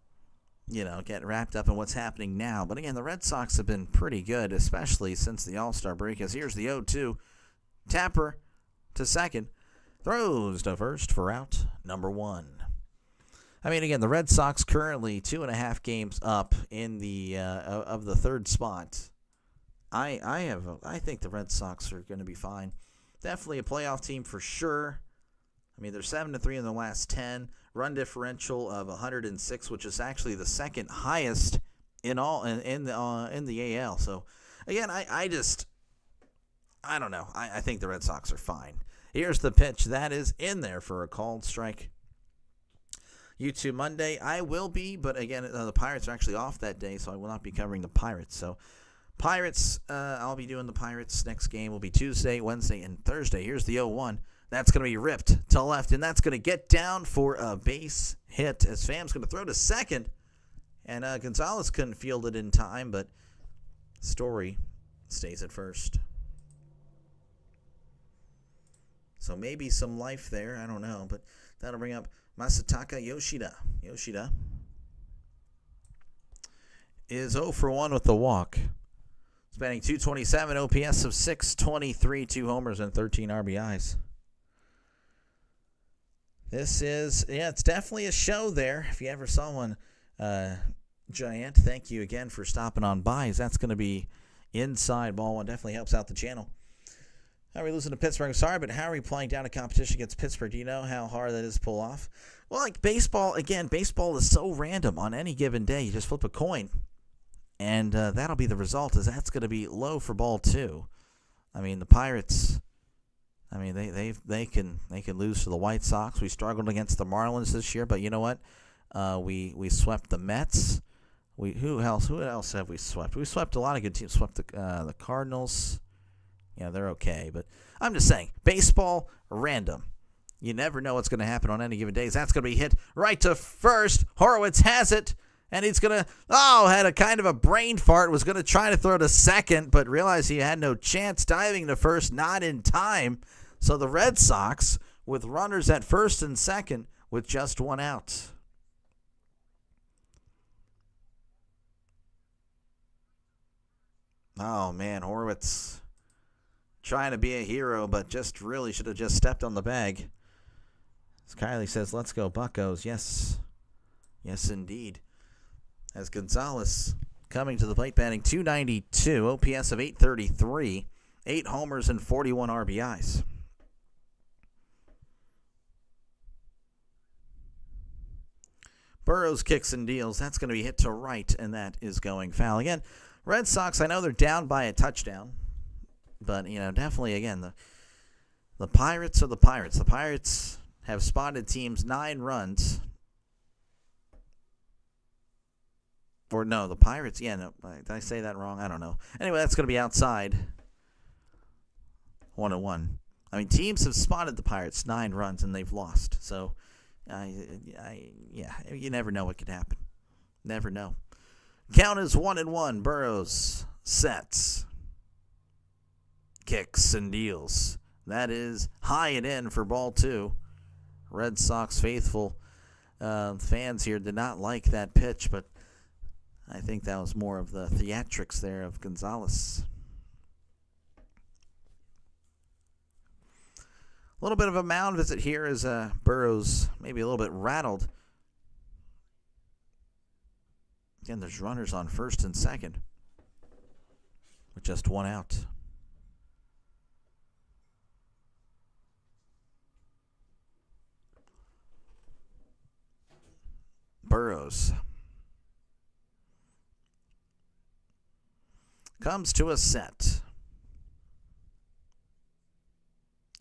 get wrapped up in what's happening now. But again, the Red Sox have been pretty good, especially since the All-Star break. As here's the 0-2. Tapper to second. Throws to first for out number 1. I mean, again, the Red Sox currently 2.5 games up in the of the third spot. I think the Red Sox are going to be fine. Definitely a playoff team for sure. I mean, they're 7-3 in the last 10. Run differential of 106, which is actually the second highest in the AL. So again, I don't know. I think the Red Sox are fine. Here's the pitch that is in there for a called strike. YouTube Monday, I will be, but again, the Pirates are actually off that day, so I will not be covering the Pirates. So Pirates, I'll be doing the Pirates. Next game will be Tuesday, Wednesday, and Thursday. Here's the 0-1. That's going to be ripped to left, and that's going to get down for a base hit as Pham's going to throw to second. And Gonzalez couldn't field it in time, but Story stays at first. So maybe some life there. I don't know, but that'll bring up Masataka Yoshida. Yoshida is 0 for 1 with the walk. He's batting .227, OPS of .623, 2 homers and 13 RBIs. This is, it's definitely a show there. If you ever saw one, Giant, thank you again for stopping on by. That's going to be inside ball one. Definitely helps out the channel. How are we losing to Pittsburgh? Sorry, but how are we playing down a competition against Pittsburgh? Do you know how hard that is to pull off? Well, like baseball, again, baseball is so random. On any given day, you just flip a coin, and that'll be the result. Is that's going to be low for ball 2. I mean, the Pirates. I mean, they can lose to the White Sox. We struggled against the Marlins this year, but you know what? We swept the Mets. Who else have we swept? We swept a lot of good teams. Swept the Cardinals. Yeah, they're okay, but I'm just saying, baseball, random. You never know what's going to happen on any given day. That's going to be hit right to first. Horowitz has it, and he's going to, had a kind of a brain fart, was going to try to throw to second, but realized he had no chance, diving to first, not in time. So the Red Sox, with runners at first and second, with just one out. Oh, man, Horowitz trying to be a hero, but just really should have just stepped on the bag. As Kylie says, let's go Buccos. Yes. Yes, indeed. As Gonzalez coming to the plate, batting .292, OPS of .833, 8 homers and 41 RBIs. Burrows kicks and deals. That's going to be hit to right, and that is going foul. Again, Red Sox, I know they're down by a touchdown. But, definitely, again, the Pirates are the Pirates. The Pirates have spotted teams 9 runs. Or, no, the Pirates, did I say that wrong? I don't know. Anyway, that's going to be outside. 1-1. I mean, teams have spotted the Pirates 9 runs, and they've lost. So, you never know what could happen. Never know. Count is 1-1. Burrows sets. Kicks and deals. That is high and in for ball 2. Red Sox faithful fans here did not like that pitch, but I think that was more of the theatrics there of Gonzalez. A little bit of a mound visit here as Burrows maybe a little bit rattled. Again, there's runners on first and second with just one out. Burrows comes to a set.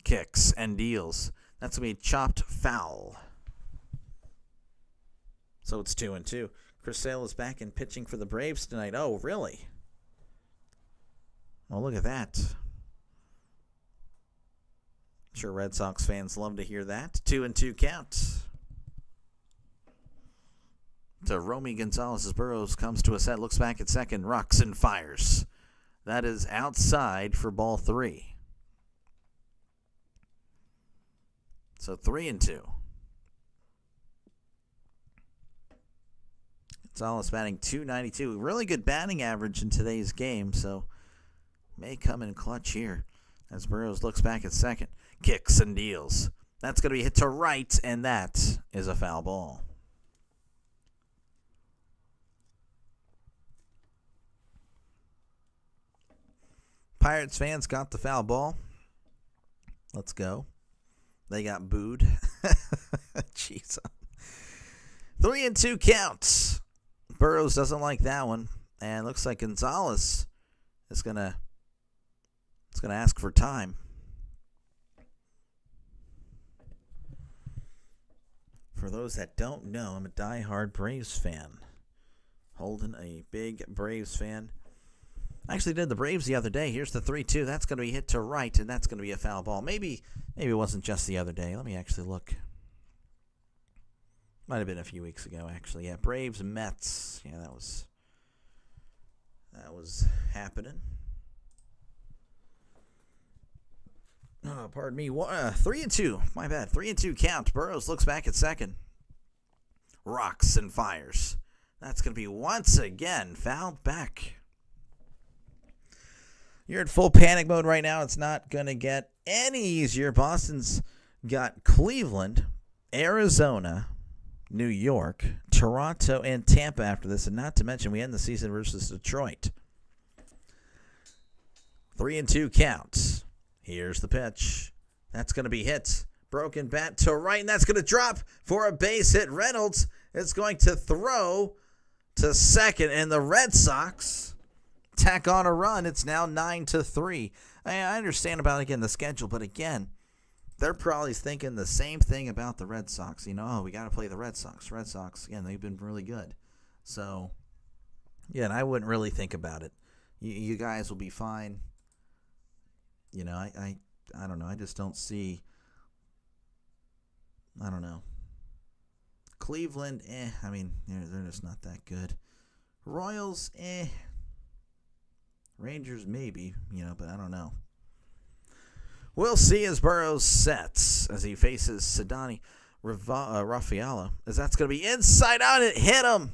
Kicks and deals. That's going to be chopped foul. So it's 2-2. Chris Sale is back in pitching for the Braves tonight. Oh, really? Well, look at that. I'm sure Red Sox fans love to hear that. 2-2 count. To Romy Gonzalez as Burrows comes to a set, looks back at second, rocks and fires. That is outside for ball 3. So 3-2. Gonzalez batting .292. Really good batting average in today's game, so may come in clutch here as Burrows looks back at second, kicks and deals. That's going to be hit to right, and that is a foul ball. Pirates fans got the foul ball. Let's go. They got booed. Jeez. 3-2 counts. Burrows doesn't like that one. And looks like Gonzalez is gonna ask for time. For those that don't know, I'm a diehard Braves fan. Holden, a big Braves fan. I actually did the Braves the other day. Here's the 3-2. That's going to be hit to right, and that's going to be a foul ball. Maybe it wasn't just the other day. Let me actually look. Might have been a few weeks ago, actually. Yeah, Braves, Mets. Yeah, that was happening. Oh, pardon me. 3-2. My bad. 3-2 count. Burrows looks back at second. Rocks and fires. That's going to be once again fouled back. You're in full panic mode right now. It's not going to get any easier. Boston's got Cleveland, Arizona, New York, Toronto, and Tampa after this. And not to mention, we end the season versus Detroit. 3-2 counts. Here's the pitch. That's going to be hit. Broken bat to right, and that's going to drop for a base hit. Reynolds is going to throw to second, and the Red Sox tack on a run. It's now 9-3. I understand about, again, the schedule, but again, they're probably thinking the same thing about the Red Sox. You know, oh, we got to play the Red Sox. Red Sox, again, they've been really good. So, yeah, and I wouldn't really think about it. You guys will be fine. You know, I don't know. I just don't see. I don't know. Cleveland, I mean, they're just not that good. Royals, Rangers, maybe, but I don't know. We'll see as Burrows sets as he faces Ceddanne Rafaela. As that's going to be inside out. It hit him.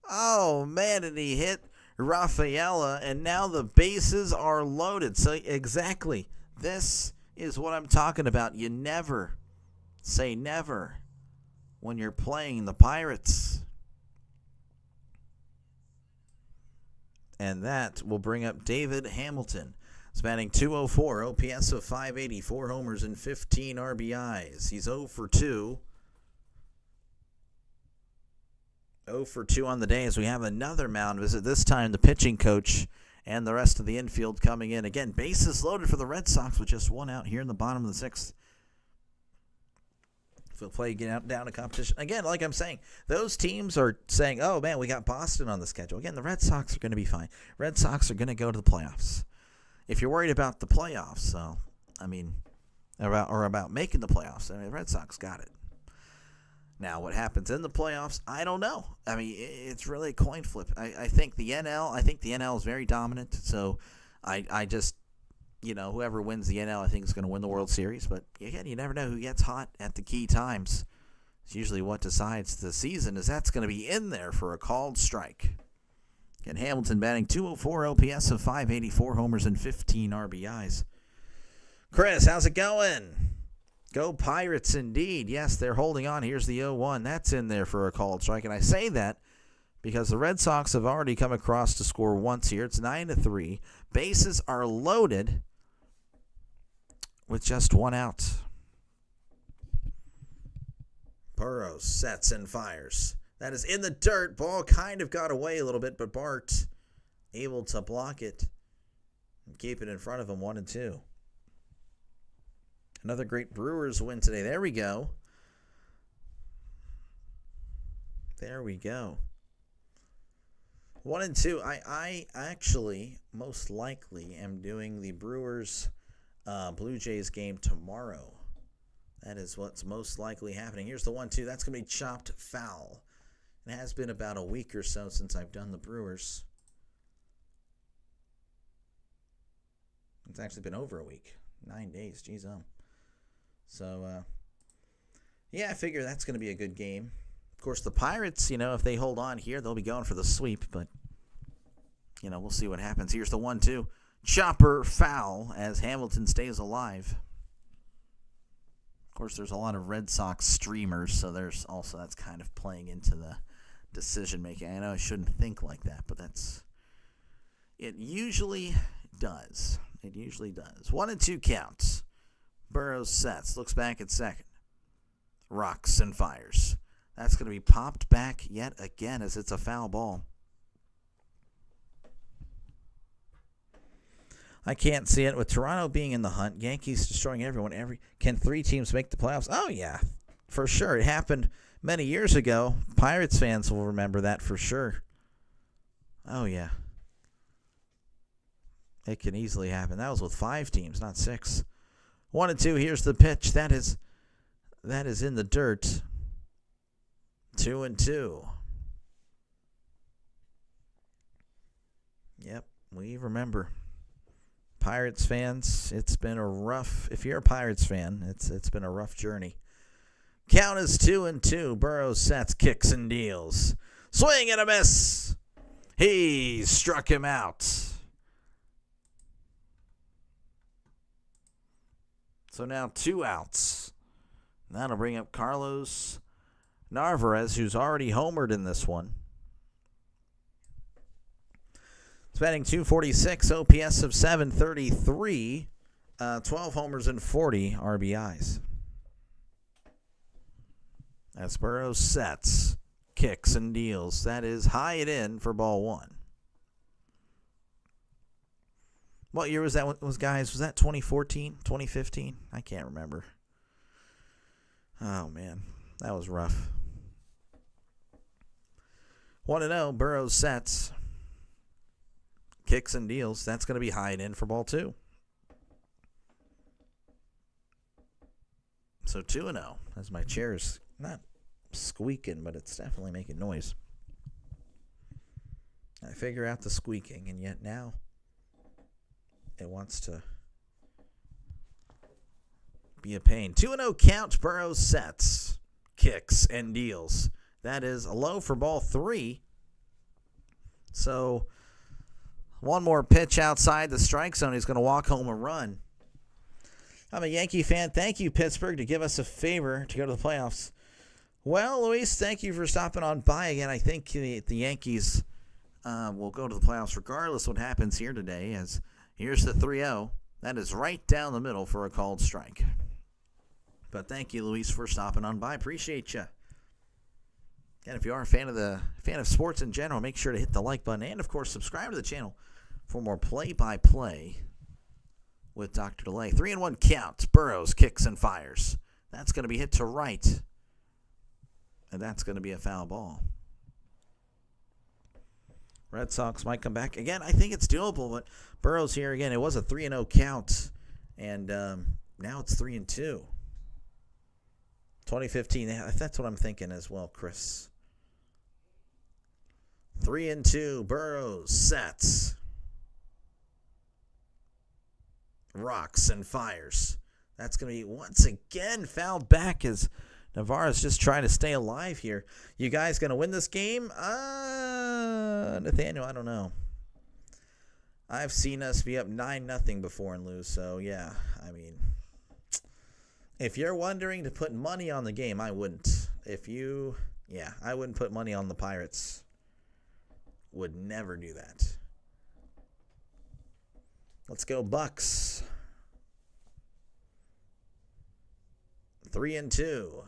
Oh, man, and he hit Rafaela, and now the bases are loaded. So exactly, this is what I'm talking about. You never say never when you're playing the Pirates. And that will bring up David Hamilton. He's batting .204, OPS of .580, 4 homers and 15 RBIs. He's 0 for 2. 0 for 2 on the day as we have another mound visit. This time the pitching coach and the rest of the infield coming in. Again, bases loaded for the Red Sox with just one out here in the bottom of the 6th. If we'll play down to competition. Again, like I'm saying, those teams are saying, oh, man, we got Boston on the schedule. Again, the Red Sox are going to be fine. Red Sox are going to go to the playoffs. If you're worried about the playoffs, so, I mean, about making the playoffs, I mean, the Red Sox got it. Now, what happens in the playoffs, I don't know. I mean, it's really a coin flip. I think the NL is very dominant. So I just, whoever wins the NL, I think is going to win the World Series. But again, you never know who gets hot at the key times. It's usually what decides the season, is that's going to be in there for a called strike. Again, Hamilton batting .204, OPS of .580, 4 homers and 15 RBIs. Chris, how's it going? Go Pirates indeed. Yes, they're holding on. Here's the 0-1. That's in there for a called strike. And I say that because the Red Sox have already come across to score once here. It's 9-3. Bases are loaded with just one out. Burrows sets and fires. That is in the dirt. Ball kind of got away a little bit, but Bart able to block it and keep it in front of him, 1-2. Another great Brewers win today. There we go. There we go. 1-2. I actually most likely am doing the Brewers Blue Jays game tomorrow. That is what's most likely happening. Here's the 1-2. That's going to be chopped foul. It has been about a week or so since I've done the Brewers. It's actually been over a week. 9 days. Jeez, So, yeah, I figure that's going to be a good game. Of course, the Pirates, if they hold on here, they'll be going for the sweep. But, we'll see what happens. Here's the 1-2. Chopper foul as Hamilton stays alive. Of course, there's a lot of Red Sox streamers, so there's also that's kind of playing into the decision-making. I know I shouldn't think like that, but that's It usually does. It usually does. 1-2 counts. Burrows sets. Looks back at second. Rocks and fires. That's going to be popped back yet again as it's a foul ball. I can't see it. With Toronto being in the hunt, Yankees destroying everyone. Can 3 teams make the playoffs? Oh, yeah, for sure. It happened many years ago. Pirates fans will remember that for sure. Oh, yeah. It can easily happen. That was with 5 teams, not 6. 1-2. Here's the pitch. That is in the dirt. 2-2. Yep, we remember. Pirates fans, it's been a rough. If you're a Pirates fan, it's been a rough journey. Count is 2-2. Burrows sets, kicks and deals. Swing and a miss. He struck him out. So now 2 outs. That'll bring up Carlos Narvaez, who's already homered in this one. It's batting .246, OPS of .733, 12 homers and 40 RBIs. As Burrows sets, kicks and deals. That is high and in for ball 1. What year was that, guys? Was that 2014, 2015? I can't remember. Oh, man. That was rough. 1-0, Burrows sets. Kicks and deals. That's going to be high and in for ball 2. So 2-0. As my chair's not squeaking, but it's definitely making noise. I figure out the squeaking, and yet now it wants to be a pain. 2-0 count. Burrows sets. Kicks and deals. That is a low for ball 3. So one more pitch outside the strike zone. He's going to walk home a run. I'm a Yankee fan. Thank you, Pittsburgh, to give us a favor to go to the playoffs. Well, Luis, thank you for stopping on by again. I think the Yankees will go to the playoffs regardless of what happens here today, as here's the 3-0. That is right down the middle for a called strike. But thank you, Luis, for stopping on by. Appreciate you. And if you are a fan of sports in general, make sure to hit the like button and, of course, subscribe to the channel for more play-by-play with Dr. DeLay. 3-1 count. Burrows kicks and fires. That's going to be hit to right, and that's going to be a foul ball. Red Sox might come back. Again, I think it's doable, but Burrows here, again, it was a 3-0 count, and now it's 3-2. 2015, that's what I'm thinking as well, Chris. 3-2, Burrows sets. Rocks and fires. That's going to be once again fouled back as Navarro's just trying to stay alive here. You guys going to win this game? Nathaniel, I don't know. I've seen us be up 9-0 before and lose, so yeah, I mean, if you're wondering to put money on the game, I wouldn't. I wouldn't put money on the Pirates. Would never do that. Let's go Bucks. 3-2.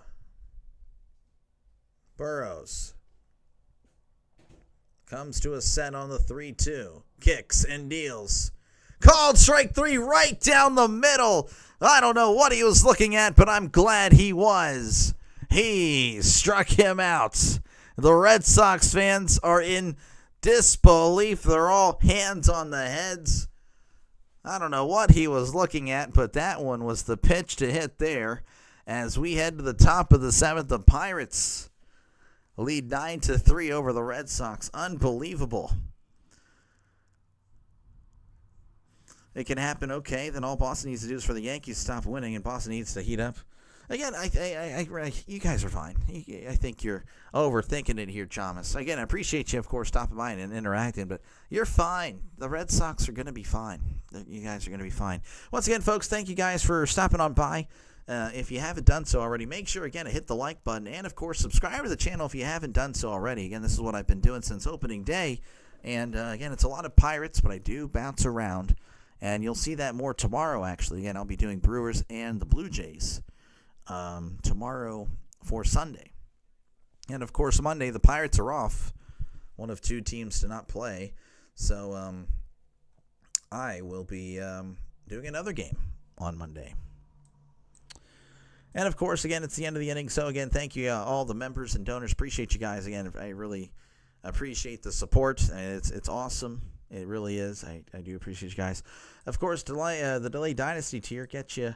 Burrows comes to a set on the 3-2. Kicks and deals. Called strike 3 right down the middle. I don't know what he was looking at, but I'm glad he was. He struck him out. The Red Sox fans are in disbelief. They're all hands on the heads. I don't know what he was looking at, but that one was the pitch to hit there. As we head to the top of the 7th, the Pirates lead 9-3 over the Red Sox. Unbelievable. It can happen, okay. Then all Boston needs to do is for the Yankees to stop winning, and Boston needs to heat up. Again, you guys are fine. I think you're overthinking it here, Thomas. Again, I appreciate you, of course, stopping by and interacting, but you're fine. The Red Sox are going to be fine. You guys are going to be fine. Once again, folks, thank you guys for stopping on by. If you haven't done so already, make sure, again, to hit the like button and, of course, subscribe to the channel if you haven't done so already. Again, this is what I've been doing since opening day. And, again, it's a lot of Pirates, but I do bounce around. And you'll see that more tomorrow, actually. Again, I'll be doing Brewers and the Blue Jays tomorrow for Sunday. And, of course, Monday, the Pirates are off. One of two teams to not play. So I will be doing another game on Monday. And, of course, again, it's the end of the inning. So, again, thank you, all the members and donors. Appreciate you guys. Again, I really appreciate the support. It's awesome. It really is. I do appreciate you guys. Of course, the Delay Dynasty tier gets you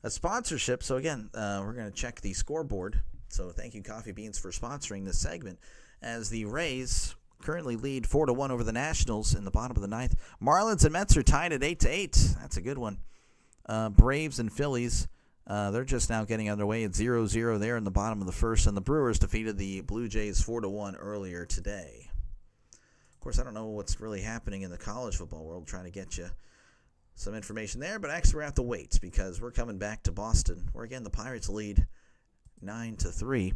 a sponsorship. So, again, we're going to check the scoreboard. So, thank you, Coffee Beans, for sponsoring this segment. As the Rays currently lead 4-1 over the Nationals in the bottom of the ninth. Marlins and Mets are tied at 8-8. That's a good one. Braves and Phillies, they're just now getting underway at 0-0 there in the bottom of the first. And the Brewers defeated the Blue Jays 4-1 earlier today. Of course, I don't know what's really happening in the college football world, trying to get you some information there. But actually, we're going to have to wait because we're coming back to Boston, where, again, the Pirates lead 9-3.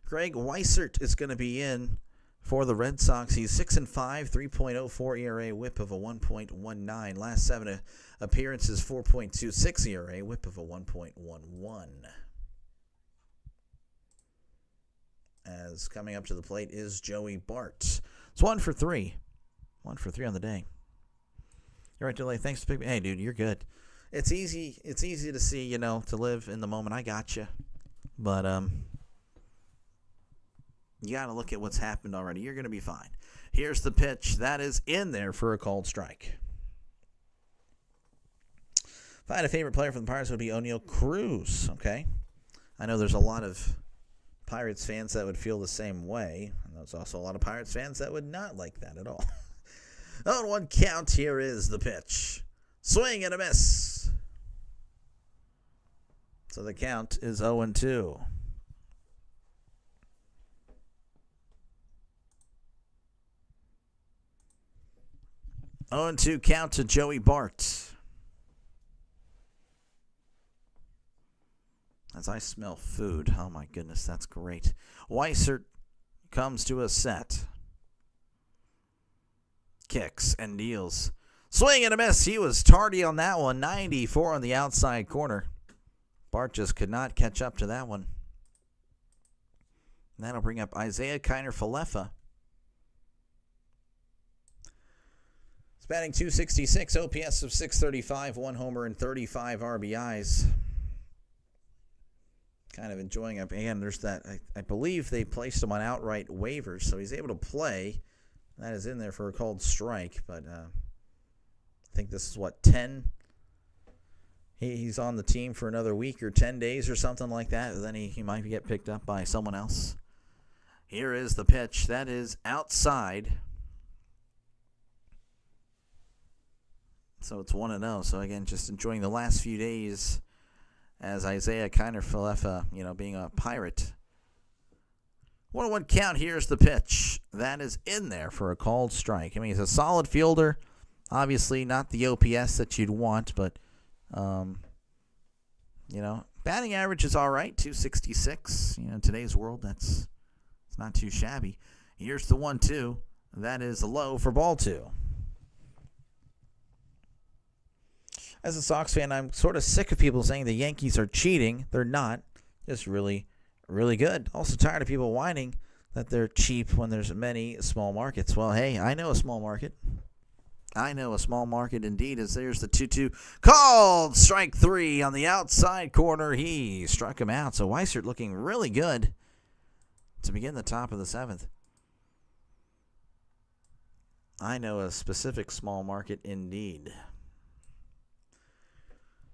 Greg Weissert is going to be in for the Red Sox. He's 6-5, 3.04 ERA, whip of a 1.19. Last 7 appearances, 4.26 ERA, whip of a 1.11. As coming up to the plate is Joey Bart. It's 1 for 3. 1 for 3 on the day. You're right, Delay. Thanks to pick me. Hey, dude, you're good. It's easy to see, to live in the moment. I got you. But you got to look at what's happened already. You're going to be fine. Here's the pitch. That is in there for a called strike. If I had a favorite player from the Pirates, it would be O'Neal Cruz. Okay? I know there's a lot of Pirates fans that would feel the same way. And there's also a lot of Pirates fans that would not like that at all. 0-1 count. Here is the pitch. Swing and a miss. So the count is 0-2. 0-2 count to Joey Bart. As I smell food. Oh, my goodness, that's great. Weissert comes to a set. Kicks and deals. Swing and a miss. He was tardy on that one. 94 on the outside corner. Bart just could not catch up to that one. And that'll bring up Isaiah Kiner-Falefa. He's batting .266, OPS of .635, 1 homer and 35 RBIs. Kind of enjoying it. Again, there's that. I believe they placed him on outright waivers, so he's able to play. That is in there for a called strike, but I think this is 10. He's on the team for another week or 10 days or something like that. Then he might get picked up by someone else. Here is the pitch. That is outside. So it's 1-0. So, again, just enjoying the last few days as Isaiah Kiner-Falefa, being a Pirate. 1-1 count. Here's the pitch. That is in there for a called strike. I mean, he's a solid fielder. Obviously not the OPS that you'd want, but, batting average is all right, .266. In today's world, it's not too shabby. Here's the 1-2. That is low for ball 2. As a Sox fan, I'm sort of sick of people saying the Yankees are cheating. They're not. Just really, really good. Also tired of people whining that they're cheap when there's many small markets. Well, hey, I know a small market. I know a small market indeed, as there's the 2-2. Called strike 3 on the outside corner. He struck him out. So Weissert looking really good to begin the top of the 7th. I know a specific small market indeed.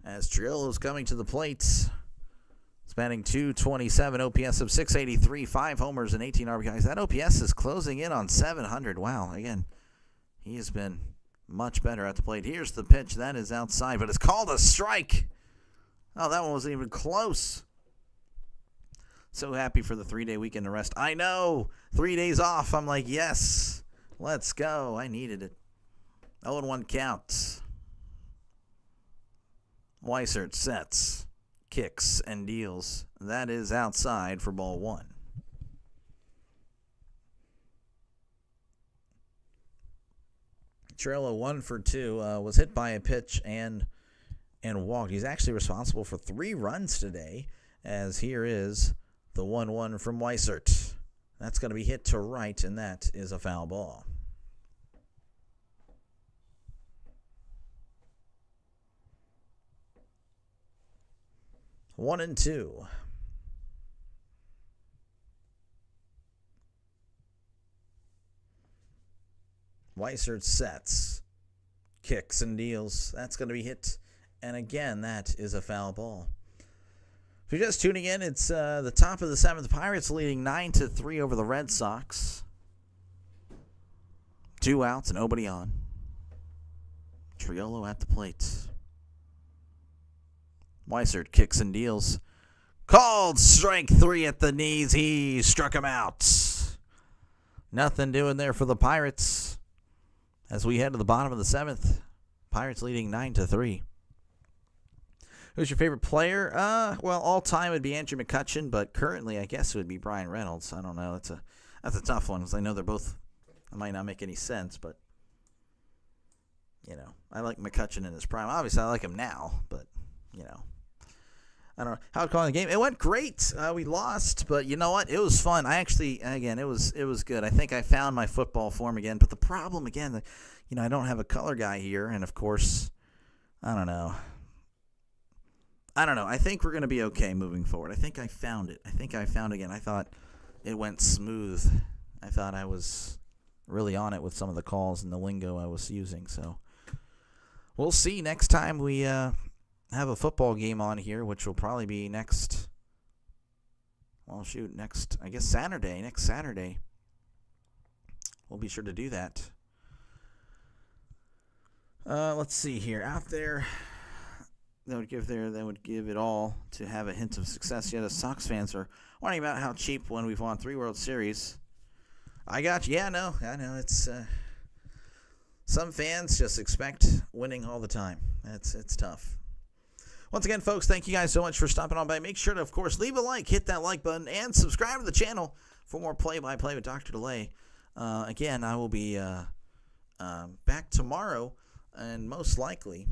As Triolo's coming to the plate. Spanning .227, OPS of .683, 5 homers and 18 RBIs. That OPS is closing in on 700. Wow, again, he has been much better at the plate. Here's the pitch. That is outside, but it's called a strike. Oh, that one wasn't even close. So happy for the 3-day weekend to rest. I know, 3 days off. I'm like, yes, let's go. I needed it. 0-1 count. Weissert sets, kicks, and deals. That is outside for ball 1. Trello 1 for 2, was hit by a pitch and walked. He's actually responsible for 3 runs today, as here is the 1-1 from Weissert. That's going to be hit to right, and that is a foul ball. One and two. Weissert sets, kicks and deals. That's going to be hit, and again, that is a foul ball. If you're just tuning in, it's the top of the 7th. Pirates leading 9-3 over the Red Sox. 2 outs and nobody on. Triolo at the plate. Weissert kicks and deals. Called strike 3 at the knees. He struck him out. Nothing doing there for the Pirates. As we head to the bottom of the 7th, Pirates leading 9-3. Who's your favorite player? Well, all time would be Andrew McCutchen, but currently I guess it would be Brian Reynolds. I don't know. That's a tough one because I know they're both. It might not make any sense, but I like McCutchen in his prime. Obviously, I like him now, but I don't know how to call the game. It went great. We lost, but you know what? It was fun. I actually, again, it was good. I think I found my football form again. But the problem again, I don't have a color guy here, and of course, I don't know. I think we're going to be okay moving forward. I think I found it. Again. I thought it went smooth. I thought I was really on it with some of the calls and the lingo I was using. So we'll see next time we have a football game on here, which will probably be next Saturday. Next Saturday. We'll be sure to do that. Let's see here. Out there, they would give it all to have a hint of success. Yet, as Sox fans are wondering about how cheap when we've won 3 World Series. I got you. Yeah, I know. It's some fans just expect winning all the time. It's tough. Once again, folks, thank you guys so much for stopping on by. Make sure to, of course, leave a like, hit that like button, and subscribe to the channel for more play-by-play with Dr. DeLay. Again, I will be back tomorrow, and most likely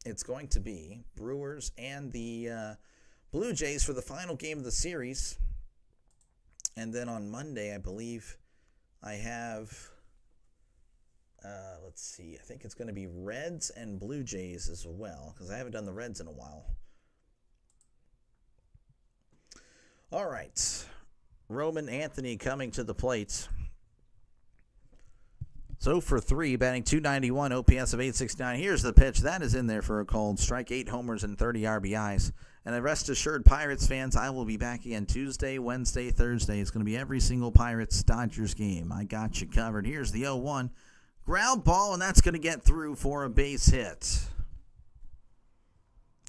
it's going to be Brewers and the Blue Jays for the final game of the series. And then on Monday, I believe I have, let's see, I think it's going to be Reds and Blue Jays as well, because I haven't done the Reds in a while. All right, Roman Anthony coming to the plate. So for 3, batting .291, OPS of .869. Here's the pitch. That is in there for a called strike. 8 homers and 30 RBIs. And rest assured, Pirates fans, I will be back again Tuesday, Wednesday, Thursday. It's going to be every single Pirates-Dodgers game. I got you covered. Here's the 0-1. Ground ball, and that's going to get through for a base hit.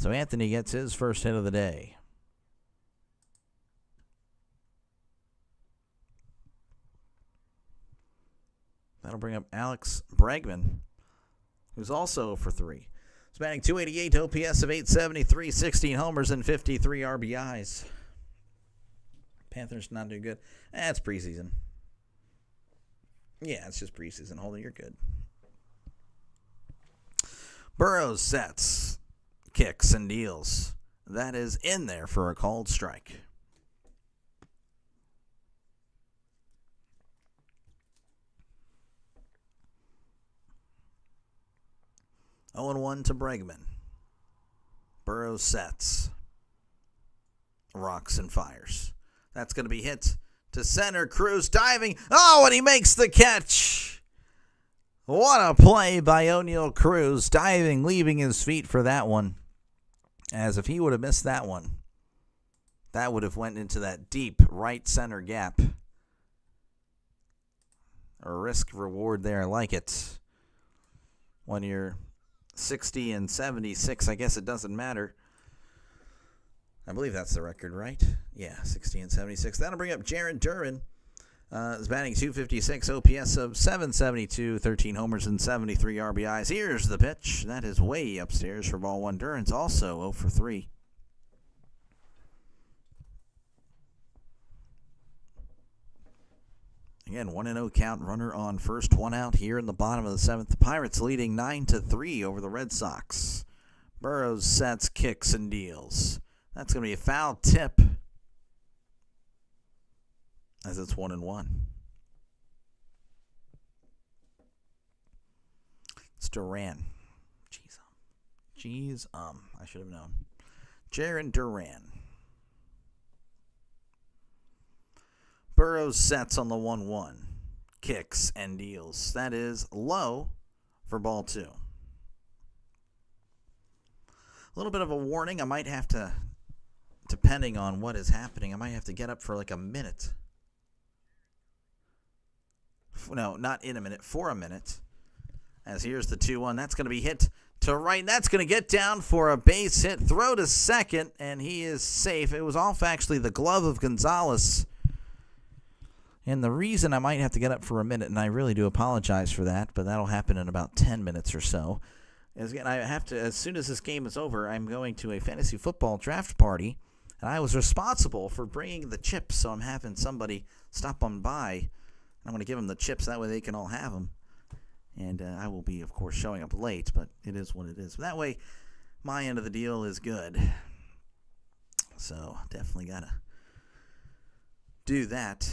So Anthony gets his first hit of the day. That'll bring up Alex Bregman, who's also for 3. He's batting .288, OPS of .873, 16 homers and 53 RBIs. Panthers not doing good. That's preseason. Yeah, it's just preseason. Holden, you're good. Burrows sets, kicks, and deals. That is in there for a called strike. Oh and 1 to Bregman. Burrows sets, rocks and fires. That's going to be hit to center. Cruz diving. Oh, and he makes the catch. What a play by O'Neal Cruz. Diving, leaving his feet for that one. As if he would have missed that one, that would have went into that deep right center gap. A risk reward there. I like it. When you're 60 and 76, I guess it doesn't matter. I believe that's the record, right? Yeah, 60 and 76. That'll bring up Jared Duran. Is batting .256, OPS of .772, 13 homers and 73 RBIs. Here's the pitch. That is way upstairs for ball 1. Duran's also 0 for 3. Again, 1-0 count, runner on first, one out here in the bottom of the seventh. The Pirates leading 9-3 over the Red Sox. Burrows sets, kicks, and deals. That's going to be a foul tip as it's 1-1. It's Duran. Jeez, I should have known. Jarren Duran. Burrows sets on the 1-1. Kicks and deals. That is low for ball two. A little bit of a warning. I might have to, depending on what is happening, I might have to get up for like a minute. No, not in a minute, for a minute. As here's the 2-1. That's going to be hit to right. That's going to get down for a base hit. Throw to second, and he is safe. It was off actually the glove of Gonzalez. And the reason I might have to get up for a minute, and I really do apologize for that, but that'll happen in about 10 minutes or so, is again, I have to, as soon as this game is over, I'm going to a fantasy football draft party, and I was responsible for bringing the chips, so I'm having somebody stop on by. I'm going to give them the chips, that way they can all have them. And I will be, of course, showing up late, but it is what it is. But that way, my end of the deal is good. So, definitely got to do that.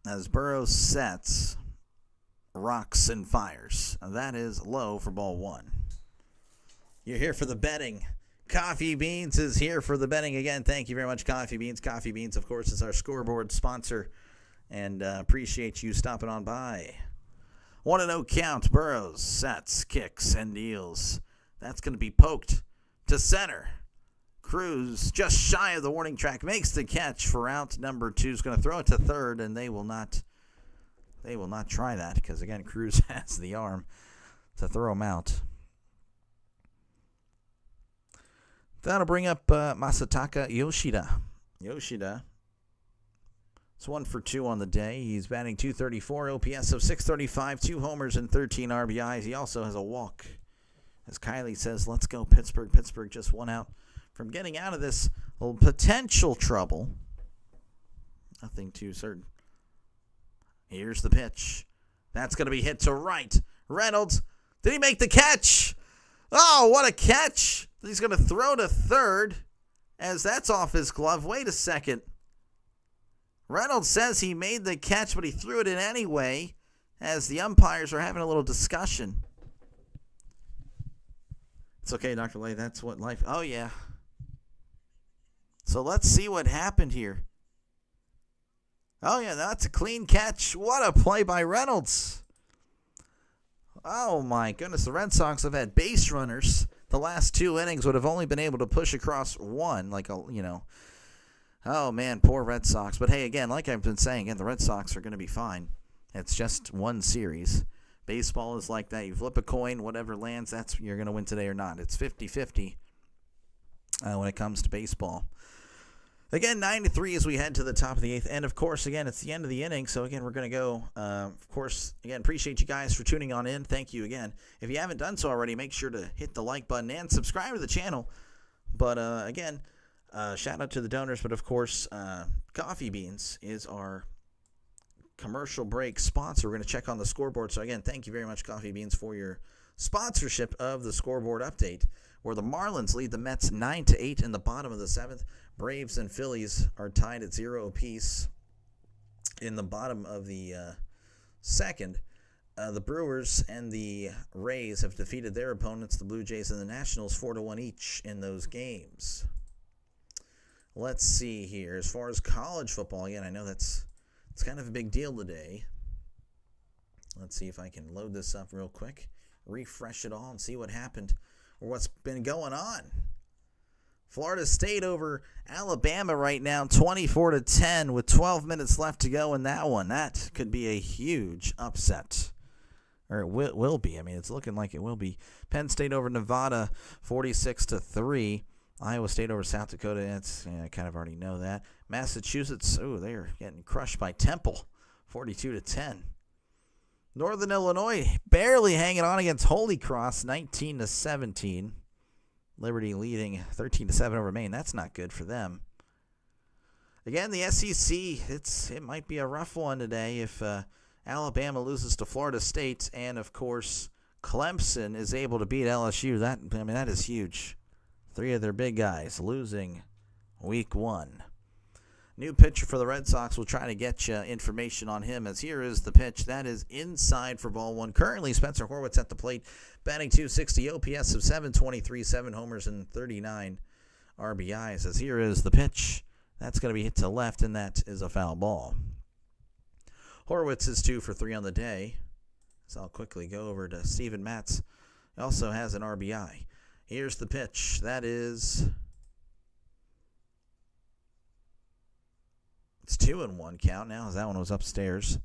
As Burrows sets, rocks and fires. That is low for ball one. You're here for the betting. Coffee Beans is here for the betting again. Thank you very much, Coffee Beans. Coffee Beans, of course, is our scoreboard sponsor. And appreciate you stopping on by. 1-0 count. Burrows sets, kicks, and deals. That's going to be poked to center. Cruz, just shy of the warning track, makes the catch for out number 2. Is going to throw it to third, and they will not try that because, again, Cruz has the arm to throw him out. That'll bring up Masataka Yoshida. Yoshida, it's 1 for 2 on the day. He's batting .234, OPS of 635, 2 homers and 13 RBIs. He also has a walk. As Kylie says, let's go Pittsburgh. Pittsburgh just won out from getting out of this little potential trouble. Nothing too certain. Here's the pitch. That's going to be hit to right. Reynolds, did he make the catch? Oh, what a catch. He's going to throw to third as that's off his glove. Wait a second. Reynolds says he made the catch, but he threw it in anyway as the umpires are having a little discussion. It's okay, Dr. Lay. That's what life... Oh, yeah. So let's see what happened here. Oh, yeah, that's a clean catch. What a play by Reynolds. Oh, my goodness. The Red Sox have had base runners. The last 2 innings would have only been able to push across one, Oh, man, poor Red Sox. But, hey, again, like I've been saying, the Red Sox are going to be fine. It's just one series. Baseball is like that. You flip a coin, whatever lands, that's you're going to win today or not. It's 50-50 when it comes to baseball. Again, 9-3 as we head to the top of the 8th. And, of course, again, it's the end of the inning. So, again, we're going to go. Of course, again, appreciate you guys for tuning on in. Thank you again. If you haven't done so already, make sure to hit the like button and subscribe to the channel. But, again, shout out to the donors. But, of course, Coffee Beans is our commercial break sponsor. We're going to check on the scoreboard. So, again, thank you very much, Coffee Beans, for your sponsorship of the scoreboard update, where the Marlins lead the Mets 9-8 in the bottom of the 7th. Braves and Phillies are tied at 0 apiece in the bottom of the 2nd. The Brewers and the Rays have defeated their opponents, the Blue Jays and the Nationals, 4-1 each in those games. Let's see here. As far as college football, again, I know it's kind of a big deal today. Let's see if I can load this up real quick, refresh it all, and see what happened or what's been going on. Florida State over Alabama right now, 24-10 with 12 minutes left to go in that one. That could be a huge upset. Or it will be. I mean, it's looking like it will be. Penn State over Nevada, 46-3. Iowa State over South Dakota. I kind of already know that. Massachusetts, they're getting crushed by Temple, 42-10. Northern Illinois barely hanging on against Holy Cross, 19-17. Liberty leading 13-7 over Maine. That's not good for them. Again, the SEC, it might be a rough one today if Alabama loses to Florida State, and of course Clemson is able to beat LSU. That is huge. 3 of their big guys losing week 1. New pitcher for the Red Sox. We'll try to get you information on him, as here is the pitch. That is inside for ball 1. Currently, Spencer Horwitz at the plate, batting .260, OPS of 723, 7 homers, and 39 RBIs. As here is the pitch. That's going to be hit to left, and that is a foul ball. Horwitz is 2 for 3 on the day. So I'll quickly go over to Steven Matz. He also has an RBI. Here's the pitch. That is... It's 2-1 count now, as that one was upstairs.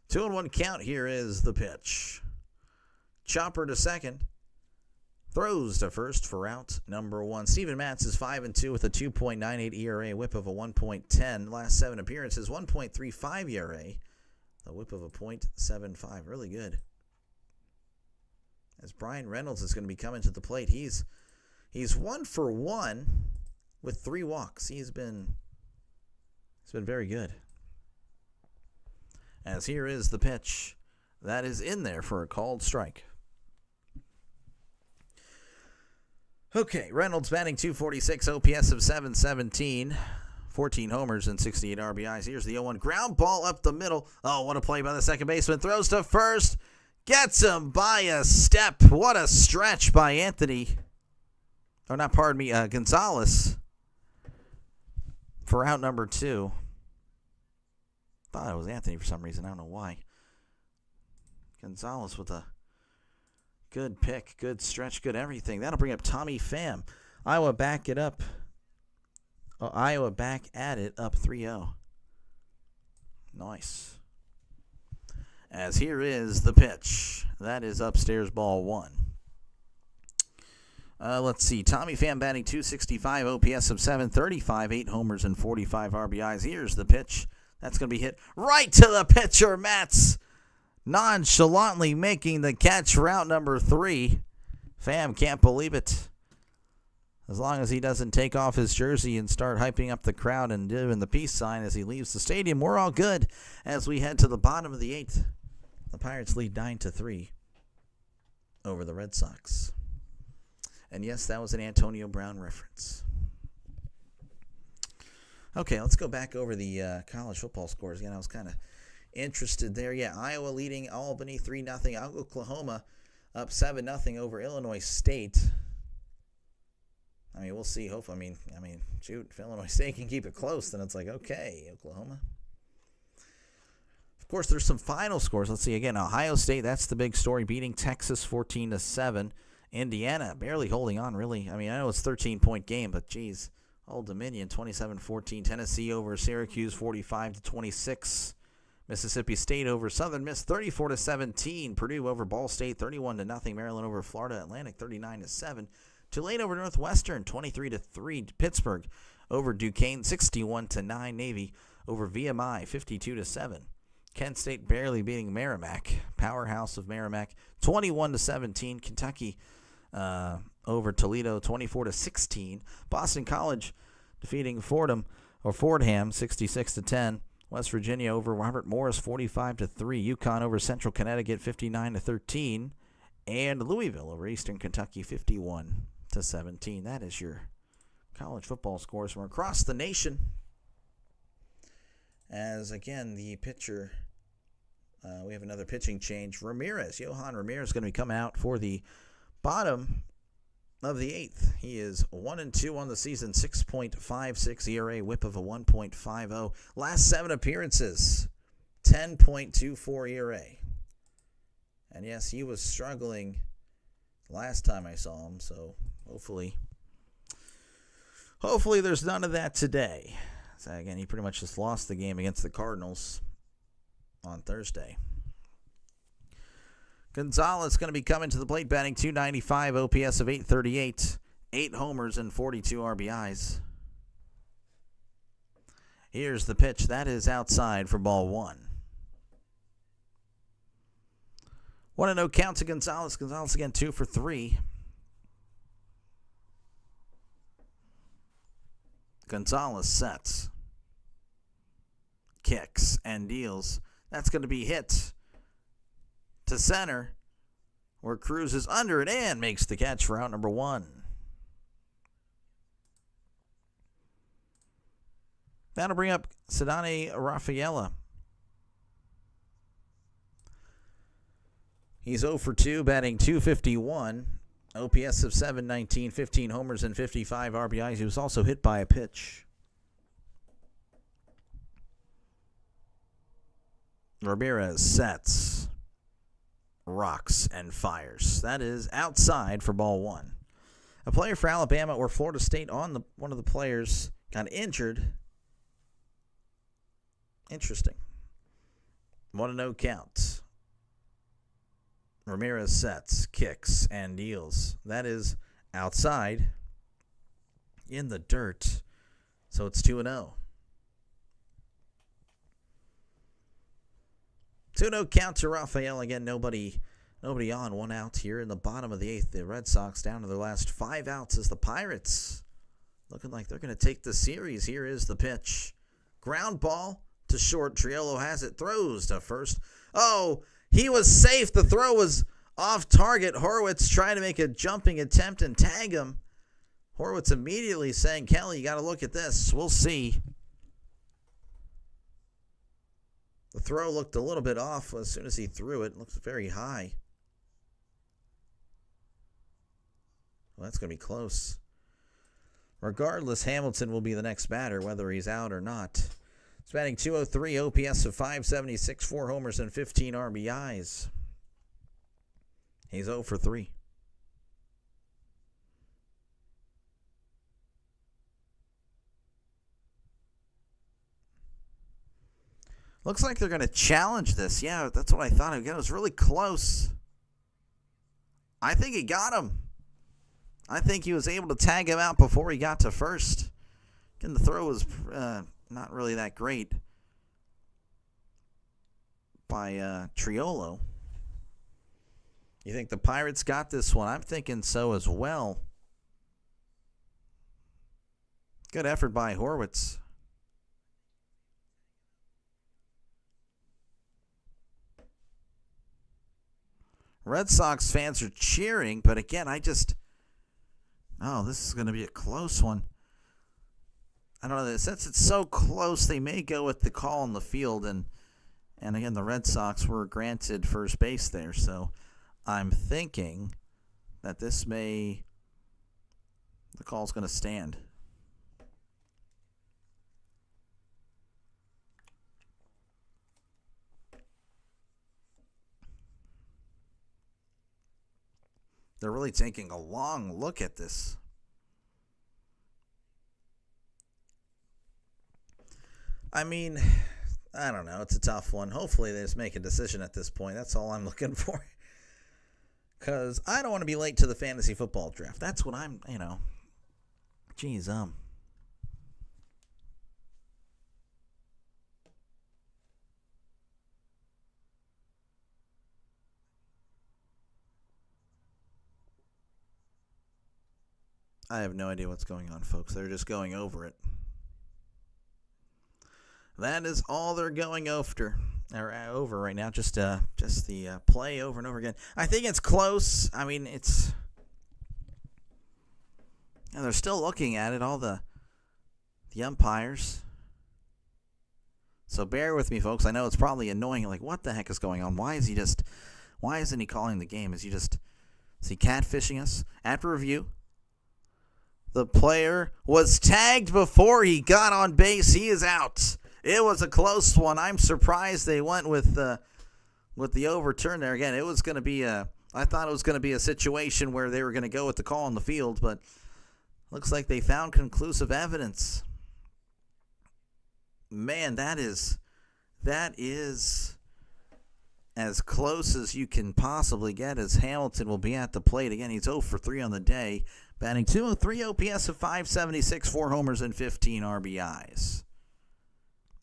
2-1 count. Here is the pitch. Chopper to second. Throws to first for out number 1. Steven Matz is 5-2 with a 2.98 ERA, whip of a 1.10. Last 7 appearances, 1.35 ERA, a whip of a .75. Really good. As Brian Reynolds is going to be coming to the plate, he's 1 for 1 with 3 walks. He's been very good. As here is the pitch. That is in there for a called strike. Okay, Reynolds batting .246, OPS of 717, 14 homers and 68 RBIs. Here's the 0-1 ground ball up the middle. Oh, what a play by the second baseman. Throws to first. Gets him by a step. What a stretch by Gonzalez for out number 2. Thought it was Anthony for some reason. I don't know why. Gonzalez with a good pick, good stretch, good everything. That'll bring up Tommy Pham. Iowa back at it up 3-0. Nice. As here is the pitch. That is upstairs ball 1. Let's see. Tommy Pham batting .265, OPS of 735, 8 homers and 45 RBIs. Here's the pitch. That's going to be hit right to the pitcher, Matz. Nonchalantly making the catch for out number 3. Pham can't believe it. As long as he doesn't take off his jersey and start hyping up the crowd and doing the peace sign as he leaves the stadium, we're all good as we head to the bottom of the 8th. The Pirates lead 9-3 over the Red Sox. And yes, that was an Antonio Brown reference. Okay, let's go back over the college football scores again. I was kind of interested there. Yeah, Iowa leading Albany 3-0. Oklahoma up 7-0 over Illinois State. I mean, we'll see. Hopefully, I mean, shoot, if Illinois State can keep it close, then it's like, okay, Oklahoma. Of course, there's some final scores. Let's see again. Ohio State, that's the big story, beating Texas 14-7. Indiana barely holding on, really. I mean, I know it's a 13-point game, but geez, Old Dominion 27-14. Tennessee over Syracuse 45-26. Mississippi State over Southern Miss 34-17. Purdue over Ball State 31-0. Maryland over Florida Atlantic 39-7. Tulane over Northwestern 23-3. Pittsburgh over Duquesne 61-9. Navy over VMI 52-7. Kent State barely beating Merrimack, powerhouse of Merrimack 21-17. Kentucky over Toledo 24-16. Boston College defeating Fordham 66-10. West Virginia over Robert Morris 45-3. UConn over Central Connecticut 59-13. And Louisville over Eastern Kentucky 51-17. That is your college football scores from across the nation. As again, the pitcher, we have another pitching change. Johan Ramirez is going to be coming out for the bottom of the 8th. He is 1-2 on the season, 6.56 ERA, whip of a 1.50. Last 7 appearances, 10.24 ERA. And yes, he was struggling last time I saw him, so hopefully there's none of that today. So again, he pretty much just lost the game against the Cardinals on Thursday. Gonzalez going to be coming to the plate, batting .295, OPS of 838, 8 homers and 42 RBIs. Here's the pitch. That is outside for ball 1. 1-0 count to Gonzalez. Gonzalez again 2 for 3. Gonzalez sets, kicks, and deals. That's going to be hit to center, where Cruz is under it and makes the catch for out number 1. That'll bring up Ceddanne Rafaela. He's 0 for 2, batting .251. OPS of .719, 15 homers and 55 RBIs. He was also hit by a pitch. Ramirez sets, rocks, and fires. That is outside for ball 1. A player for Alabama or Florida State one of the players got injured. Interesting. 1-0 count. Ramirez sets, kicks, and deals. That is outside in the dirt. So it's 2-0. 2-0 count to Rafael. Again, nobody on. 1 out here in the bottom of the 8th. The Red Sox down to their last 5 outs as the Pirates looking like they're going to take the series. Here is the pitch. Ground ball to short. Triolo has it. Throws to first. Oh, he was safe. The throw was off target. Horwitz trying to make a jumping attempt and tag him. Horwitz immediately saying, Kelly, you got to look at this. We'll see. The throw looked a little bit off as soon as he threw it. It looks very high. Well, that's going to be close. Regardless, Hamilton will be the next batter, whether he's out or not. He's batting .203, OPS of .576, 4 homers and 15 RBIs. He's 0 for 3. Looks like they're going to challenge this. Yeah, that's what I thought. Again, it was really close. I think he got him. I think he was able to tag him out before he got to first. Again, the throw was not really that great by Triolo. You think the Pirates got this one? I'm thinking so as well. Good effort by Horwitz. Red Sox fans are cheering, but again, this is going to be a close one. I don't know, since it's so close, they may go with the call on the field, and again, the Red Sox were granted first base there, so I'm thinking that the call's going to stand. They're really taking a long look at this. I mean, I don't know. It's a tough one. Hopefully they just make a decision at this point. That's all I'm looking for. Because I don't want to be late to the fantasy football draft. That's what I'm, Geez, I have no idea what's going on, folks. They're just going over it. That is all they're going over right now. Just the play over and over again. I think it's close. I mean, they're still looking at it. All the umpires. So bear with me, folks. I know it's probably annoying. Like, what the heck is going on? Why isn't he calling the game? Is he catfishing us? At review, the player was tagged before he got on base. He is out. It was a close one. I'm surprised they went with the overturn there. Again, I thought it was going to be a situation where they were going to go with the call on the field, but looks like they found conclusive evidence. Man, that is as close as you can possibly get, as Hamilton will be at the plate. Again, he's 0 for 3 on the day, batting .203, OPS of .576, 4 homers and 15 RBIs.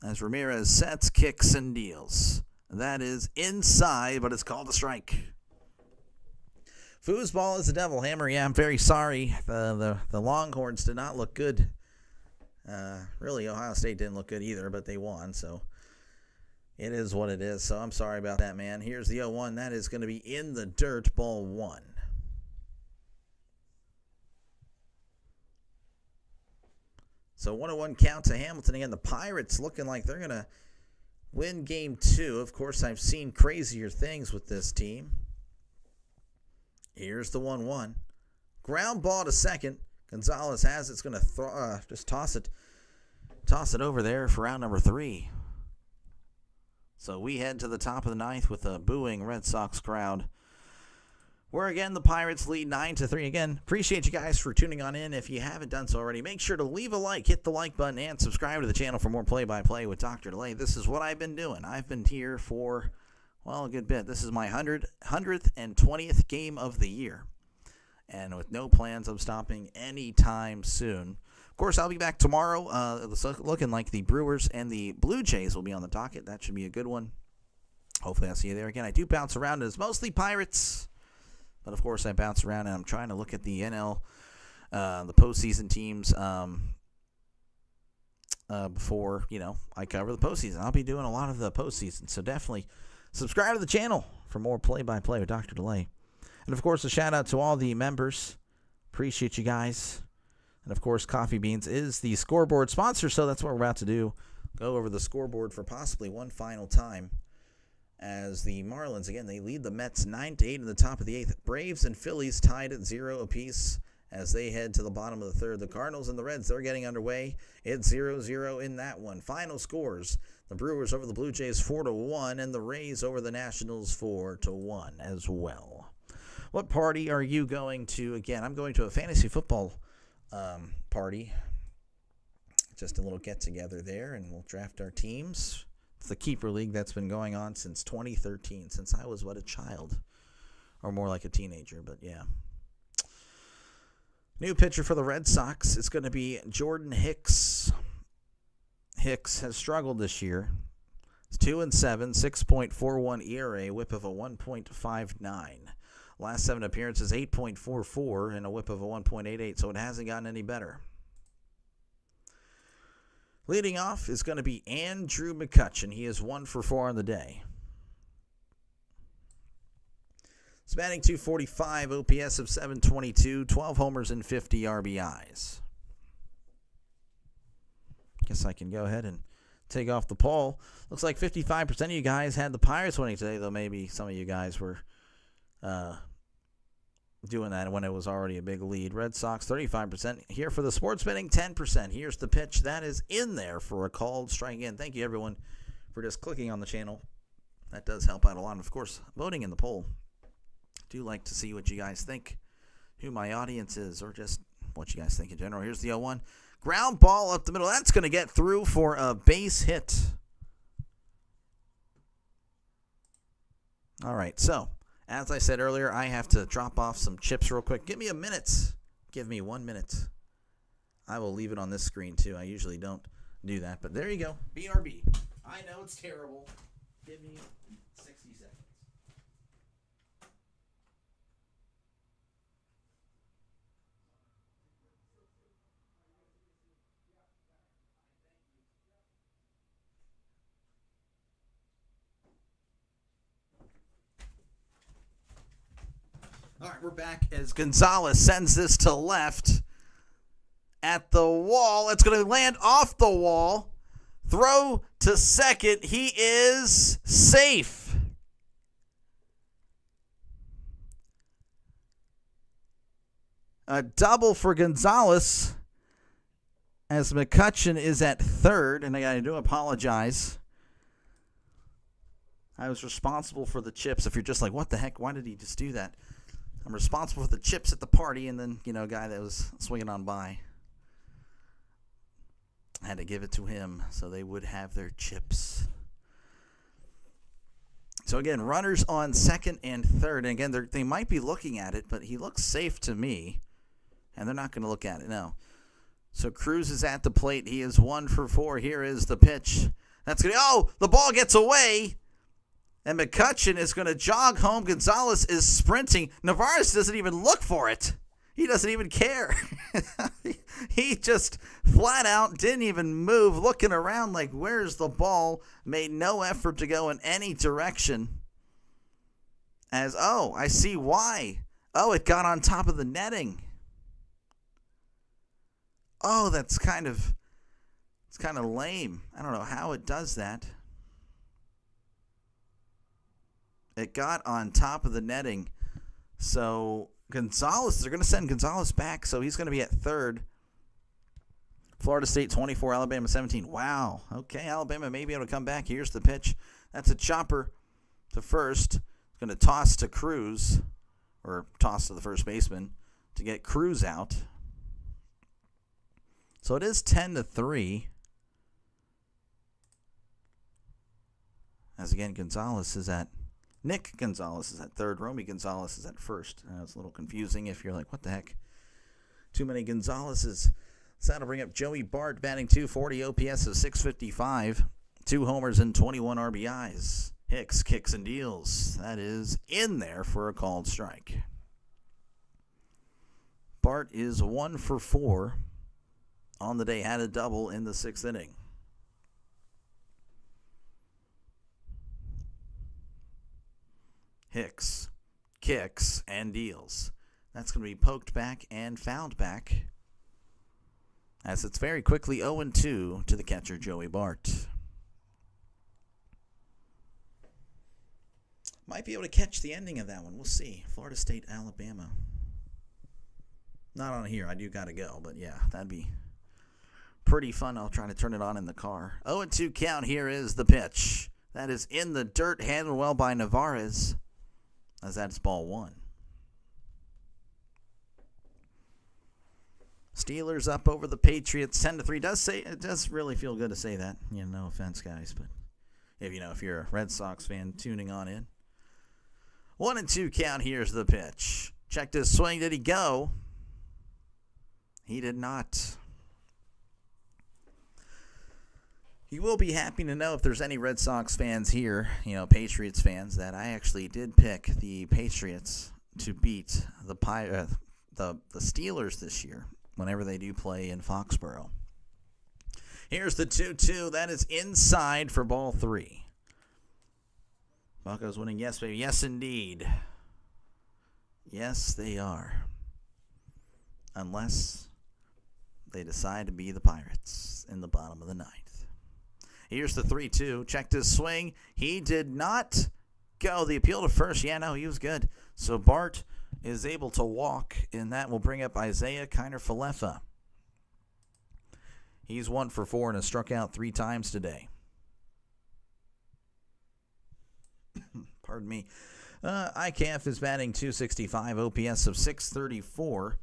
As Ramirez sets, kicks, and deals. That is inside, but it's called a strike. Foosball is the devil hammer. Yeah, I'm very sorry. The Longhorns did not look good Really, Ohio State didn't look good either, but they won, so it is what it is. So I'm sorry about that, man. Here's the 0-1. That is going to be in the dirt, ball 1. So 1-1 count to Hamilton. Again, the Pirates looking like they're going to win game 2. Of course, I've seen crazier things with this team. Here's the 1-1. Ground ball to second. Gonzalez has it. It's going to just toss it over there for round number 3. So we head to the top of the 9th with a booing Red Sox crowd, where again the Pirates lead 9-3. Again, appreciate you guys for tuning on in. If you haven't done so already, make sure to leave a like, hit the like button, and subscribe to the channel for more play-by-play with Dr. Delay. This is what I've been doing. I've been here for, well, a good bit. This is my 100th and 20th game of the year, and with no plans of stopping anytime soon. Of course, I'll be back tomorrow. It's looking like the Brewers and the Blue Jays will be on the docket. That should be a good one. Hopefully I'll see you there again. I do bounce around. It's mostly Pirates. But, of course, I bounce around, and I'm trying to look at the NL, the postseason teams before, I cover the postseason. I'll be doing a lot of the postseason. So definitely subscribe to the channel for more play-by-play with Dr. Delay. And, of course, a shout-out to all the members. Appreciate you guys. And, of course, Coffee Beans is the scoreboard sponsor, so that's what we're about to do. Go over the scoreboard for possibly one final time. As the Marlins, again, they lead the Mets 9-8 in the top of the 8th. Braves and Phillies tied at 0 apiece as they head to the bottom of the 3rd. The Cardinals and the Reds, they're getting underway. It's 0-0 in that one. Final scores, the Brewers over the Blue Jays 4-1, and the Rays over the Nationals 4-1 as well. What party are you going to? Again, I'm going to a fantasy football party. Just a little get-together there, and we'll draft our teams. It's the Keeper League that's been going on since 2013, since I was, a child? Or more like a teenager, but yeah. New pitcher for the Red Sox is going to be Jordan Hicks. Hicks has struggled this year. It's 2-7, 6.41 ERA, whip of a 1.59. Last 7 appearances, 8.44, and a whip of a 1.88, so it hasn't gotten any better. Leading off is going to be Andrew McCutchen. He is 1 for 4 on the day. He's batting .245, OPS of 722, 12 homers and 50 RBIs. Guess I can go ahead and take off the poll. Looks like 55% of you guys had the Pirates winning today, though maybe some of you guys were doing that when it was already a big lead. Red Sox 35%. Here for the sports betting, 10%. Here's the pitch. That is in there for a called strike. Again, thank you everyone for just clicking on the channel. That does help out a lot. And of course, voting in the poll. Do like to see what you guys think, who my audience is, or just what you guys think in general. Here's the 0-1. Ground ball up the middle. That's going to get through for a base hit. All right, so as I said earlier, I have to drop off some chips real quick. Give me a minute. Give me 1 minute. I will leave it on this screen, too. I usually don't do that, but there you go. BRB. I know it's terrible. Give me 60 seconds. All right, we're back as Gonzalez sends this to left at the wall. It's going to land off the wall. Throw to second. He is safe. A double for Gonzalez as McCutchen is at third. And I do apologize. I was responsible for the chips. If you're just like, what the heck? Why did he just do that? I'm responsible for the chips at the party, and then, a guy that was swinging on by. I had to give it to him so they would have their chips. So, again, runners on second and third. And, again, they might be looking at it, but he looks safe to me, and they're not going to look at it. No. So, Cruz is at the plate. He is 1 for 4. Here is the pitch. That's going to – oh, the ball gets away. And McCutchen is going to jog home. Gonzalez is sprinting. Navarez doesn't even look for it. He doesn't even care. He just flat out didn't even move, looking around like, where's the ball? Made no effort to go in any direction. I see why. Oh, it got on top of the netting. Oh, it's kind of lame. I don't know how it does that. It got on top of the netting. So Gonzalez, they're going to send Gonzalez back, so he's going to be at third. Florida State 24, Alabama 17. Wow. Okay, Alabama may be able to come back. Here's the pitch. That's a chopper to first. Going to toss to Cruz, or toss to the first baseman to get Cruz out. So it is 10-3. As again, Nick Gonzalez is at third. Romy Gonzalez is at first. It's a little confusing if you're like, what the heck? Too many Gonzalez's. So that'll bring up Joey Bart, batting 240, OPS of 655. 2 homers and 21 RBIs. Hicks kicks and deals. That is in there for a called strike. Bart is 1 for 4 on the day. Had a double in the 6th inning. Hicks kicks and deals. That's going to be poked back and fouled back, as it's very quickly 0-2 to the catcher, Joey Bart. Might be able to catch the ending of that one. We'll see. Florida State, Alabama. Not on here. I do got to go, but yeah, that'd be pretty fun. I'll try to turn it on in the car. 0-2 count. Here is the pitch. That is in the dirt, handled well by Navarez, as that's ball 1. Steelers up over the Patriots 10-3. It does really feel good to say that. No offense, guys, but if you're a Red Sox fan tuning on in. 1-2 count. Here's the pitch. Checked his swing. Did he go? He did not. You will be happy to know, if there's any Red Sox fans here, Patriots fans, that I actually did pick the Patriots to beat the Steelers this year whenever they do play in Foxborough. Here's the 2-2. That is inside for ball 3. Buccos winning. Yes, baby. Yes, indeed. Yes, they are. Unless they decide to be the Pirates in the bottom of the 9th. Here's the 3-2. Checked his swing. He did not go. The appeal to first. Yeah, no, he was good. So Bart is able to walk, and that will bring up Isaiah Kiner-Falefa. He's 1 for 4 and has struck out 3 times today. Pardon me. IKF is batting 265, OPS of 634.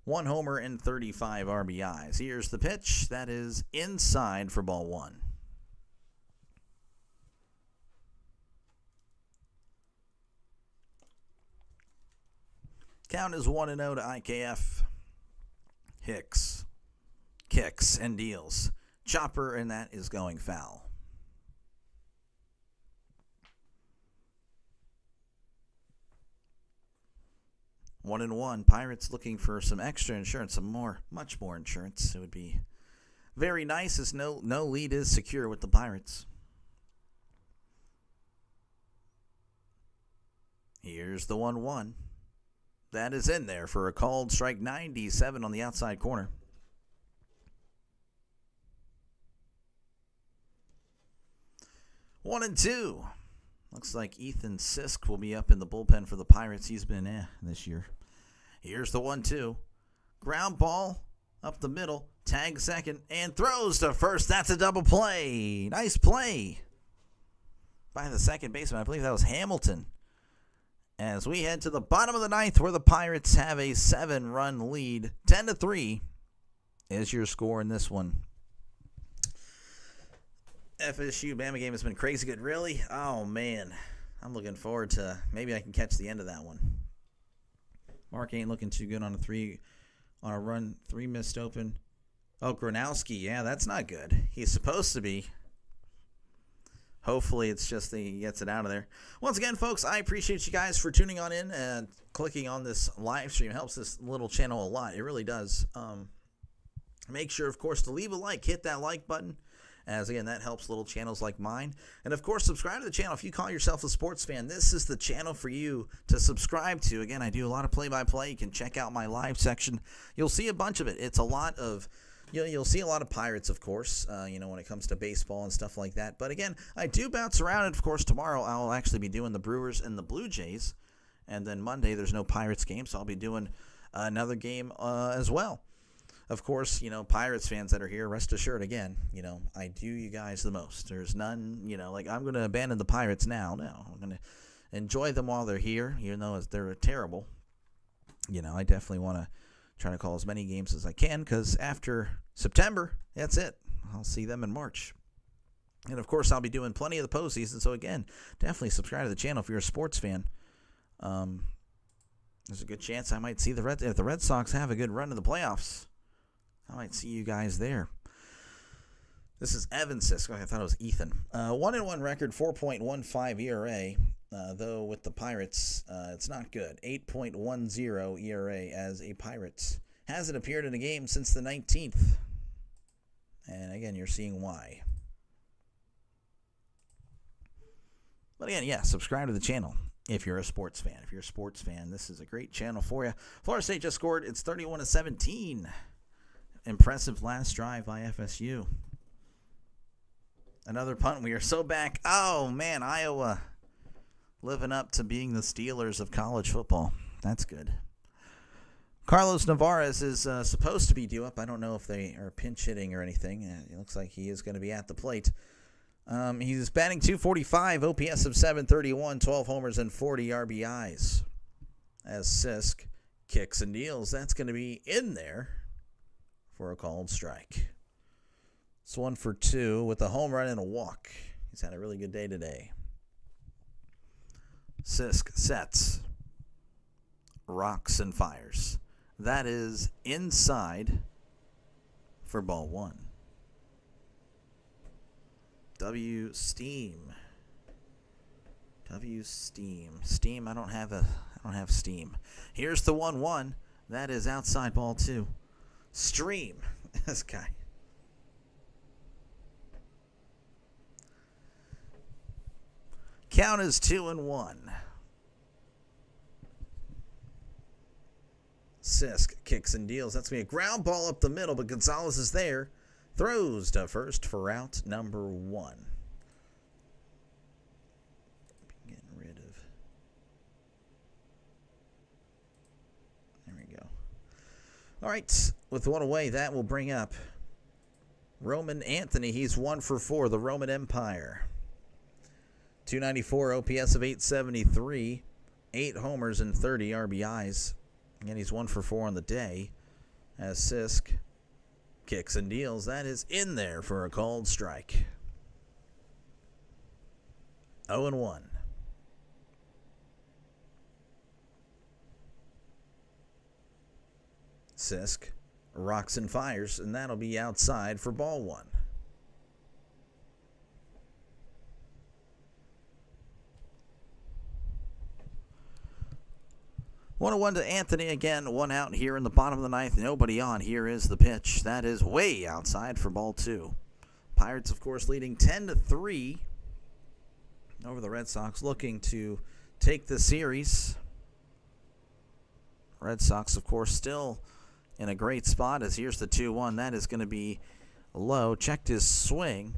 1 homer and 35 RBIs. Here's the pitch. That is inside for ball 1. Count is 1-0 to IKF. Hicks kicks and deals. Chopper, and that is going foul. 1-1. Pirates looking for some extra insurance, much more insurance. It would be very nice, as no lead is secure with the Pirates. Here's the 1-1. That is in there for a called strike. 97 on the outside corner. One and two. Looks like Ethan Sisk will be up in the bullpen for the Pirates. He's been this year. Here's the 1-2. Ground ball up the middle. Tag second and throws to first. That's a double play. Nice play by the second baseman. I believe that was Hamilton. As we head to the bottom of the ninth, where the Pirates have a 7-run lead. 10-3 is your score in this one. FSU Bama game has been crazy good. Really? Oh, man. I'm looking forward to, maybe I can catch the end of that one. Mark ain't looking too good on a run. 3 missed open. Oh, Gronowski. Yeah, that's not good. He's supposed to be Hopefully it's just that he gets it out of there. Once again, folks, I appreciate you guys for tuning on in and clicking on this live stream. It helps this little channel a lot. It really does. Make sure, of course, to leave a like. Hit that like button, as, again, that helps little channels like mine. And, of course, subscribe to the channel. If you call yourself a sports fan, this is the channel for you to subscribe to. Again, I do a lot of play-by-play. You can check out my live section. You'll see a bunch of it. It's a lot of... You'll see a lot of Pirates, of course, when it comes to baseball and stuff like that. But, again, I do bounce around. And, of course, tomorrow I'll actually be doing the Brewers and the Blue Jays. And then Monday there's no Pirates game, so I'll be doing another game as well. Of course, Pirates fans that are here, rest assured, again, I do you guys the most. There's none, I'm going to abandon the Pirates now. No, I'm going to enjoy them while they're here, even though they're terrible. I definitely want to try to call as many games as I can, because after September, that's it. I'll see them in March. And, of course, I'll be doing plenty of the postseason. So, again, definitely subscribe to the channel if you're a sports fan. There's a good chance I might see if the Red Sox have a good run to the playoffs. I might see you guys there. This is Evan Sisk. I thought it was Ethan. 1-1 record, 4.15 ERA. Though with the Pirates, it's not good. 8.10 ERA as a Pirate. Hasn't appeared in a game since the 19th. And again, you're seeing why. But again, yeah, subscribe to the channel if you're a sports fan. If you're a sports fan, this is a great channel for you. Florida State just scored. It's 31-17. Impressive last drive by FSU. Another punt. We are so back. Oh, man, Iowa living up to being the Steelers of college football. That's good. Carlos Navarez is supposed to be due up. I don't know if they are pinch hitting or anything. It looks like he is going to be at the plate. He's batting .245, OPS of .731, 12 homers and 40 RBIs. As Sisk kicks and deals, that's going to be in there for a called strike. It's 1 for 2 with a home run and a walk. He's had a really good day today. Sisk sets, rocks and fires. That is inside for ball 1. Steam. Steam, I don't have steam. Here's the 1-1. That is outside ball 2. Stream. This guy. Count is 2-1. Sisk kicks and deals. That's going to be a ground ball up the middle, but Gonzalez is there. Throws to first for out number 1. Getting rid of. There we go. All right. With one away, that will bring up Roman Anthony. He's 1 for 4. The Roman Empire. 294 OPS of 873. 8 homers and 30 RBIs. And he's 1 for 4 on the day. As Sisk kicks and deals. That is in there for a called strike. 0-1. Sisk rocks and fires, and that'll be outside for ball 1. One to Anthony again. 1 out here in the bottom of the 9th. Nobody on. Here is the pitch. That is way outside for ball 2. Pirates, of course, leading 10-3 over the Red Sox, looking to take the series. Red Sox, of course, still in a great spot as here's the 2-1. That is going to be low. Checked his swing.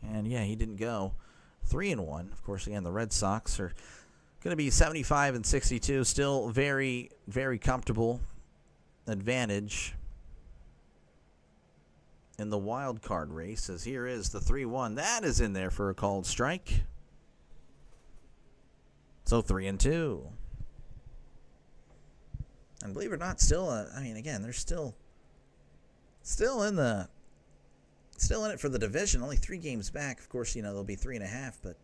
And, yeah, he didn't go. 3-1. Of course, again, the Red Sox are going to be 75-62, still very, very comfortable advantage in the wild card race. As here is the 3-1. That is in there for a called strike. So 3-2. And believe it or not, still, again, they're still in it for the division. Only 3 games back. Of course, they'll be 3.5, but.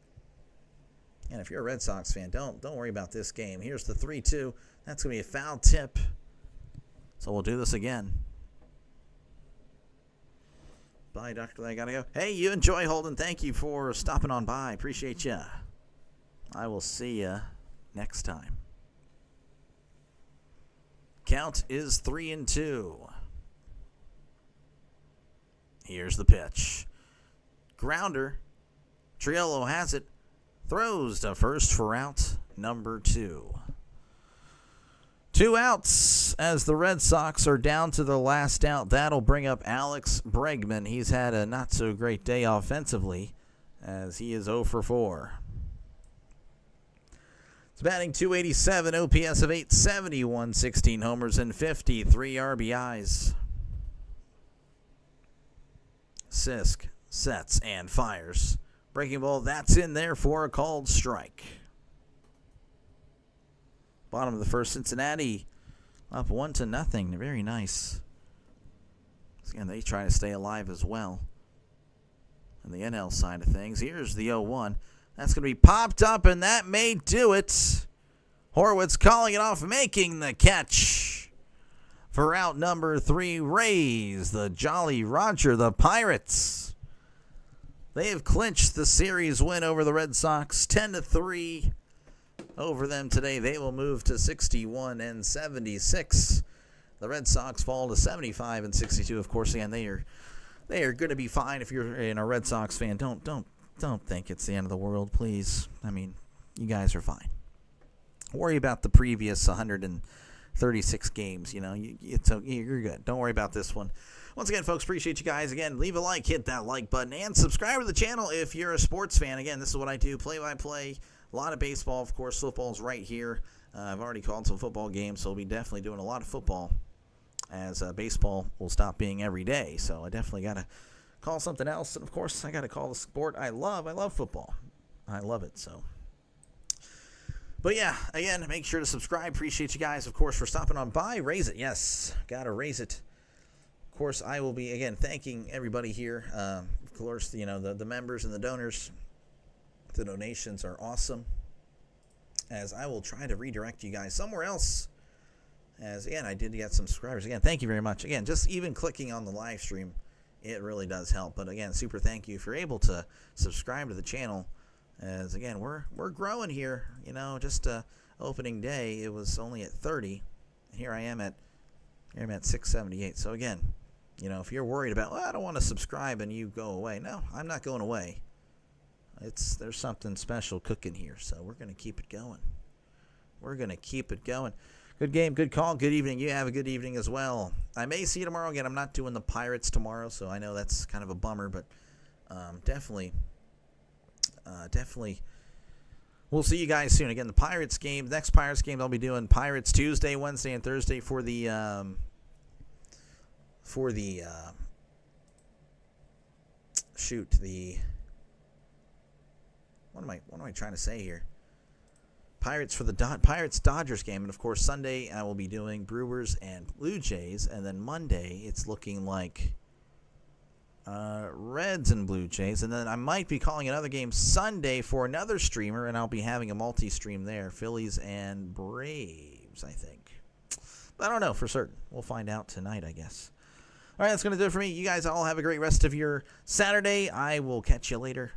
And if you're a Red Sox fan, don't worry about this game. Here's the 3-2. That's going to be a foul tip. So we'll do this again. Bye, Doctor. I gotta go. Hey, you enjoy, Holden. Thank you for stopping on by. Appreciate ya. I will see ya next time. Count is 3-2. Here's the pitch. Grounder. Triolo has it. Throws to first for out number 2. 2 outs as the Red Sox are down to the last out. That'll bring up Alex Bregman. He's had a not-so-great day offensively as he is 0 for 4. It's batting .287, OPS of .870, 116 homers and 53 RBIs. Sisk sets and fires. Breaking ball, that's in there for a called strike. Bottom of the first, Cincinnati up 1-0. Very nice. Again, they try to stay alive as well. On the NL side of things, here's the 0-1. That's going to be popped up, and that may do it. Horwitz calling it off, making the catch. For out number 3, Rays, the Jolly Roger, the Pirates. They have clinched the series win over the Red Sox, 10-3. Over them today. They will move to 61-76. The Red Sox fall to 75-62. Of course, again, they are going to be fine. If you're a Red Sox fan, don't think it's the end of the world, please. I mean, you guys are fine. Worry about the previous 136 games. You know, you're good. Don't worry about this one. Once again, folks, appreciate you guys. Again, leave a like, hit that like button, and subscribe to the channel if you're a sports fan. Again, this is what I do: play-by-play. A lot of baseball, of course. Football's right here. I've already called some football games, so we'll be definitely doing a lot of football as baseball will stop being every day. So I definitely got to call something else. And, of course, I got to call the sport I love. I love football. I love it. So, but, yeah, again, make sure to subscribe. Appreciate you guys, of course, for stopping on by. Raise it. Yes, got to raise it. Of course, I will be, again, thanking everybody here. Of course, you know, the members and the donors. The donations are awesome, as I will try to redirect you guys somewhere else. As, again, I did get some subscribers. Again, thank you very much. Again, just even clicking on the live stream, it really does help. But, again, super thank you if you're able to subscribe to the channel. As, again, we're growing here. You know, just opening day, it was only at 30. And here I am at 678. So, again, you know, if you're worried about, well, I don't want to subscribe and you go away. No, I'm not going away. There's something special cooking here, so we're going to keep it going. We're going to keep it going. Good game, good call, good evening. You have a good evening as well. I may see you tomorrow. Again, I'm not doing the Pirates tomorrow, so I know that's kind of a bummer, but definitely we'll see you guys soon. Again, the Pirates game, next Pirates game, I'll be doing Pirates Tuesday, Wednesday, and Thursday for the What am I trying to say here? Pirates for the Pirates-Dodgers game. And, of course, Sunday I will be doing Brewers and Blue Jays. And then Monday it's looking like Reds and Blue Jays. And then I might be calling another game Sunday for another streamer, and I'll be having a multi-stream there. Phillies and Braves, I think. But I don't know for certain. We'll find out tonight, I guess. All right, that's going to do it for me. You guys all have a great rest of your Saturday. I will catch you later.